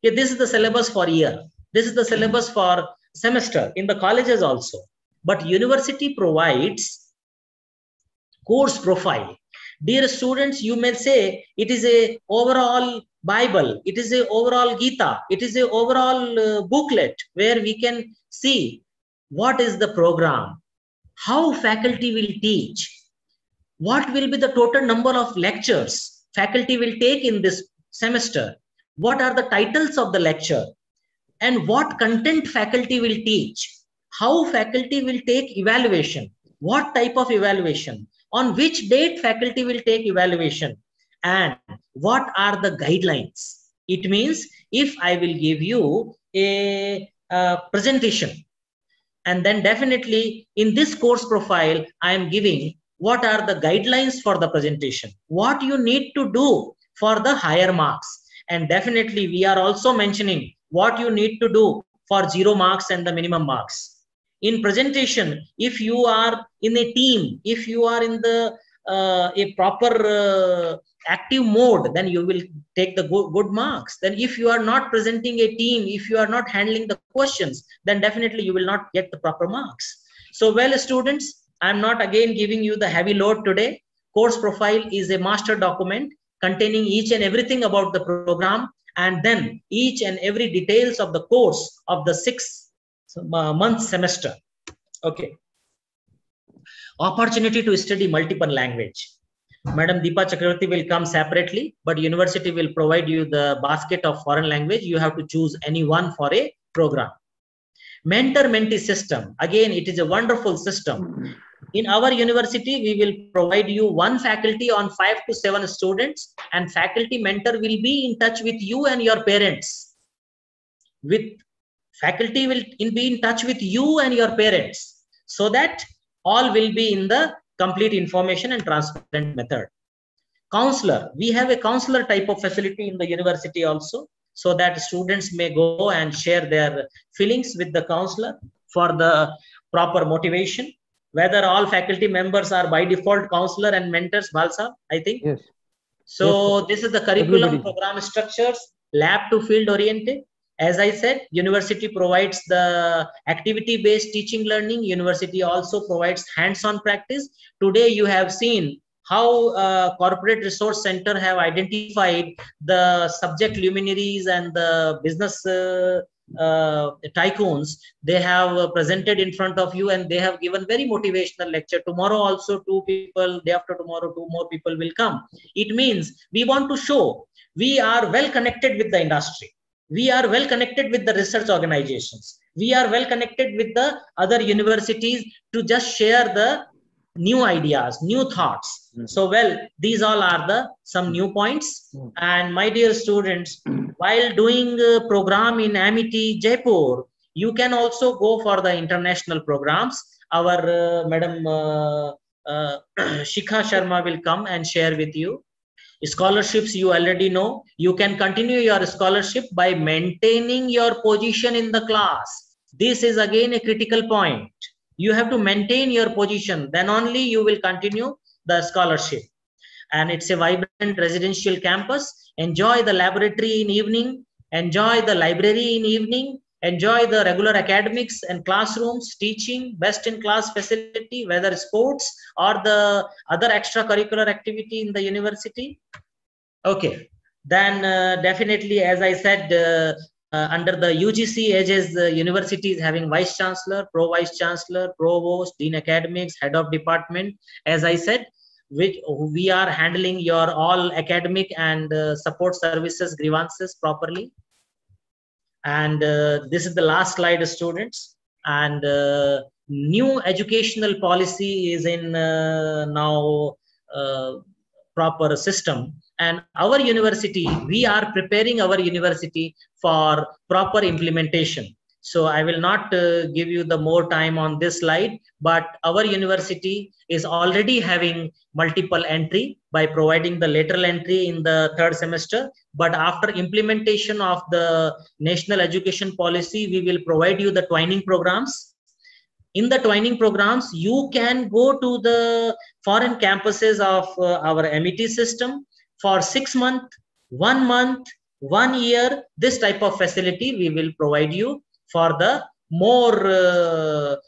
Okay, this is the syllabus for year. This is the syllabus for semester in the colleges also. But university provides course profile. Dear students, you may say it is a overall Bible, it is a overall Gita, it is a overall booklet where we can see what is the program, how faculty will teach, what will be the total number of lectures faculty will take in this semester, what are the titles of the lecture, and what content faculty will teach, how faculty will take evaluation, what type of evaluation, on which date faculty will take evaluation, and what are the guidelines. It means if I will give you a presentation, and then definitely in this course profile, I am giving what are the guidelines for the presentation, what you need to do for the higher marks, And definitely we are also mentioning what you need to do for 0 marks and the minimum marks. In presentation, if you are in a team, if you are in the a proper active mode, then you will take the good marks. Then if you are not presenting a team, if you are not handling the questions, then definitely you will not get the proper marks. So well, students, I'm not again giving you the heavy load today. Course profile is a master document containing each and everything about the program, and then each and every details of the course of the 6-month semester. Okay. Opportunity to study multiple language. Madam Deepa Chakravarti will come separately, but university will provide you the basket of foreign language. You have to choose any one for a program. Mentor-mentee system. Again, it is a wonderful system. In our university, we will provide you one faculty on 5 to 7 students, and faculty mentor will be in touch with you and your parents. Faculty will be in touch with you and your parents, so that all will be in the complete information and transparent method. Counselor. We have a counselor type of facility in the university also, so that students may go and share their feelings with the counselor for the proper motivation. Whether all faculty members are by default counselor and mentors, Balsa, I think. Yes. So yes, this is the curriculum, everybody. program structures, lab to field oriented. As I said, university provides the activity-based teaching learning. University also provides hands-on practice. Today you have seen how Corporate Resource Center have identified the subject luminaries and the business tycoons. They have presented in front of you, and they have given very motivational lecture. Tomorrow also 2 people, day after tomorrow 2 more people will come. It means we want to show we are well connected with the industry. We are well connected with the research organizations. We are well connected with the other universities to just share the new ideas, new thoughts. So well, these all are some new points. And my dear students, while doing a program in Amity Jaipur, you can also go for the international programs. Our Madam Shikha Sharma will come and share with you. Scholarships, you already know. You can continue your scholarship by maintaining your position in the class. This is again a critical point. You have to maintain your position, then only you will continue the scholarship. And it's a vibrant residential campus. Enjoy the laboratory in evening, enjoy the library in evening, enjoy the regular academics and classrooms, teaching, best in class facility, whether sports or the other extracurricular activity in the university. Okay, then definitely, as I said, under the UGC edges, the university is having vice chancellor, pro vice chancellor, provost, dean academics, head of department. As I said, which we are handling your all academic and support services grievances properly. And this is the last slide, students. And new educational policy is in now proper system. And our university, we are preparing our university for proper implementation. So I will not give you the more time on this slide, but our university is already having multiple entry by providing the lateral entry in the 3rd semester. But after implementation of the national education policy, we will provide you the twinning programs. In the twinning programs, you can go to the foreign campuses of our Amity system for 6 months, 1 month, 1 year. This type of facility we will provide you for the more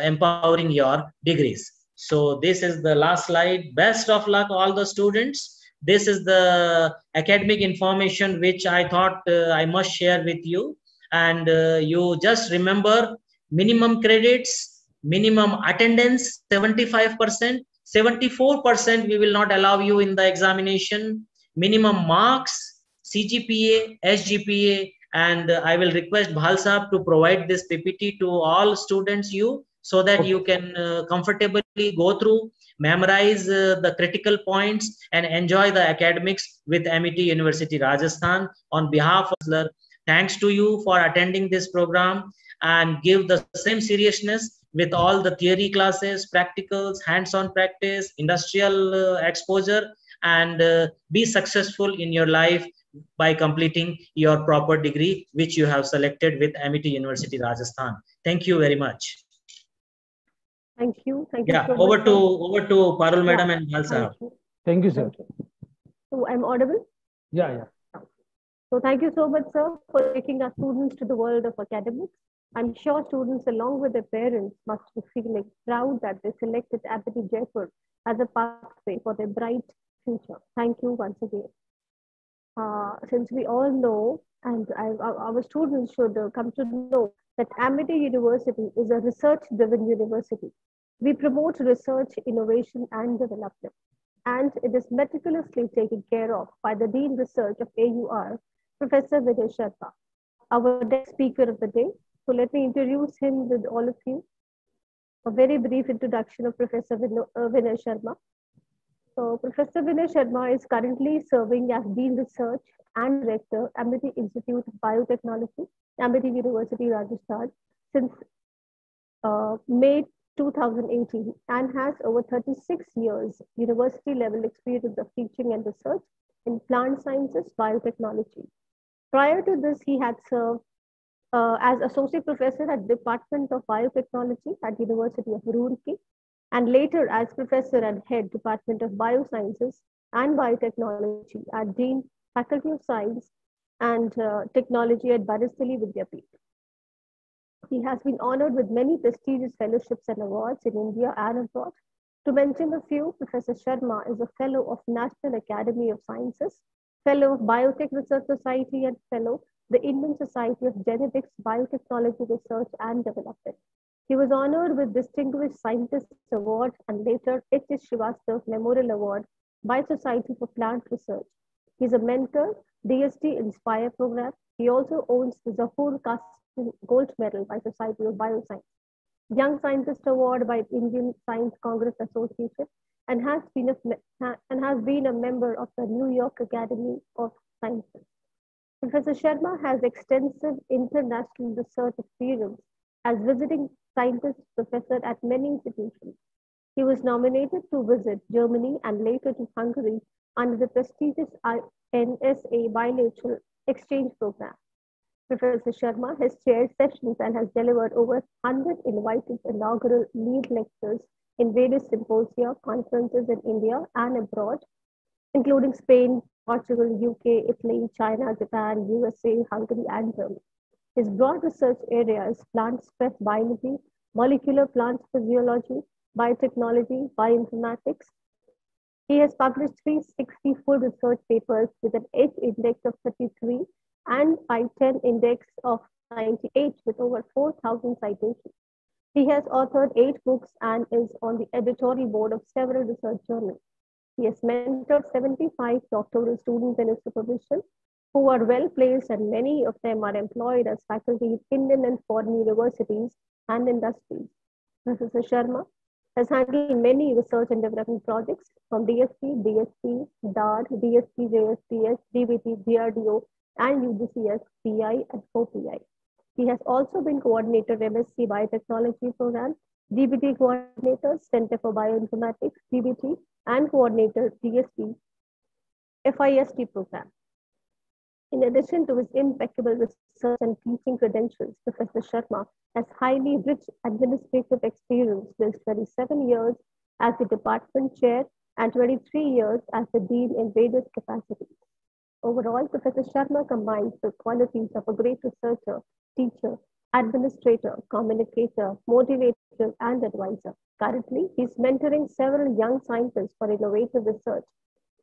empowering your degrees. So this is the last slide. Best of luck all the students. This is the academic information which I thought I must share with you. And you just remember minimum credits, minimum attendance 75%, 74% we will not allow you in the examination, minimum marks, CGPA, SGPA, and I will request Bhal Sahab to provide this PPT to all students so that you can comfortably go through, memorize the critical points and enjoy the academics with Amity University Rajasthan. On behalf of thanks to you for attending this program and give the same seriousness with all the theory classes, practicals, hands-on practice, industrial exposure, and be successful in your life by completing your proper degree, which you have selected with Amity University Rajasthan. Thank you very much. Thank you. Thank you. Yeah, so over much, to Parul madam Yeah, and Bal sahab. Thank you, sir. Thank you. So I'm audible? Yeah. So thank you so much, sir, for taking our students to the world of academics. I'm sure students, along with their parents, must be feeling proud that they selected Amity Jaipur as a pathway for their bright future. Thank you once again. Since we all know, and our students should come to know that Amity University is a research-driven university. We promote research, innovation, and development. And it is meticulously taken care of by the Dean Research of AUR, Professor Vinay Sharma, our next speaker of the day. So let me introduce him with all of you. A very brief introduction of Professor Vinay Sharma. So Professor Vinay Sharma is currently serving as Dean Research and Director, Amity Institute of Biotechnology, Amity University, Rajasthan, since May 2018, and has over 36 years university level experience of teaching and research in plant sciences, biotechnology. Prior to this, he had served as Associate Professor at Department of Biotechnology at University of Roorkee, and later as Professor and Head Department of Biosciences and Biotechnology at Dean Faculty of Science and Technology at Baristali Vidyapeeth. He has been honored with many prestigious fellowships and awards in India and abroad. To mention a few, Professor Sharma is a Fellow of National Academy of Sciences, Fellow of Biotech Research Society, and Fellow the Indian Society of Genetics, Biotechnology Research and Development. He was honored with Distinguished Scientist Award and later H.S. Srivastava Memorial Award by Society for Plant Research. He is a mentor, DST Inspire program. He also owns the Zafur Kassim Gold Medal by Society of Bioscience, Young Scientist Award by Indian Science Congress Association, and has been a member of the New York Academy of Sciences. Professor Sharma has extensive international research experience as visiting scientist professor at many institutions. He was nominated to visit Germany and later to Hungary under the prestigious NSA bilateral exchange program. Professor Sharma has chaired sessions and has delivered over 100 invited inaugural lead lectures in various symposia, conferences in India and abroad, including Spain, Portugal, UK, Italy, China, Japan, USA, Hungary, and Germany. His broad research area is plant stress biology, molecular plant physiology, biotechnology, bioinformatics. He has published 360 full research papers with an H index of 33 and 510 index of 98 with over 4,000 citations. He has authored 8 books and is on the editorial board of several research journals. He has mentored 75 doctoral students in his supervision who are well placed, and many of them are employed as faculty in Indian and foreign universities and industries. Professor Sharma has handled many research and development projects from DSP, DSP, DAR, DSP, JSPS, DBT, DRDO, and UGCS, PI, and OPI. He has also been coordinator MSc Biotechnology Program, DBT coordinator, Center for Bioinformatics, DBT, and coordinator DSP, FIST program. In addition to his impeccable research and teaching credentials, Professor Sharma has highly rich administrative experience with 27 years as the department chair and 23 years as the dean in various capacities. Overall, Professor Sharma combines the qualities of a great researcher, teacher, administrator, communicator, motivator, and advisor. Currently, he is mentoring several young scientists for innovative research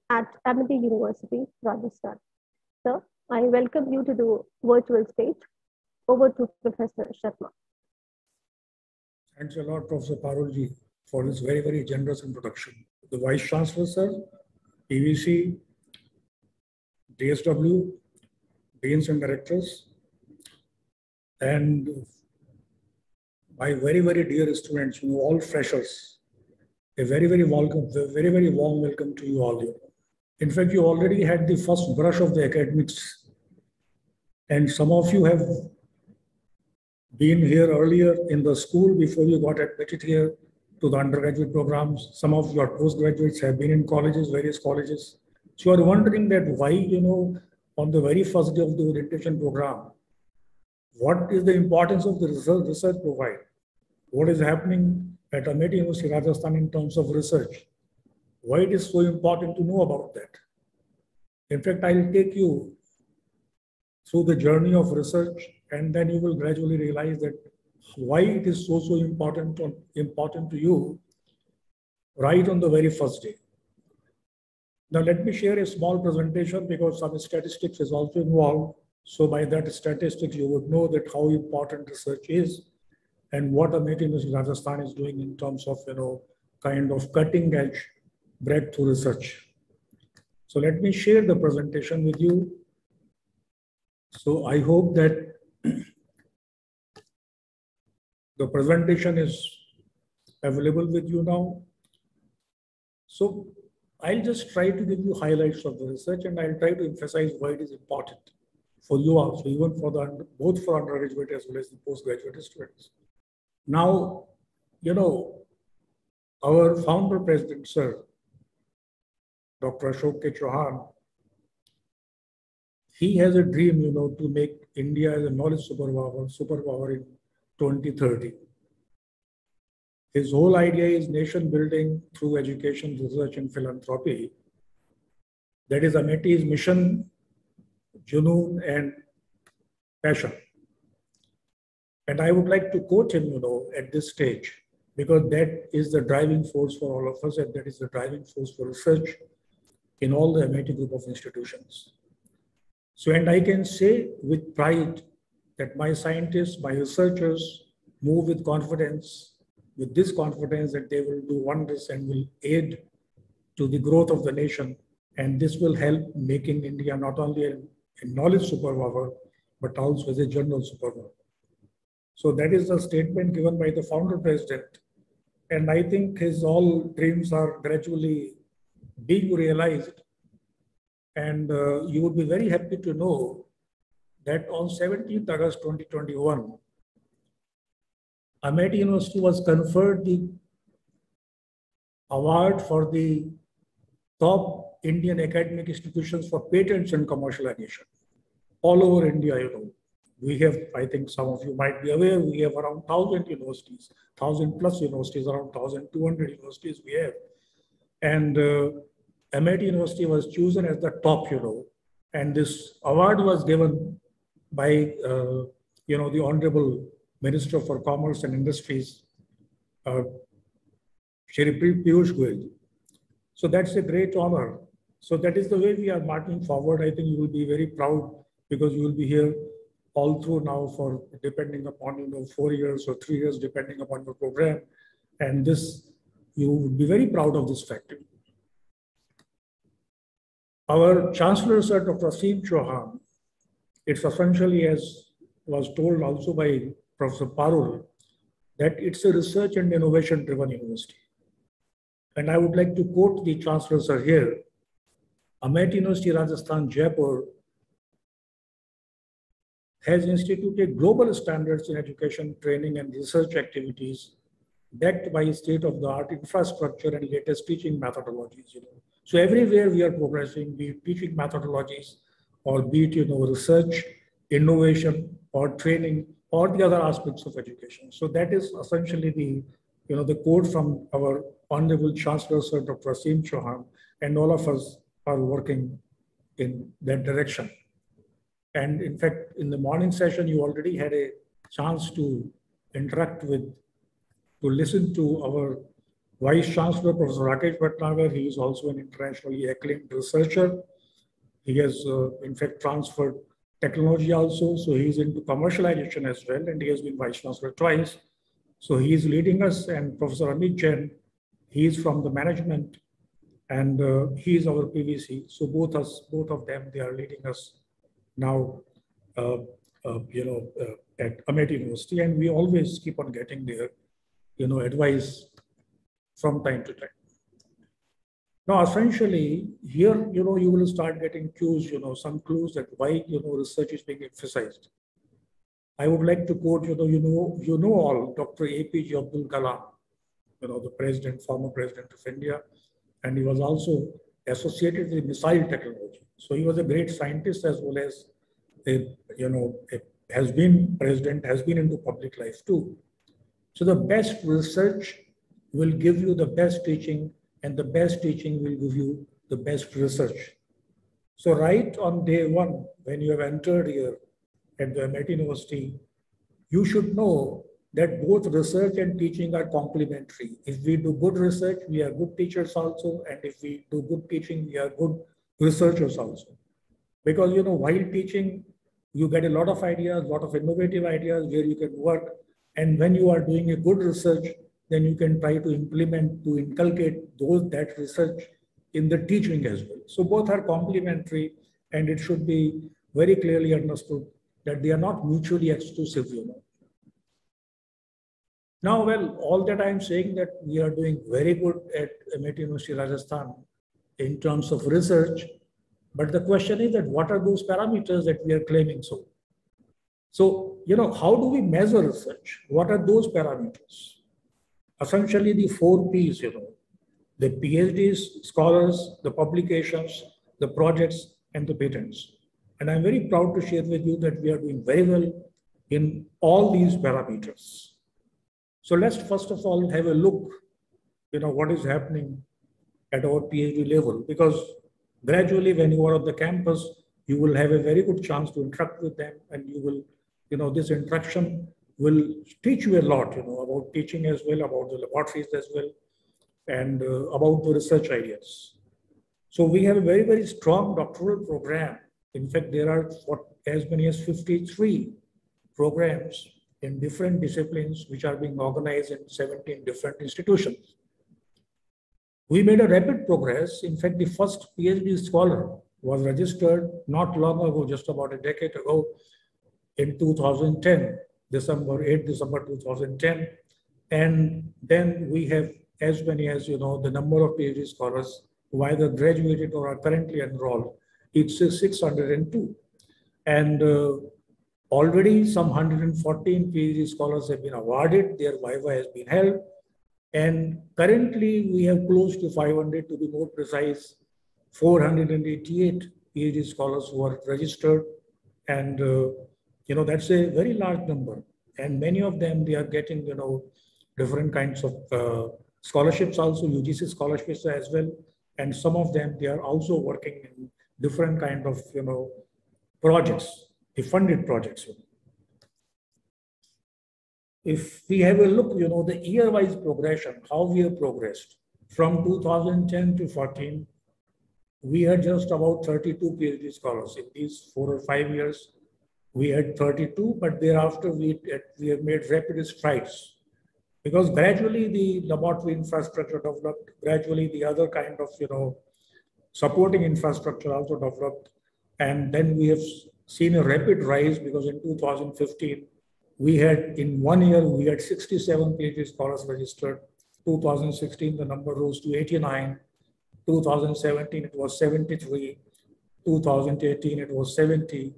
at Amity University, Rajasthan. Sir, I welcome you to the virtual stage. Over to Professor Sharma. Thanks a lot, Professor Parulji, for this very, very generous introduction. The Vice Chancellor, sir, PVC, DSW, Deans and Directors, and my very, very dear students, all freshers, a very, very warm welcome to you all here. In fact, you already had the first brush of the academics, and some of you have been here earlier in the school before you got admitted here to the undergraduate programs. Some of your postgraduates have been in colleges, various colleges. So you are wondering that why, on the very first day of the orientation program, what is the importance of the research provide? What is happening at Amity University Rajasthan in terms of research? Why it is so important to know about that? In fact, I'll take you through the journey of research, and then you will gradually realize that why it is so important to you right on the very first day. Now, let me share a small presentation because some statistics is also involved. So by that statistics, you would know that how important research is and what Amity University Rajasthan is doing in terms of, kind of cutting edge breakthrough research. So let me share the presentation with you. So I hope that the presentation is available with you now. So I'll just try to give you highlights of the research, and I'll try to emphasize why it is important for you also, even for both for undergraduate as well as the postgraduate students. Now, our founder president, sir, Dr. Ashok K. Chauhan, he has a dream, to make India as a knowledge superpower in 2030. His whole idea is nation building through education, research, and philanthropy. That is Amity's mission, junoon, and passion. And I would like to quote him, at this stage, because that is the driving force for all of us, and that is the driving force for research in all the Amity group of institutions. So, and I can say with pride that my scientists, my researchers move with confidence, with this confidence that they will do wonders and will aid to the growth of the nation. And this will help making India not only a knowledge superpower, but also as a general superpower. So that is the statement given by the founder president. And I think his all dreams are gradually being realized. And you would be very happy to know that on 17th August 2021, Amity University was conferred the award for the top Indian academic institutions for patents and commercialization. All over India, we have, I think some of you might be aware, we have around 1,000 universities, 1,000 plus universities, around 1,200 universities we have. And Amity University was chosen as the top, and this award was given by, the Honorable Minister for Commerce and Industries, Shri Piyush Goyal. So that's a great honor. So that is the way we are marching forward. I think you will be very proud because you will be here all through now for depending upon, 4 years or 3 years, depending upon your program. And this, you would be very proud of this fact. Our Chancellor, Sir Dr. Aseem Chauhan, it's essentially, as was told also by Professor Parul, that it's a research and innovation driven university. And I would like to quote the Chancellor sir here. Amity University Rajasthan Jaipur has instituted global standards in education, training, and research activities backed by state-of-the-art infrastructure and latest teaching methodologies. So everywhere we are progressing, be it teaching methodologies or be it research, innovation, or training, or the other aspects of education. So that is essentially the quote from our Honorable Chancellor, Sir Dr. Aseem Chauhan, and all of us are working in that direction. And in fact, in the morning session, you already had a chance to interact with, to listen to our Vice Chancellor, Professor Rakesh Bhatnagar. He is also an internationally acclaimed researcher. He has, in fact, transferred technology also. So he is into commercialization as well, and he has been Vice Chancellor twice. So he is leading us, and Professor Amit Jain, he is from the management, and he is our PVC. So both of them, they are leading us now, at Amity University, and we always keep on getting their, advice from time to time. Now, essentially, here, you will start getting cues, some clues that why, research is being emphasized. I would like to quote, all Dr. APJ Abdul Kalam, the president, former president of India, and he was also associated with missile technology. So he was a great scientist as well as has been president, has been into public life too. So the best research will give you the best teaching, and the best teaching will give you the best research. So right on day one, when you have entered here at the Amity University, you should know that both research and teaching are complementary. If we do good research, we are good teachers also. And if we do good teaching, we are good researchers also. Because, while teaching, you get a lot of ideas, a lot of innovative ideas where you can work. And when you are doing a good research, then you can try to implement, to inculcate that research in the teaching as well. So both are complementary, and it should be very clearly understood that they are not mutually exclusive, Now, well, all that I'm saying that we are doing very good at Amity University Rajasthan in terms of research, but the question is that what are those parameters that we are claiming so? So, how do we measure research? What are those parameters? Essentially the 4 Ps, the PhDs, scholars, the publications, the projects, and the patents. And I'm very proud to share with you that we are doing very well in all these parameters. So let's first of all have a look, what is happening at our PhD level, because gradually when you are on the campus, you will have a very good chance to interact with them, and you will, this interaction will teach you a lot, about teaching as well, about the laboratories as well, and about the research ideas. So we have a very, very strong doctoral program. In fact, there are as many as 53 programs in different disciplines which are being organized in 17 different institutions. We made a rapid progress. In fact, the first PhD scholar was registered not long ago, just about a decade ago, in 2010, December 2010. And then we have as many as, the number of PhD scholars who either graduated or are currently enrolled. It's 602. And already some 114 PhD scholars have been awarded. Their viva has been held. And currently we have close to 500, to be more precise, 488 PhD scholars who are registered. And, that's a very large number. And many of them, they are getting, different kinds of scholarships also, UGC scholarships as well. And some of them, they are also working in different kind of, projects, the funded projects. If we have a look, the year-wise progression, how we have progressed. From 2010 to 14, we had just about 32 PhD scholars. In these 4 or 5 years, we had 32, but thereafter we have made rapid strides. Because gradually the laboratory infrastructure developed, gradually the other kind of, supporting infrastructure also developed. And then we have seen a rapid rise, because in 2015, we had, in 1 year, we had 67 PhD scholars registered. 2016, the number rose to 89. 2017, it was 73. 2018, it was 70.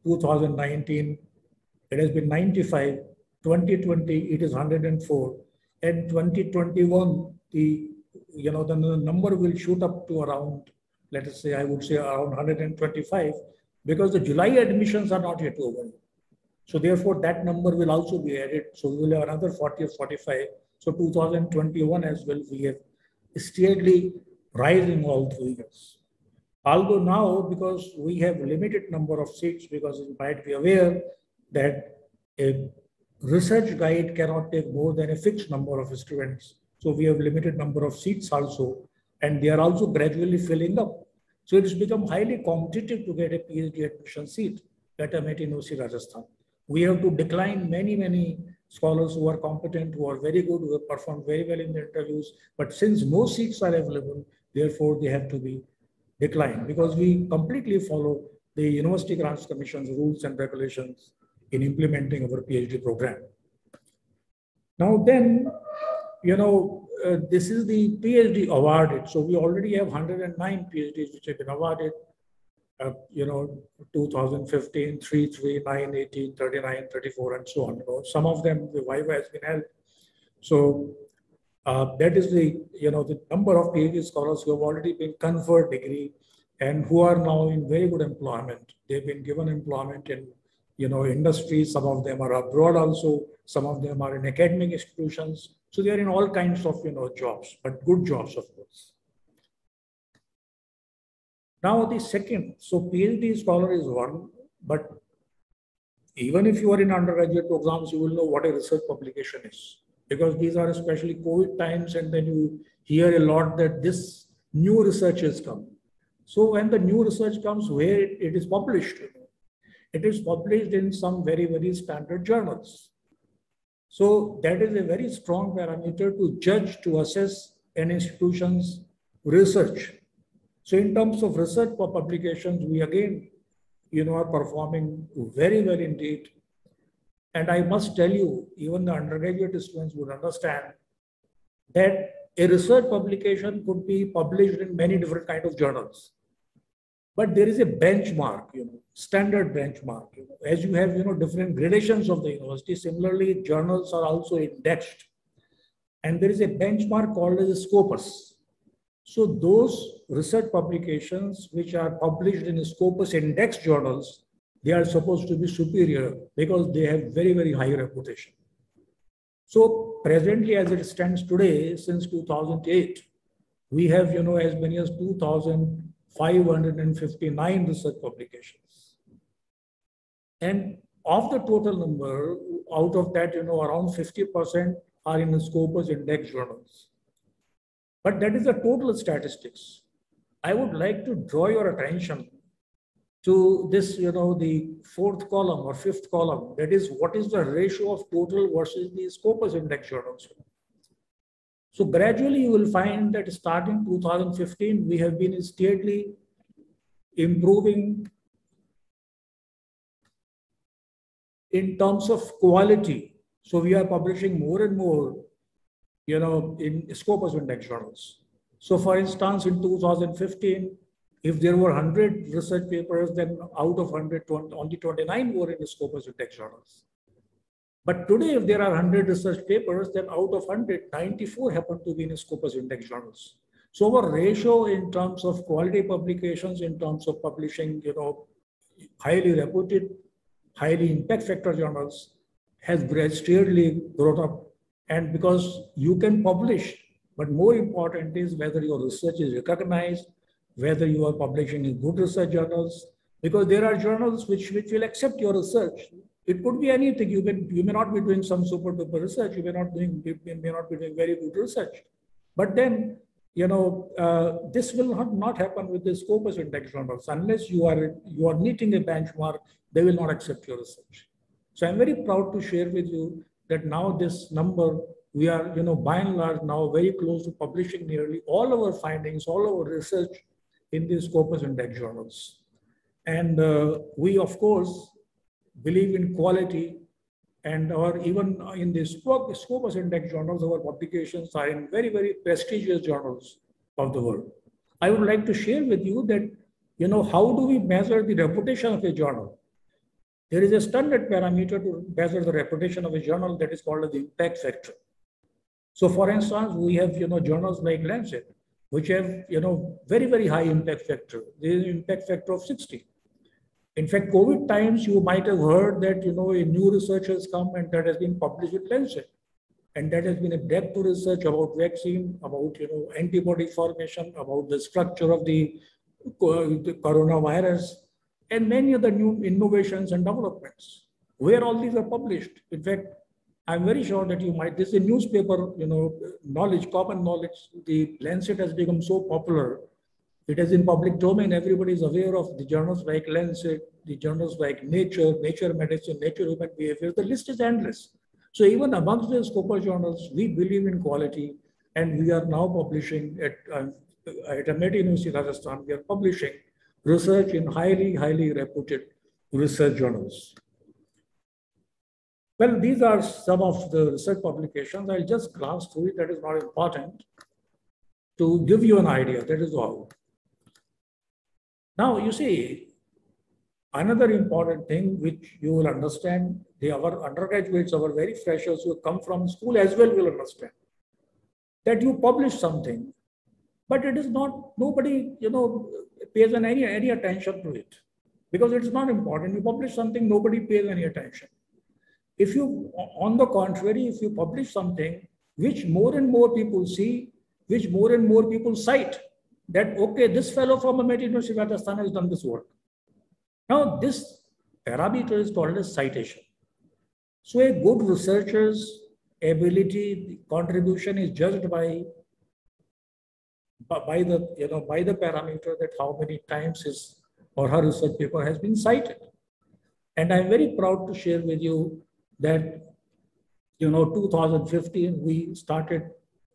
2019, it has been 95. 2020, it is 104. And 2021, the number will shoot up to around, let us say, I would say around 125, because the July admissions are not yet over. So therefore, that number will also be added. So we will have another 40 or 45. So 2021 as well, we have steadily rising all 3 years. Although now, because we have limited number of seats, because you might be aware that a research guide cannot take more than a fixed number of students. So we have limited number of seats also, and they are also gradually filling up. So it has become highly competitive to get a PhD admission seat at Amity University Rajasthan. We have to decline many scholars who are competent, who are very good, who have performed very well in the interviews. But since no seats are available, therefore they have to be declined, because we completely follow the University Grants Commission's rules and regulations in implementing our PhD program. Now then, this is the PhD awarded. So we already have 109 PhDs which have been awarded. 2015, 3, 9, 18, 39, 34, and so on. Some of them, the viva has been held. So That is the number of PhD scholars who have already been conferred degree and who are now in very good employment. They've been given employment in industries. Some of them are abroad also. Some of them are in academic institutions. So they are in all kinds of jobs, but good jobs, of course. Now the second, so PhD scholar is one, but even if you are in undergraduate programs, you will know what a research publication is, because these are especially COVID times, and then you hear a lot that this new research has come. So when the new research comes, where it is published, it is published in some very, very standard journals. So that is a very strong parameter to judge, to assess an institution's research. So in terms of research for publications, we again, are performing very well indeed. And I must tell you, even the undergraduate students would understand that a research publication could be published in many different kinds of journals. But there is a benchmark, standard benchmark. As you have, different gradations of the university, similarly, journals are also indexed. And there is a benchmark called as a Scopus. So those research publications which are published in Scopus index journals, they are supposed to be superior because they have very, very high reputation. So presently, as it stands today, since 2008, we have, as many as 2,559 research publications. And of the total number, out of that, around 50% are in the Scopus index journals. But that is the total statistics. I would like to draw your attention to this, the fourth column or fifth column. That is, what is the ratio of total versus the Scopus index journals? So gradually you will find that starting 2015, we have been steadily improving in terms of quality. So we are publishing more and more, in Scopus index journals. So for instance, in 2015, if there were 100 research papers, then out of 100, only 29 were in Scopus index journals. But today, if there are 100 research papers, then out of 100, 94 happen to be in Scopus index journals. So our ratio in terms of quality publications, in terms of publishing, highly reputed, highly impact factor journals has steadily grown up. And because you can publish, but more important is whether your research is recognized, whether you are publishing in good research journals, because there are journals which will accept your research. It could be anything. You may not be doing some super duper research. You may not be doing very good research. But then, this will not happen with the Scopus index journals. Unless you are meeting a benchmark, they will not accept your research. So I'm very proud to share with you that now this number, we are, by and large now very close to publishing nearly all our findings, all our research in the Scopus index journals. And we, of course, believe in quality, and even in the Scopus index journals, our publications are in very, very prestigious journals of the world. I would like to share with you that, how do we measure the reputation of a journal? There is a standard parameter to measure the reputation of a journal that is called the impact factor. So for instance, we have, journals like Lancet, which have, very, very high impact factor. There is an impact factor of 60. In fact, COVID times, you might have heard that, a new research has come and that has been published with Lancet. And that has been a breakthrough research about vaccine, about, antibody formation, about the structure of the coronavirus, and many other new innovations and developments, where all these are published. In fact, I'm very sure that this is a newspaper, knowledge, common knowledge. The Lancet has become so popular. It is in public domain. Everybody is aware of the journals like Lancet, the journals like Nature, Nature Medicine, Nature Human Behavior. The list is endless. So even amongst the Scopus journals, we believe in quality, and we are now publishing at Amity University Rajasthan. We are publishing research in highly, highly reputed research journals. Well, these are some of the research publications. I'll just glance through it. That is not important. To give you an idea, that is all. Now, you see, another important thing which you will understand, our undergraduates, our very freshers who come from school as well will understand. that you publish something, but it is not, nobody, pays any attention to it because it's not important. You publish something, nobody pays any attention. If you, on the contrary, if you publish something which more and more people see, which more and more people cite, that, okay, this fellow from Amity University Rajasthan has done this work. Now, this parameter is called as citation. So a good researcher's ability, contribution is judged by the parameter that how many times his or her research paper has been cited. And I'm very proud to share with you that, 2015, we started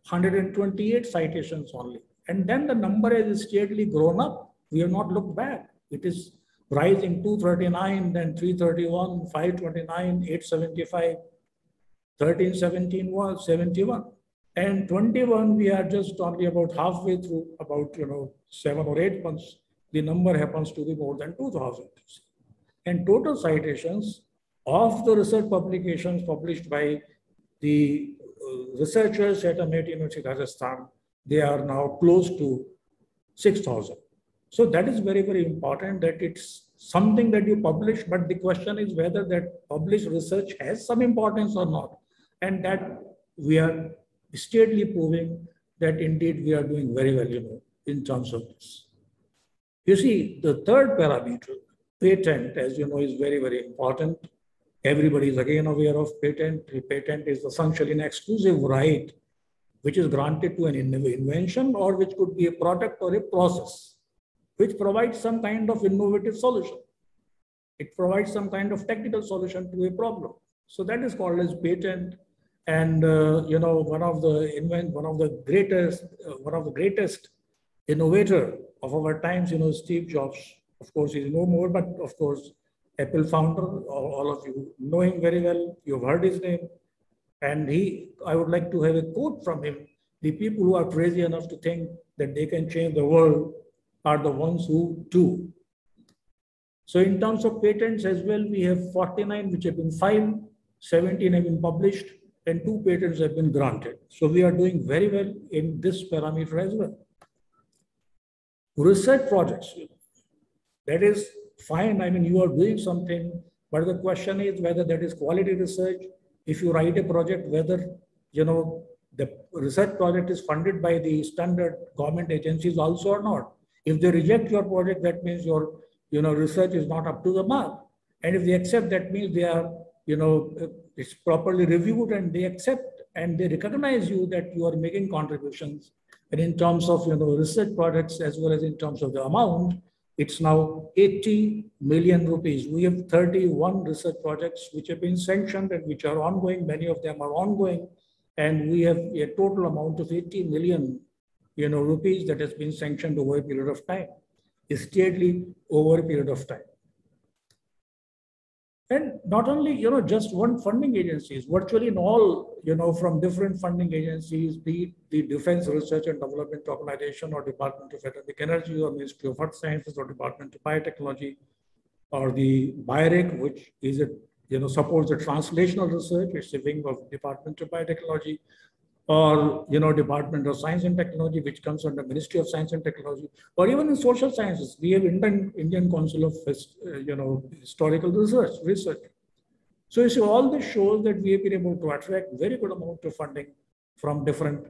128 citations only. And then the number has steadily grown up. We have not looked back. It is rising 239, then 331, 529, 875, 13, 17 was 71. And 21, we are just only about halfway through, about 7 or 8 months. The number happens to be more than 2,000. And total citations of the research publications published by the researchers at Amity University Rajasthan, they are now close to 6,000. So that is very, very important, that it's something that you publish, but the question is whether that published research has some importance or not. And that we are steadily proving that indeed we are doing very well, in terms of this. You see, the third parameter, patent, as you know, is very, very important. Everybody is again aware of patent. A patent is essentially an exclusive right which is granted to an invention, or which could be a product or a process, which provides some kind of innovative solution. It provides some kind of technical solution to a problem. So that is called as patent. And one of the greatest innovator of our times, Steve Jobs, of course, he's no more, but of course, Apple founder, all of you know him very well. You've heard his name. And I would like to have a quote from him. The people who are crazy enough to think that they can change the world are the ones who do. So in terms of patents as well, we have 49 which have been filed, 17 have been published, and 2 patents have been granted. So we are doing very well in this parameter as well. Research projects, that is fine. I mean, you are doing something, but the question is whether that is quality research. If you write a project, whether, the research project is funded by the standard government agencies also or not. If they reject your project, that means your, research is not up to the mark. And if they accept, that means they are, it's properly reviewed and they accept and they recognize you that you are making contributions. And in terms of, research projects as well as in terms of the amount, it's now 80 million rupees. We have 31 research projects which have been sanctioned and which are ongoing. Many of them are ongoing. And we have a total amount of 80 million, rupees that has been sanctioned over a period of time, steadily over a period of time. And not only, just one funding agencies, virtually in all, from different funding agencies, be the Defense Research and Development Organization or Department of Atomic Energy or Ministry of Earth Sciences or Department of Biotechnology, or the BIREC, which is supports the translational research, it's a wing of Department of Biotechnology, or, Department of Science and Technology, which comes under Ministry of Science and Technology, or even in social sciences, we have Indian Council of, Historical Research. So you see, all this shows that we have been able to attract very good amount of funding from different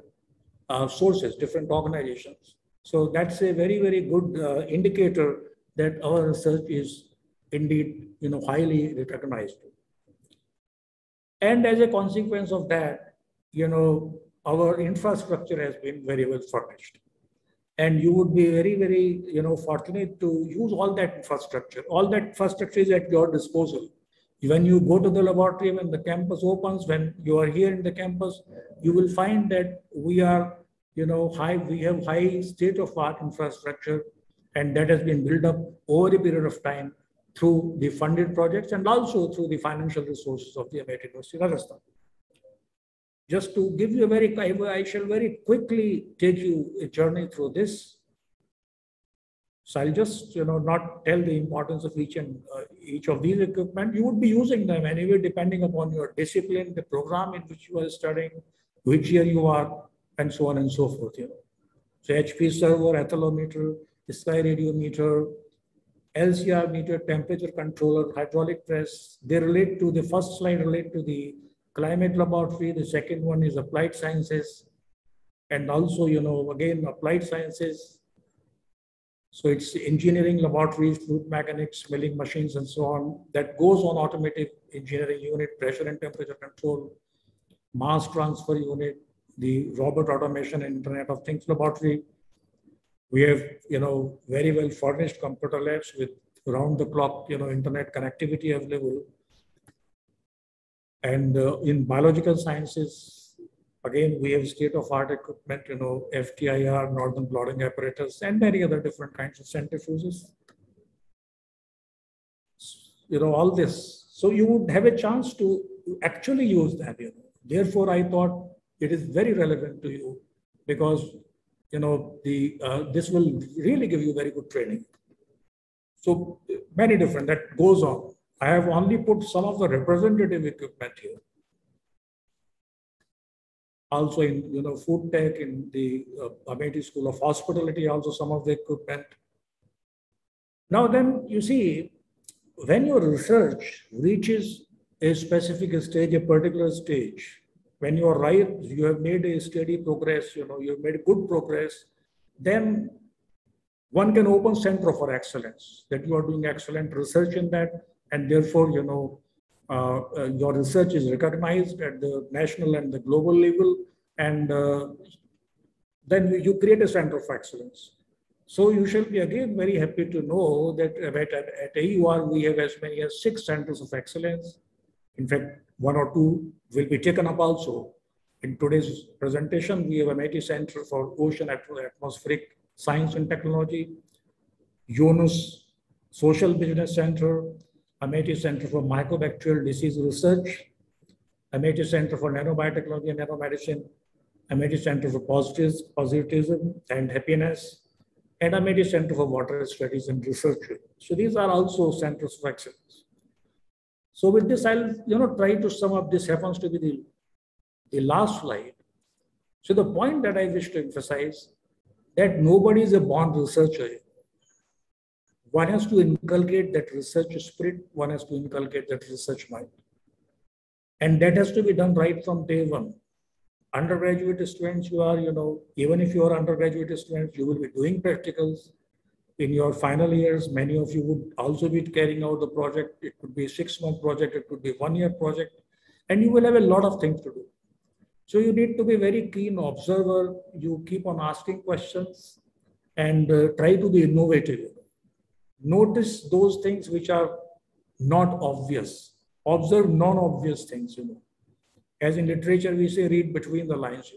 sources, different organizations. So that's a very, very good indicator that our research is indeed, highly recognized. And as a consequence of that, our infrastructure has been very well furnished. And you would be very, very, fortunate to use all that infrastructure. All that infrastructure is at your disposal. When you go to the laboratory, when the campus opens, when you are here in the campus, you will find that we are, we have high state-of-art infrastructure, and that has been built up over a period of time through the funded projects and also through the financial resources of the Amity University Rajasthan. Just to give you I shall very quickly take you a journey through this. So I'll just, not tell the importance of each of these equipment. You would be using them anyway, depending upon your discipline, the program in which you are studying, which year you are, and so on and so forth. So HP server, ethylometer, sky radiometer, LCR meter, temperature controller, hydraulic press. They relate to the first slide, relate to the climate laboratory. The second one is applied sciences. And also, again, applied sciences. So it's engineering laboratories, fluid mechanics, milling machines, and so on. That goes on automotive engineering unit, pressure and temperature control, mass transfer unit, the robot automation and Internet of Things laboratory. We have, very well furnished computer labs with round the clock, internet connectivity available. And in biological sciences, again, we have state-of-art equipment, FTIR, northern blotting apparatus, and many other different kinds of centrifuges. All this. So you would have a chance to actually use that. Therefore, I thought it is very relevant to you because this will really give you very good training. So many different, that goes on. I have only put some of the representative equipment here. Also in food tech, in the Amity School of Hospitality, also some of the equipment. Now then, you see, when your research reaches a specific stage, a particular stage, when you are right, you have made a steady progress, you have made good progress, then one can open Center for Excellence, that you are doing excellent research in that, and therefore, your research is recognized at the national and the global level, and then you create a Center of Excellence. So you shall be again very happy to know that at AUR, we have as many as 6 Centers of Excellence. In fact, 1 or 2 will be taken up also. In today's presentation, we have Amity Center for Ocean Atmospheric Science and Technology, UNUS Social Business Center, Amity Center for Mycobacterial Disease Research, Amity Center for Nanobiotechnology and Nanomedicine, Amity Center for Positivism and Happiness, and Amity Center for Water Studies and Research. So these are also centers of excellence. So with this, I'll try to sum up. This happens to be the last slide. So the point that I wish to emphasize, that nobody is a born researcher. One has to inculcate that research spirit. One has to inculcate that research mind. And that has to be done right from day one. Undergraduate students, you are, even if you are undergraduate students, you will be doing practicals. In your final years, many of you would also be carrying out the project. It could be a 6-month project, it could be a 1-year project, and you will have a lot of things to do. So you need to be very keen observer. You keep on asking questions and try to be innovative. Notice those things which are not obvious. Observe non-obvious things, As in literature, we say read between the lines.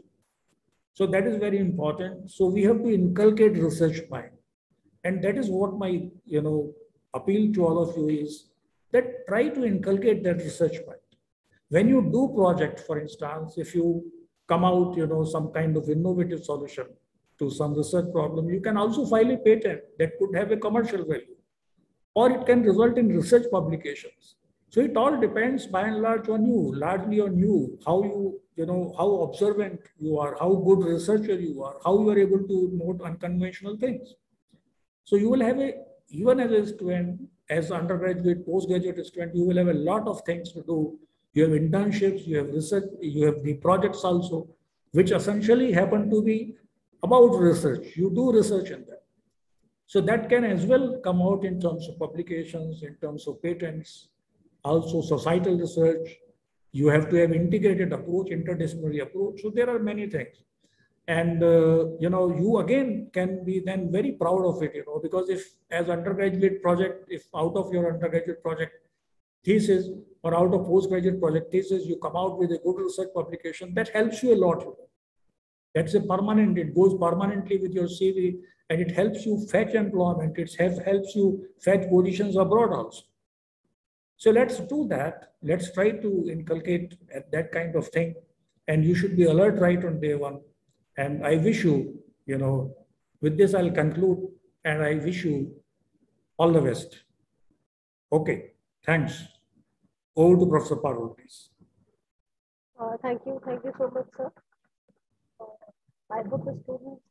So that is very important. So we have to inculcate research mind. And that is what my, appeal to all of you is that try to inculcate that research mind. When you do project, for instance, if you come out, some kind of innovative solution to some research problem, you can also file a patent that could have a commercial value, or it can result in research publications. So it all depends by and large on you, largely on you, how you, how observant you are, how good researcher you are, how you are able to note unconventional things. So you will have even as a student, as undergraduate, postgraduate student, you will have a lot of things to do. You have internships, you have research, you have the projects also, which essentially happen to be about research. You do research in that. So that can as well come out in terms of publications, in terms of patents, also societal research. You have to have integrated approach, interdisciplinary approach. So there are many things. And, you again can be then very proud of it, because if as undergraduate project, if out of your undergraduate project thesis or out of postgraduate project thesis, you come out with a good research publication, that helps you a lot. That's a permanent, it goes permanently with your CV, and it helps you fetch employment. It helps you fetch positions abroad also. So let's do that. Let's try to inculcate that kind of thing. And you should be alert right on day one. And I wish you, with this I'll conclude, and I wish you all the best. Okay, thanks. Over to Professor Parul, please. Thank you so much, sir. I hope the students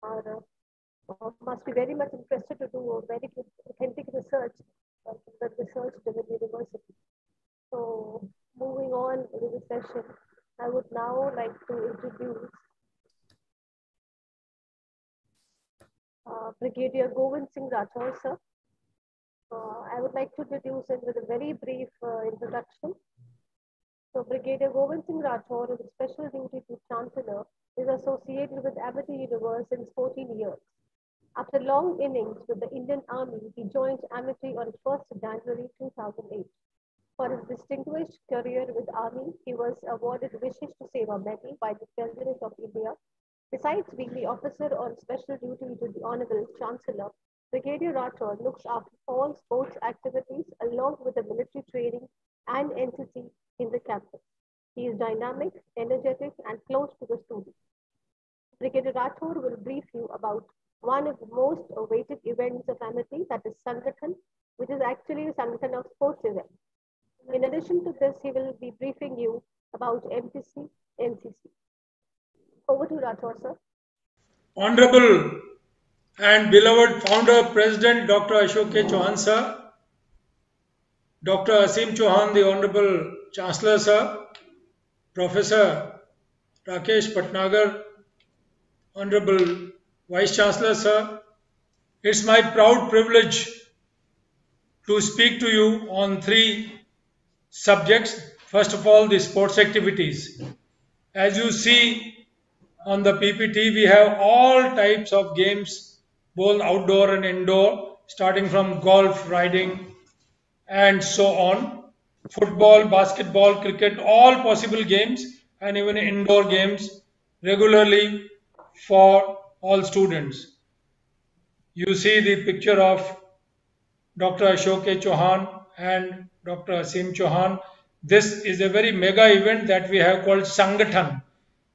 are must be very much interested to do a very good authentic research in the research-driven university. So moving on with the session, I would now like to introduce Brigadier Govind Singh Rathore, sir. I would like to introduce him with a very brief introduction. So Brigadier Govind Singh Rathore, with special duty to Chancellor, is associated with Amity University since 14 years. After long innings with the Indian Army, he joined Amity on 1st January 2008. For his distinguished career with Army, he was awarded Vishish Seva Medal by the President of India. Besides being the officer on special duty to the Honorable Chancellor, Brigadier Rathore looks after all sports activities along with the military training and NCC in the campus. He is dynamic, energetic, and close to the students. Brigadier Rathore will brief you about one of the most awaited events of Amity, that is Sangathan, which is actually a Sangathan of sports events. In addition to this, he will be briefing you about MTC, NCC. Over to Rathore, sir. Honorable and beloved Founder President Dr. Ashok K. Chauhan, sir, Dr. Aseem Chauhan, the Honorable Chancellor, sir, Professor Rakesh Patnagar, Honorable Vice Chancellor, sir, it's my proud privilege to speak to you on 3 subjects. First of all, the sports activities. As you see on the PPT, we have all types of games, both outdoor and indoor, starting from golf, riding, and so on. Football, basketball, cricket, all possible games, and even indoor games regularly for all students. You see the picture of Dr. Ashok K. Chauhan and Dr. Aseem Chauhan. This is a very mega event that we have called Sangathan.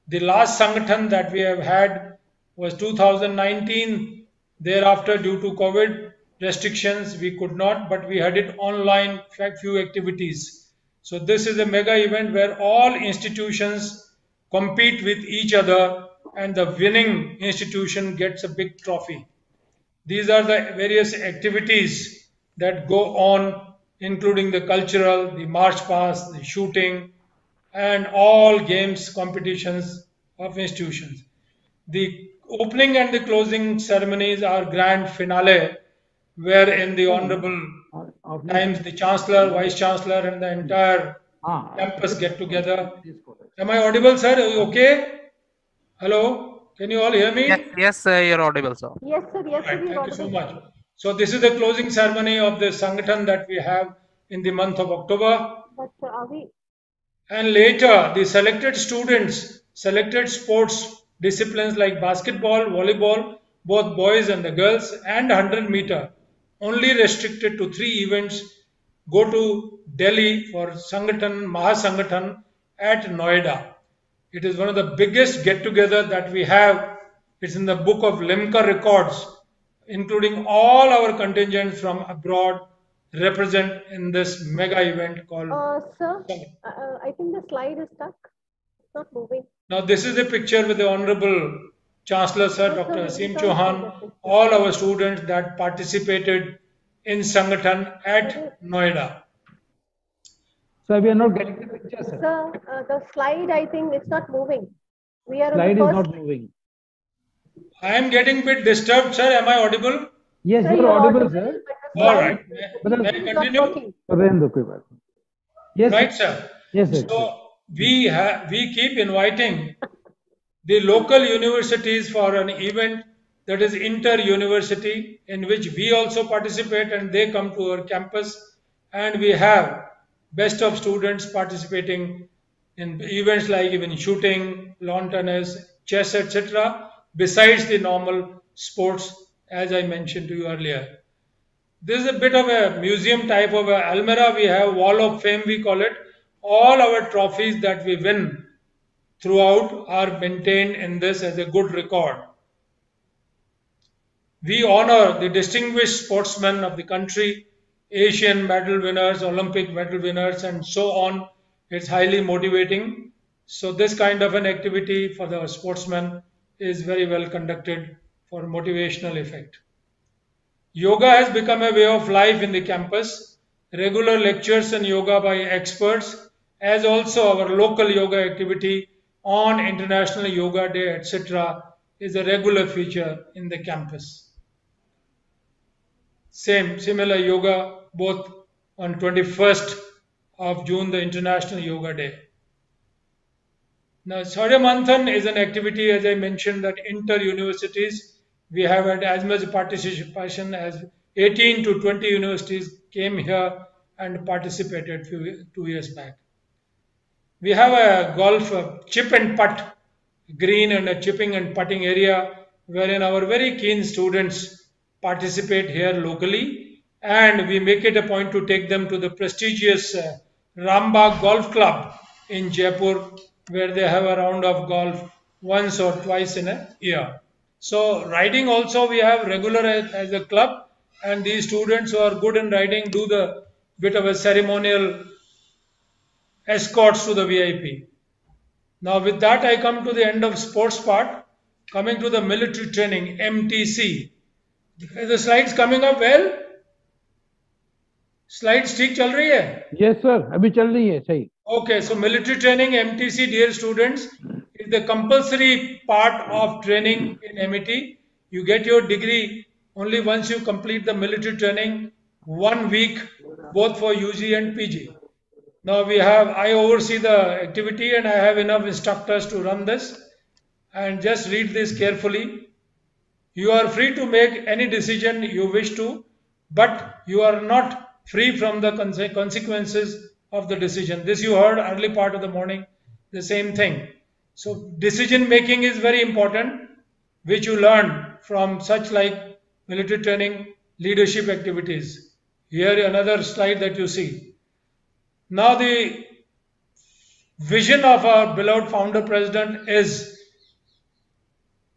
The last Sangathan that we have had was 2019. Thereafter, due to COVID restrictions, we could not, but we had it online, few activities. So this is a mega event where all institutions compete with each other and the winning institution gets a big trophy. These are the various activities that go on, including the cultural, the march past, the shooting, and all games, competitions of institutions. The opening and the closing ceremonies are grand finale, wherein the Honorable times the Chancellor, Vice Chancellor, and the entire campus get together. Am I audible, sir? Are you okay? Hello? Can you all hear me? Yes, sir, you're audible, sir. Yes, sir. Yes, sir. Thank you so much. So this is the closing ceremony of the Sangathan that we have in the month of October. But are we? And later, the selected students, selected sports disciplines like basketball, volleyball, both boys and the girls, and 100-meter, only restricted to 3 events, go to Delhi for Sangathan, Mahasangathan at Noida. It is one of the biggest get-together that we have. It's in the book of Limca records, including all our contingents from abroad represent in this mega event called... Sir, I think the slide is stuck. It's not moving. Now this is the picture with the Honorable Chancellor, sir, Dr. Aseem Chauhan, all our students that participated in Sangathan at Noida. So we are not getting the picture, sir. Sir, the slide, I think it's not moving. We are slide on the is not moving. I am getting a bit disturbed, sir. Am I audible? Yes, you are audible, sir. All right. May I continue? Yes, right, sir. Yes, sir. So we keep inviting the local universities for an event that is inter-university, in which we also participate and they come to our campus, and we have best of students participating in events like even shooting, lawn tennis, chess, etc., besides the normal sports, as I mentioned to you earlier. This is a bit of a museum type of a Almira. We have Wall of Fame, we call it. All our trophies that we win throughout are maintained in this as a good record. We honor the distinguished sportsmen of the country, Asian medal winners, Olympic medal winners, and so on. It's highly motivating. So this kind of an activity for the sportsmen is very well conducted for motivational effect. Yoga has become a way of life in the campus. Regular lectures on yoga by experts, as also our local yoga activity on International Yoga Day, etc., is a regular feature in the campus. Similar yoga both on 21st of June, the International Yoga Day. Now, Saurya Manthan is an activity, as I mentioned, that inter-universities, we have had as much participation as 18 to 20 universities came here and participated 2 years back. We have a golf chip and putt green and a chipping and putting area wherein our very keen students participate here locally, and we make it a point to take them to the prestigious Rambagh Golf Club in Jaipur, where they have a round of golf once or twice in a year. So riding also we have regular as a club, and these students who are good in riding do the bit of a ceremonial escorts to the VIP. Now with that I come to the end of sports part, coming to the military training, MTC. Is the slides coming up well? Slides ठीक चल रही है? Yes sir, अभी चल रही है सही. Okay, so military training, MTC, dear students, is the compulsory part of training in Amity. You get your degree only once you complete the military training, 1 week, both for UG and PG. Now I oversee the activity and I have enough instructors to run this. And just read this carefully. You are free to make any decision you wish to, but you are not free from the consequences of the decision. This you heard early part of the morning, the same thing. So decision making is very important, which you learn from such like military training, leadership activities. Here another slide that you see. Now the vision of our beloved founder president is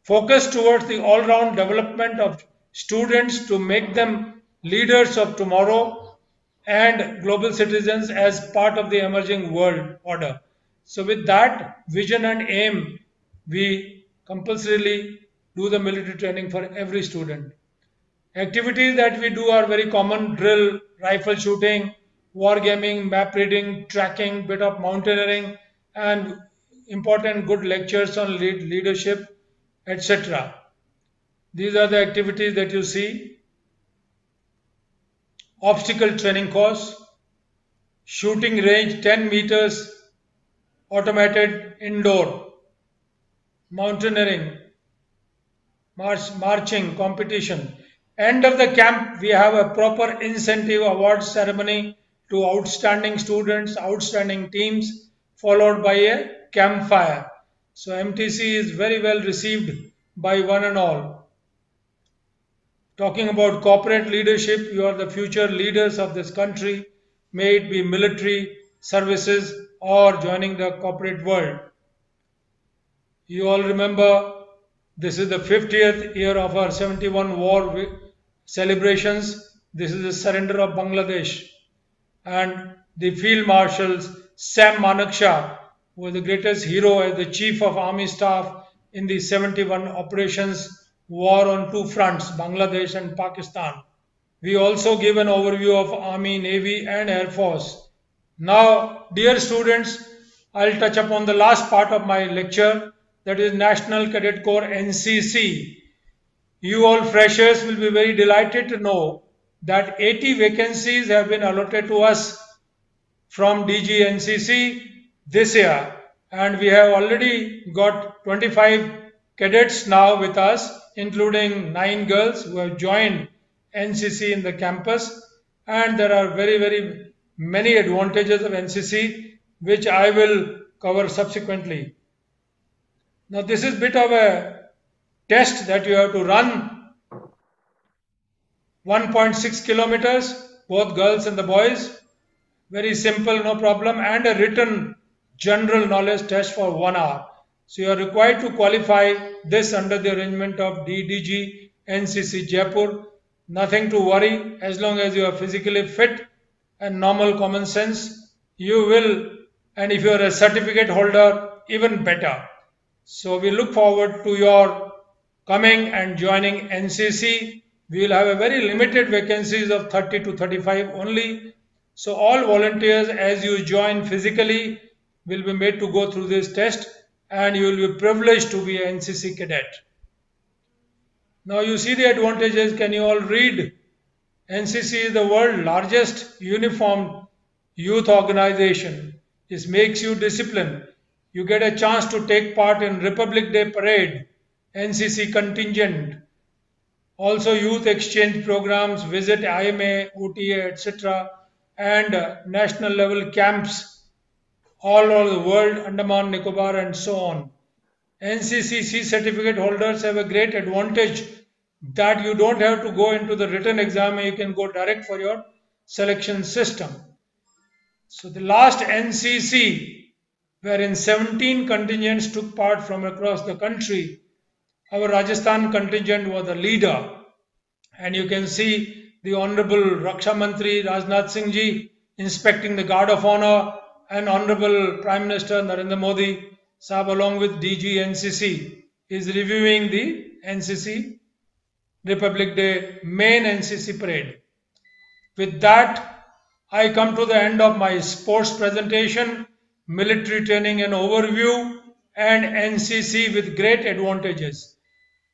focused towards the all-round development of students to make them leaders of tomorrow and global citizens as part of the emerging world order. So with that vision and aim, we compulsorily do the military training for every student. Activities that we do are very common: drill, rifle shooting, wargaming, map reading, tracking, bit of mountaineering, and important good lectures on leadership, etc. These are the activities that you see. Obstacle training course, shooting range 10 meters, automated indoor, mountaineering, marching competition. End of the camp, we have a proper incentive award ceremony to outstanding students, outstanding teams, followed by a campfire. So MTC is very well received by one and all. Talking about corporate leadership, you are the future leaders of this country, may it be military, services, or joining the corporate world. You all remember this is the 50th year of our 71 war celebrations. This is the surrender of Bangladesh. And the Field Marshals Sam Manakshaw was the greatest hero as the Chief of Army Staff in the 71 operations war on two fronts, Bangladesh and Pakistan. We also give an overview of Army, Navy and Air Force. Now, dear students, I'll touch upon the last part of my lecture, that is National Cadet Corps, NCC. You all freshers will be very delighted to know that 80 vacancies have been allotted to us from DG NCC this year, and we have already got 25 cadets now with us, including 9 girls who have joined NCC in the campus, and there are very many advantages of NCC which I will cover subsequently. Now this is a bit of a test that you have to run 1.6 kilometers, both girls and the boys. Very simple, no problem, and a written general knowledge test for 1 hour. So you are required to qualify this under the arrangement of DDG NCC Jaipur. Nothing to worry, as long as you are physically fit and normal common sense, you will, and if you are a certificate holder, even better. So we look forward to your coming and joining NCC. We will have a very limited vacancies of 30 to 35 only. So all volunteers, as you join physically, will be made to go through this test, and you will be privileged to be an NCC cadet. Now you see the advantages. Can you all read? NCC is the world's largest uniformed youth organization. This makes you disciplined. You get a chance to take part in Republic Day parade, NCC contingent, also youth exchange programs, visit IMA, OTA, etc., and national level camps all over the world, Andaman, Nicobar, and so on. NCCC certificate holders have a great advantage that you don't have to go into the written exam, you can go direct for your selection system. So the last NCC, wherein 17 contingents took part from across the country, our Rajasthan contingent was the leader. And you can see the Honorable Raksha Mantri Rajnath Singh Ji inspecting the Guard of Honor, and Honorable Prime Minister Narendra Modi Saab along with DG NCC is reviewing the NCC Republic Day main NCC parade. With that, I come to the end of my sports presentation, military training and overview, and NCC with great advantages.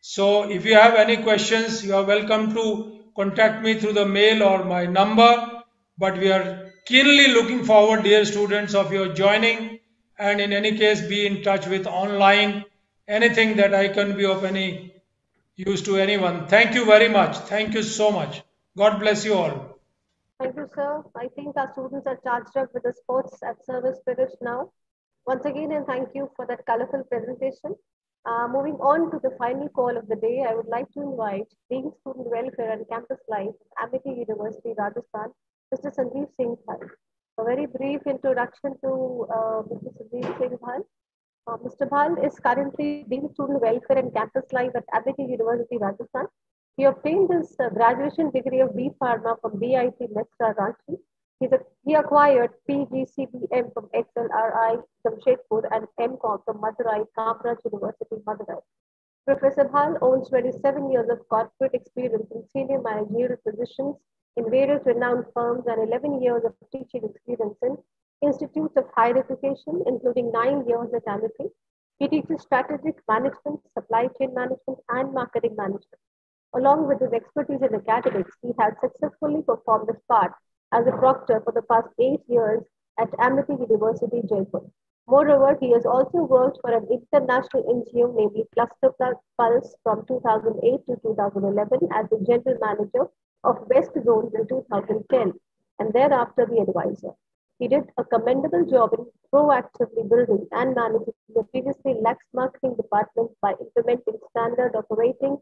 So if you have any questions, you are welcome to contact me through the mail or my number. But we are keenly looking forward, dear students, of your joining, and in any case be in touch with online, anything that I can be of any use to anyone. Thank you very much. Thank you so much. God bless you all. Thank you, sir. I think our students are charged up with the sports at service spirit now. Once again, and thank you for that colorful presentation. Moving on to the final call of the day, I would like to invite Dean Student Welfare and Campus Life at Amity University, Rajasthan, Mr. Sandeep Khetan. A very brief introduction to Mr. Sandeep Khetan. Mr. Bhal is currently Dean Student Welfare and Campus Life at Amity University, Rajasthan. He obtained his graduation degree of B Pharma from BIT Mesra, Ranchi. He acquired PGCBM from XLRI Jamshedpur and MCOM from Madurai, Kamraj University, Madurai. Professor Bhal owns 27 years of corporate experience in senior managerial positions in various renowned firms and 11 years of teaching experience in institutes of higher education, including 9 years at Amity. He teaches strategic management, supply chain management, and marketing management. Along with his expertise in academics, he has successfully performed his part as a proctor for the past 8 years at Amity University Jaipur. Moreover, he has also worked for an international NGO, namely Cluster Pulse, from 2008 to 2011 as the general manager of West Zone in 2010, and thereafter the advisor. He did a commendable job in proactively building and managing the previously lax marketing department by implementing standard operating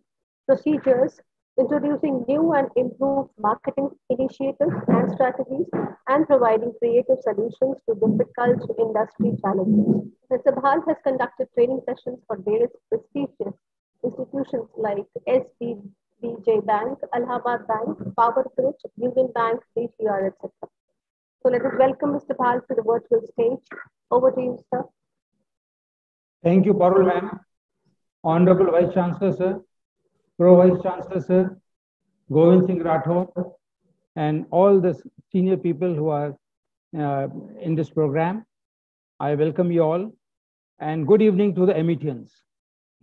procedures, introducing new and improved marketing initiatives and strategies, and providing creative solutions to difficult industry challenges. Mr. Bhal has conducted training sessions for various prestigious institutions like SBBJ Bank, Allahabad Bank, Power Grid, Union Bank, DGR, etc. So let us welcome Mr. Bhal to the virtual stage. Over to you, sir. Thank you, Parul ma'am. Honorable Vice Chancellor, sir. Pro Vice Chancellor, sir, Govind Singh Rathore, and all the senior people who are in this program. I welcome you all, and good evening to the Amitians.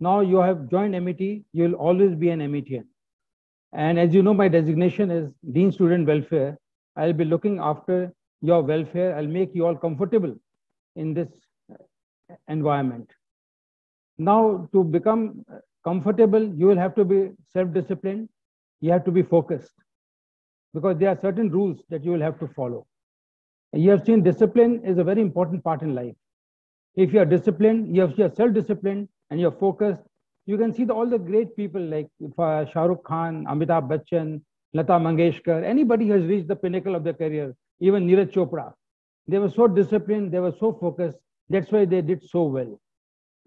Now you have joined Amity, you will always be an Amitian. And as you know, my designation is Dean Student Welfare. I'll be looking after your welfare. I'll make you all comfortable in this environment. Now, to become comfortable, you will have to be self-disciplined. You have to be focused because there are certain rules that you will have to follow. You have seen discipline is a very important part in life. If you are disciplined, you are self-disciplined and you're focused, you can see all the great people like Shah Rukh Khan, Amitabh Bachchan, Lata Mangeshkar, anybody who has reached the pinnacle of their career, even Neeraj Chopra. They were so disciplined, they were so focused. That's why they did so well.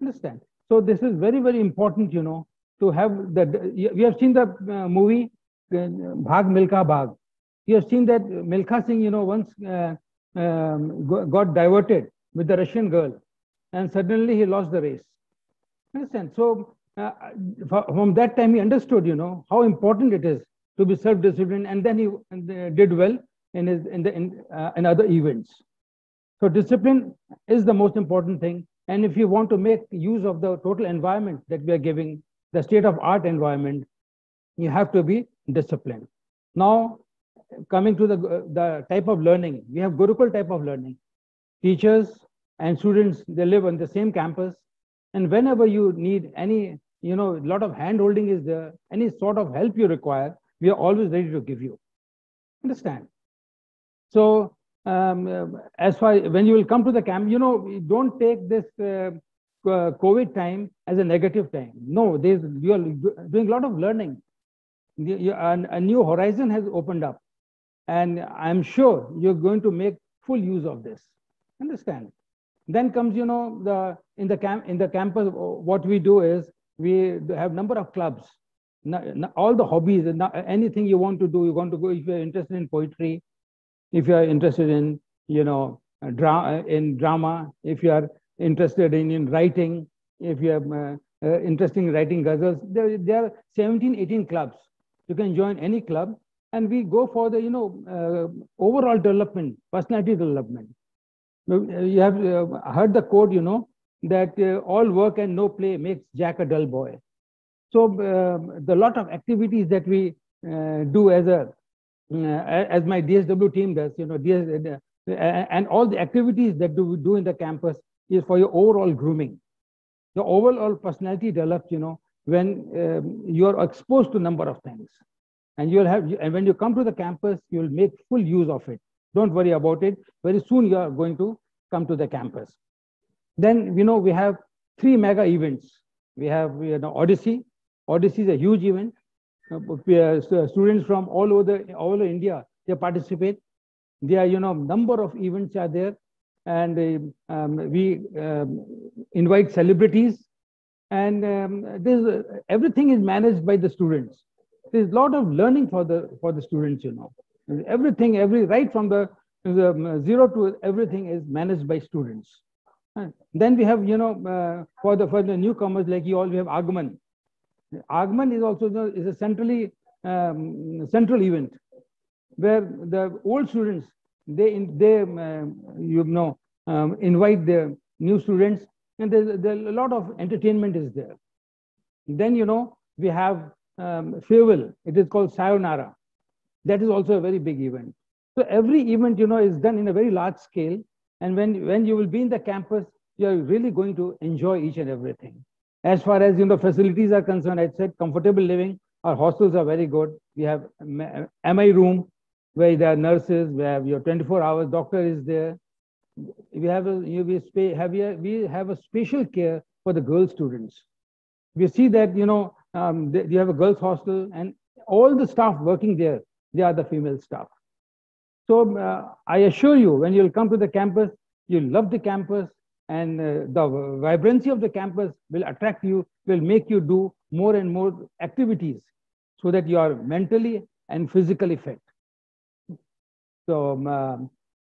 Understand? So this is very, very important, you know, to have the, we have seen the movie Bhag Milkha Bhag. You have seen that Milkha Singh, you know, once got diverted with the Russian girl and suddenly he lost the race. Understand? So from that time, he understood, how important it is to be self-disciplined, and then he did well in other events. So discipline is the most important thing. And if you want to make use of the total environment that we are giving, the state-of-art environment, you have to be disciplined. Now, coming to the type of learning, we have Gurukul type of learning. Teachers and students, they live on the same campus. And whenever you need any, a lot of hand-holding is there, any sort of help you require, we are always ready to give you. Understand? So, as far when you will come to the camp, don't take this COVID time as a negative time. No, you are doing a lot of learning. A new horizon has opened up, and I'm sure you're going to make full use of this. Understand? Then comes, in the campus, what we do is we have number of clubs, all the hobbies, anything you want to do. You want to go if you're interested in poetry. If you are interested in, drama, if you are interested in writing, if you are interested in writing ghazals, there are 17, 18 clubs. You can join any club, and we go for the, overall development, personality development. You have heard the quote, that all work and no play makes Jack a dull boy. So the lot of activities that we do as my DSW team does, and all the activities that we do in the campus is for your overall grooming. The overall personality develops, when you are exposed to a number of things. And and when you come to the campus, you'll make full use of it. Don't worry about it. Very soon you are going to come to the campus. Then, we have 3 mega events. We have, Odyssey. Odyssey is a huge event. Students from all over India, they participate. There are, number of events are there, and we invite celebrities, and everything is managed by the students. There's a lot of learning for the students. Everything, right from the zero to everything is managed by students. Then we have, for the newcomers like you all, we have Agman. Agman is also is a central event where the old students they invite the new students, and there's a lot of entertainment is there. Then we have farewell. It is called Sayonara. That is also a very big event. So every event is done in a very large scale, and when you will be in the campus, you are really going to enjoy each and everything. As far as facilities are concerned, I said comfortable living. Our hostels are very good. We have MI room where there are nurses. We have your 24 hours. Doctor is there. We have a special care for the girl students. We see that you have a girls hostel, and all the staff working there, they are the female staff. So I assure you, when you'll come to the campus, you'll love the campus. And the vibrancy of the campus will attract you, will make you do more and more activities so that you are mentally and physically fit. So,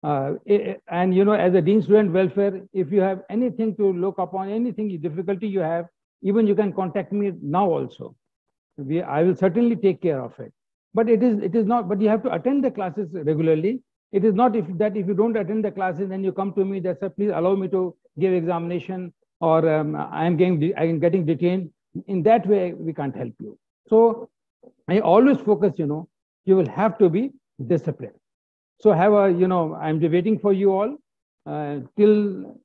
and as a Dean Student Welfare, if you have anything to look upon, anything difficulty you have, even you can contact me now also. I will certainly take care of it. But it is not, but you have to attend the classes regularly. It is not if you don't attend the classes and you come to me that, sir, please allow me to give examination, or I am getting detained. In that way, we can't help you. So I always focus, you will have to be disciplined. So I'm waiting for you all till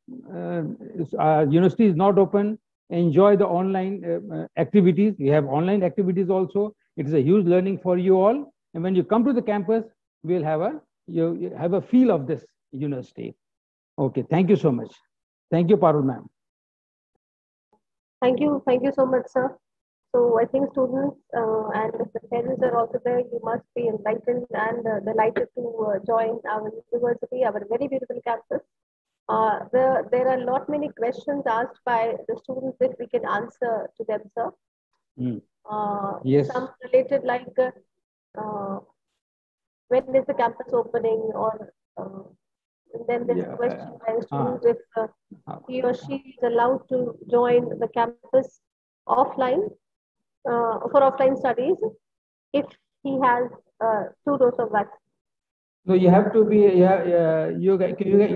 university is not open. Enjoy the online activities. We have online activities also. It is a huge learning for you all. And when you come to the campus, we'll you have a feel of this university. Okay, thank you so much. Thank you, Parul ma'am. Thank you so much, sir. So I think students and the parents are also there. You must be enlightened and delighted to join our university, our very beautiful campus. There are many questions asked by the students that we can answer to them, sir. Yes. Some related like when is the campus opening, or And then there's a question by a student if he or she is allowed to join the campus offline for offline studies if he has 2 doses of vaccine. No, you have to be, you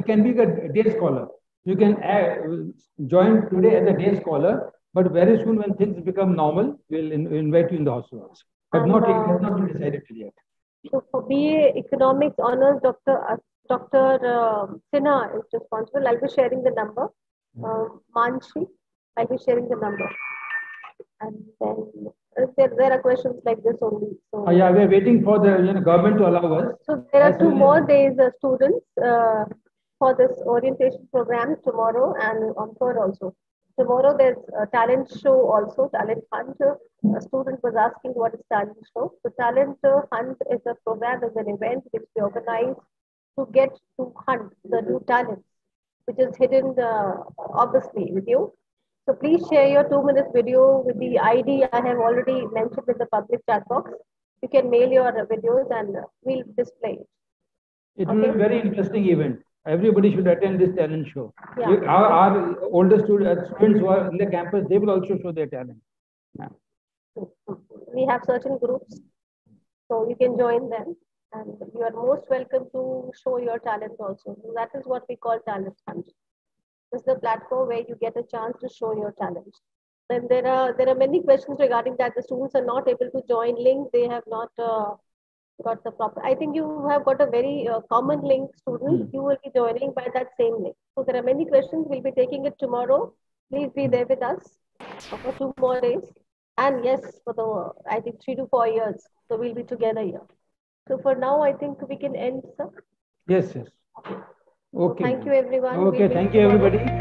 can be a day scholar. You can join today as a day scholar, but very soon when things become normal, we'll invite you in the hostel. But it has not been decided yet. So for BA Economics Honors, Dr. Sinha is responsible. I'll be sharing the number. Manshi, I'll be sharing the number. And then there are questions like this only. So, yeah, we are waiting for the government to allow us. So there are 2 more days, students, for this orientation program tomorrow and on 3rd also. Tomorrow there's a talent show also, talent hunt. A student was asking what is talent show. So talent hunt is a program, is an event which we organize to get to hunt the new talents, which is hidden obviously with you. So please share your 2 minutes video with the ID I have already mentioned in the public chat box. You can mail your videos and we'll display it. It will be a very interesting event. Everybody should attend this talent show. Yeah. Our older students who are in the campus, they will also show their talent. Yeah. We have certain groups, so you can join them. And you are most welcome to show your talent also. So that is what we call talent hunt. This is the platform where you get a chance to show your talent. Then there are many questions regarding that. The students are not able to join link. They have not got the proper. I think you have got a very common link, students. You will be joining by that same link. So there are many questions. We'll be taking it tomorrow. Please be there with us for 2 more days. And yes, for the I think 3 to 4 years. So we'll be together here. So for now, I think we can end, sir. Yes, yes. Okay. Thank you, everyone. Okay, thank you, everybody.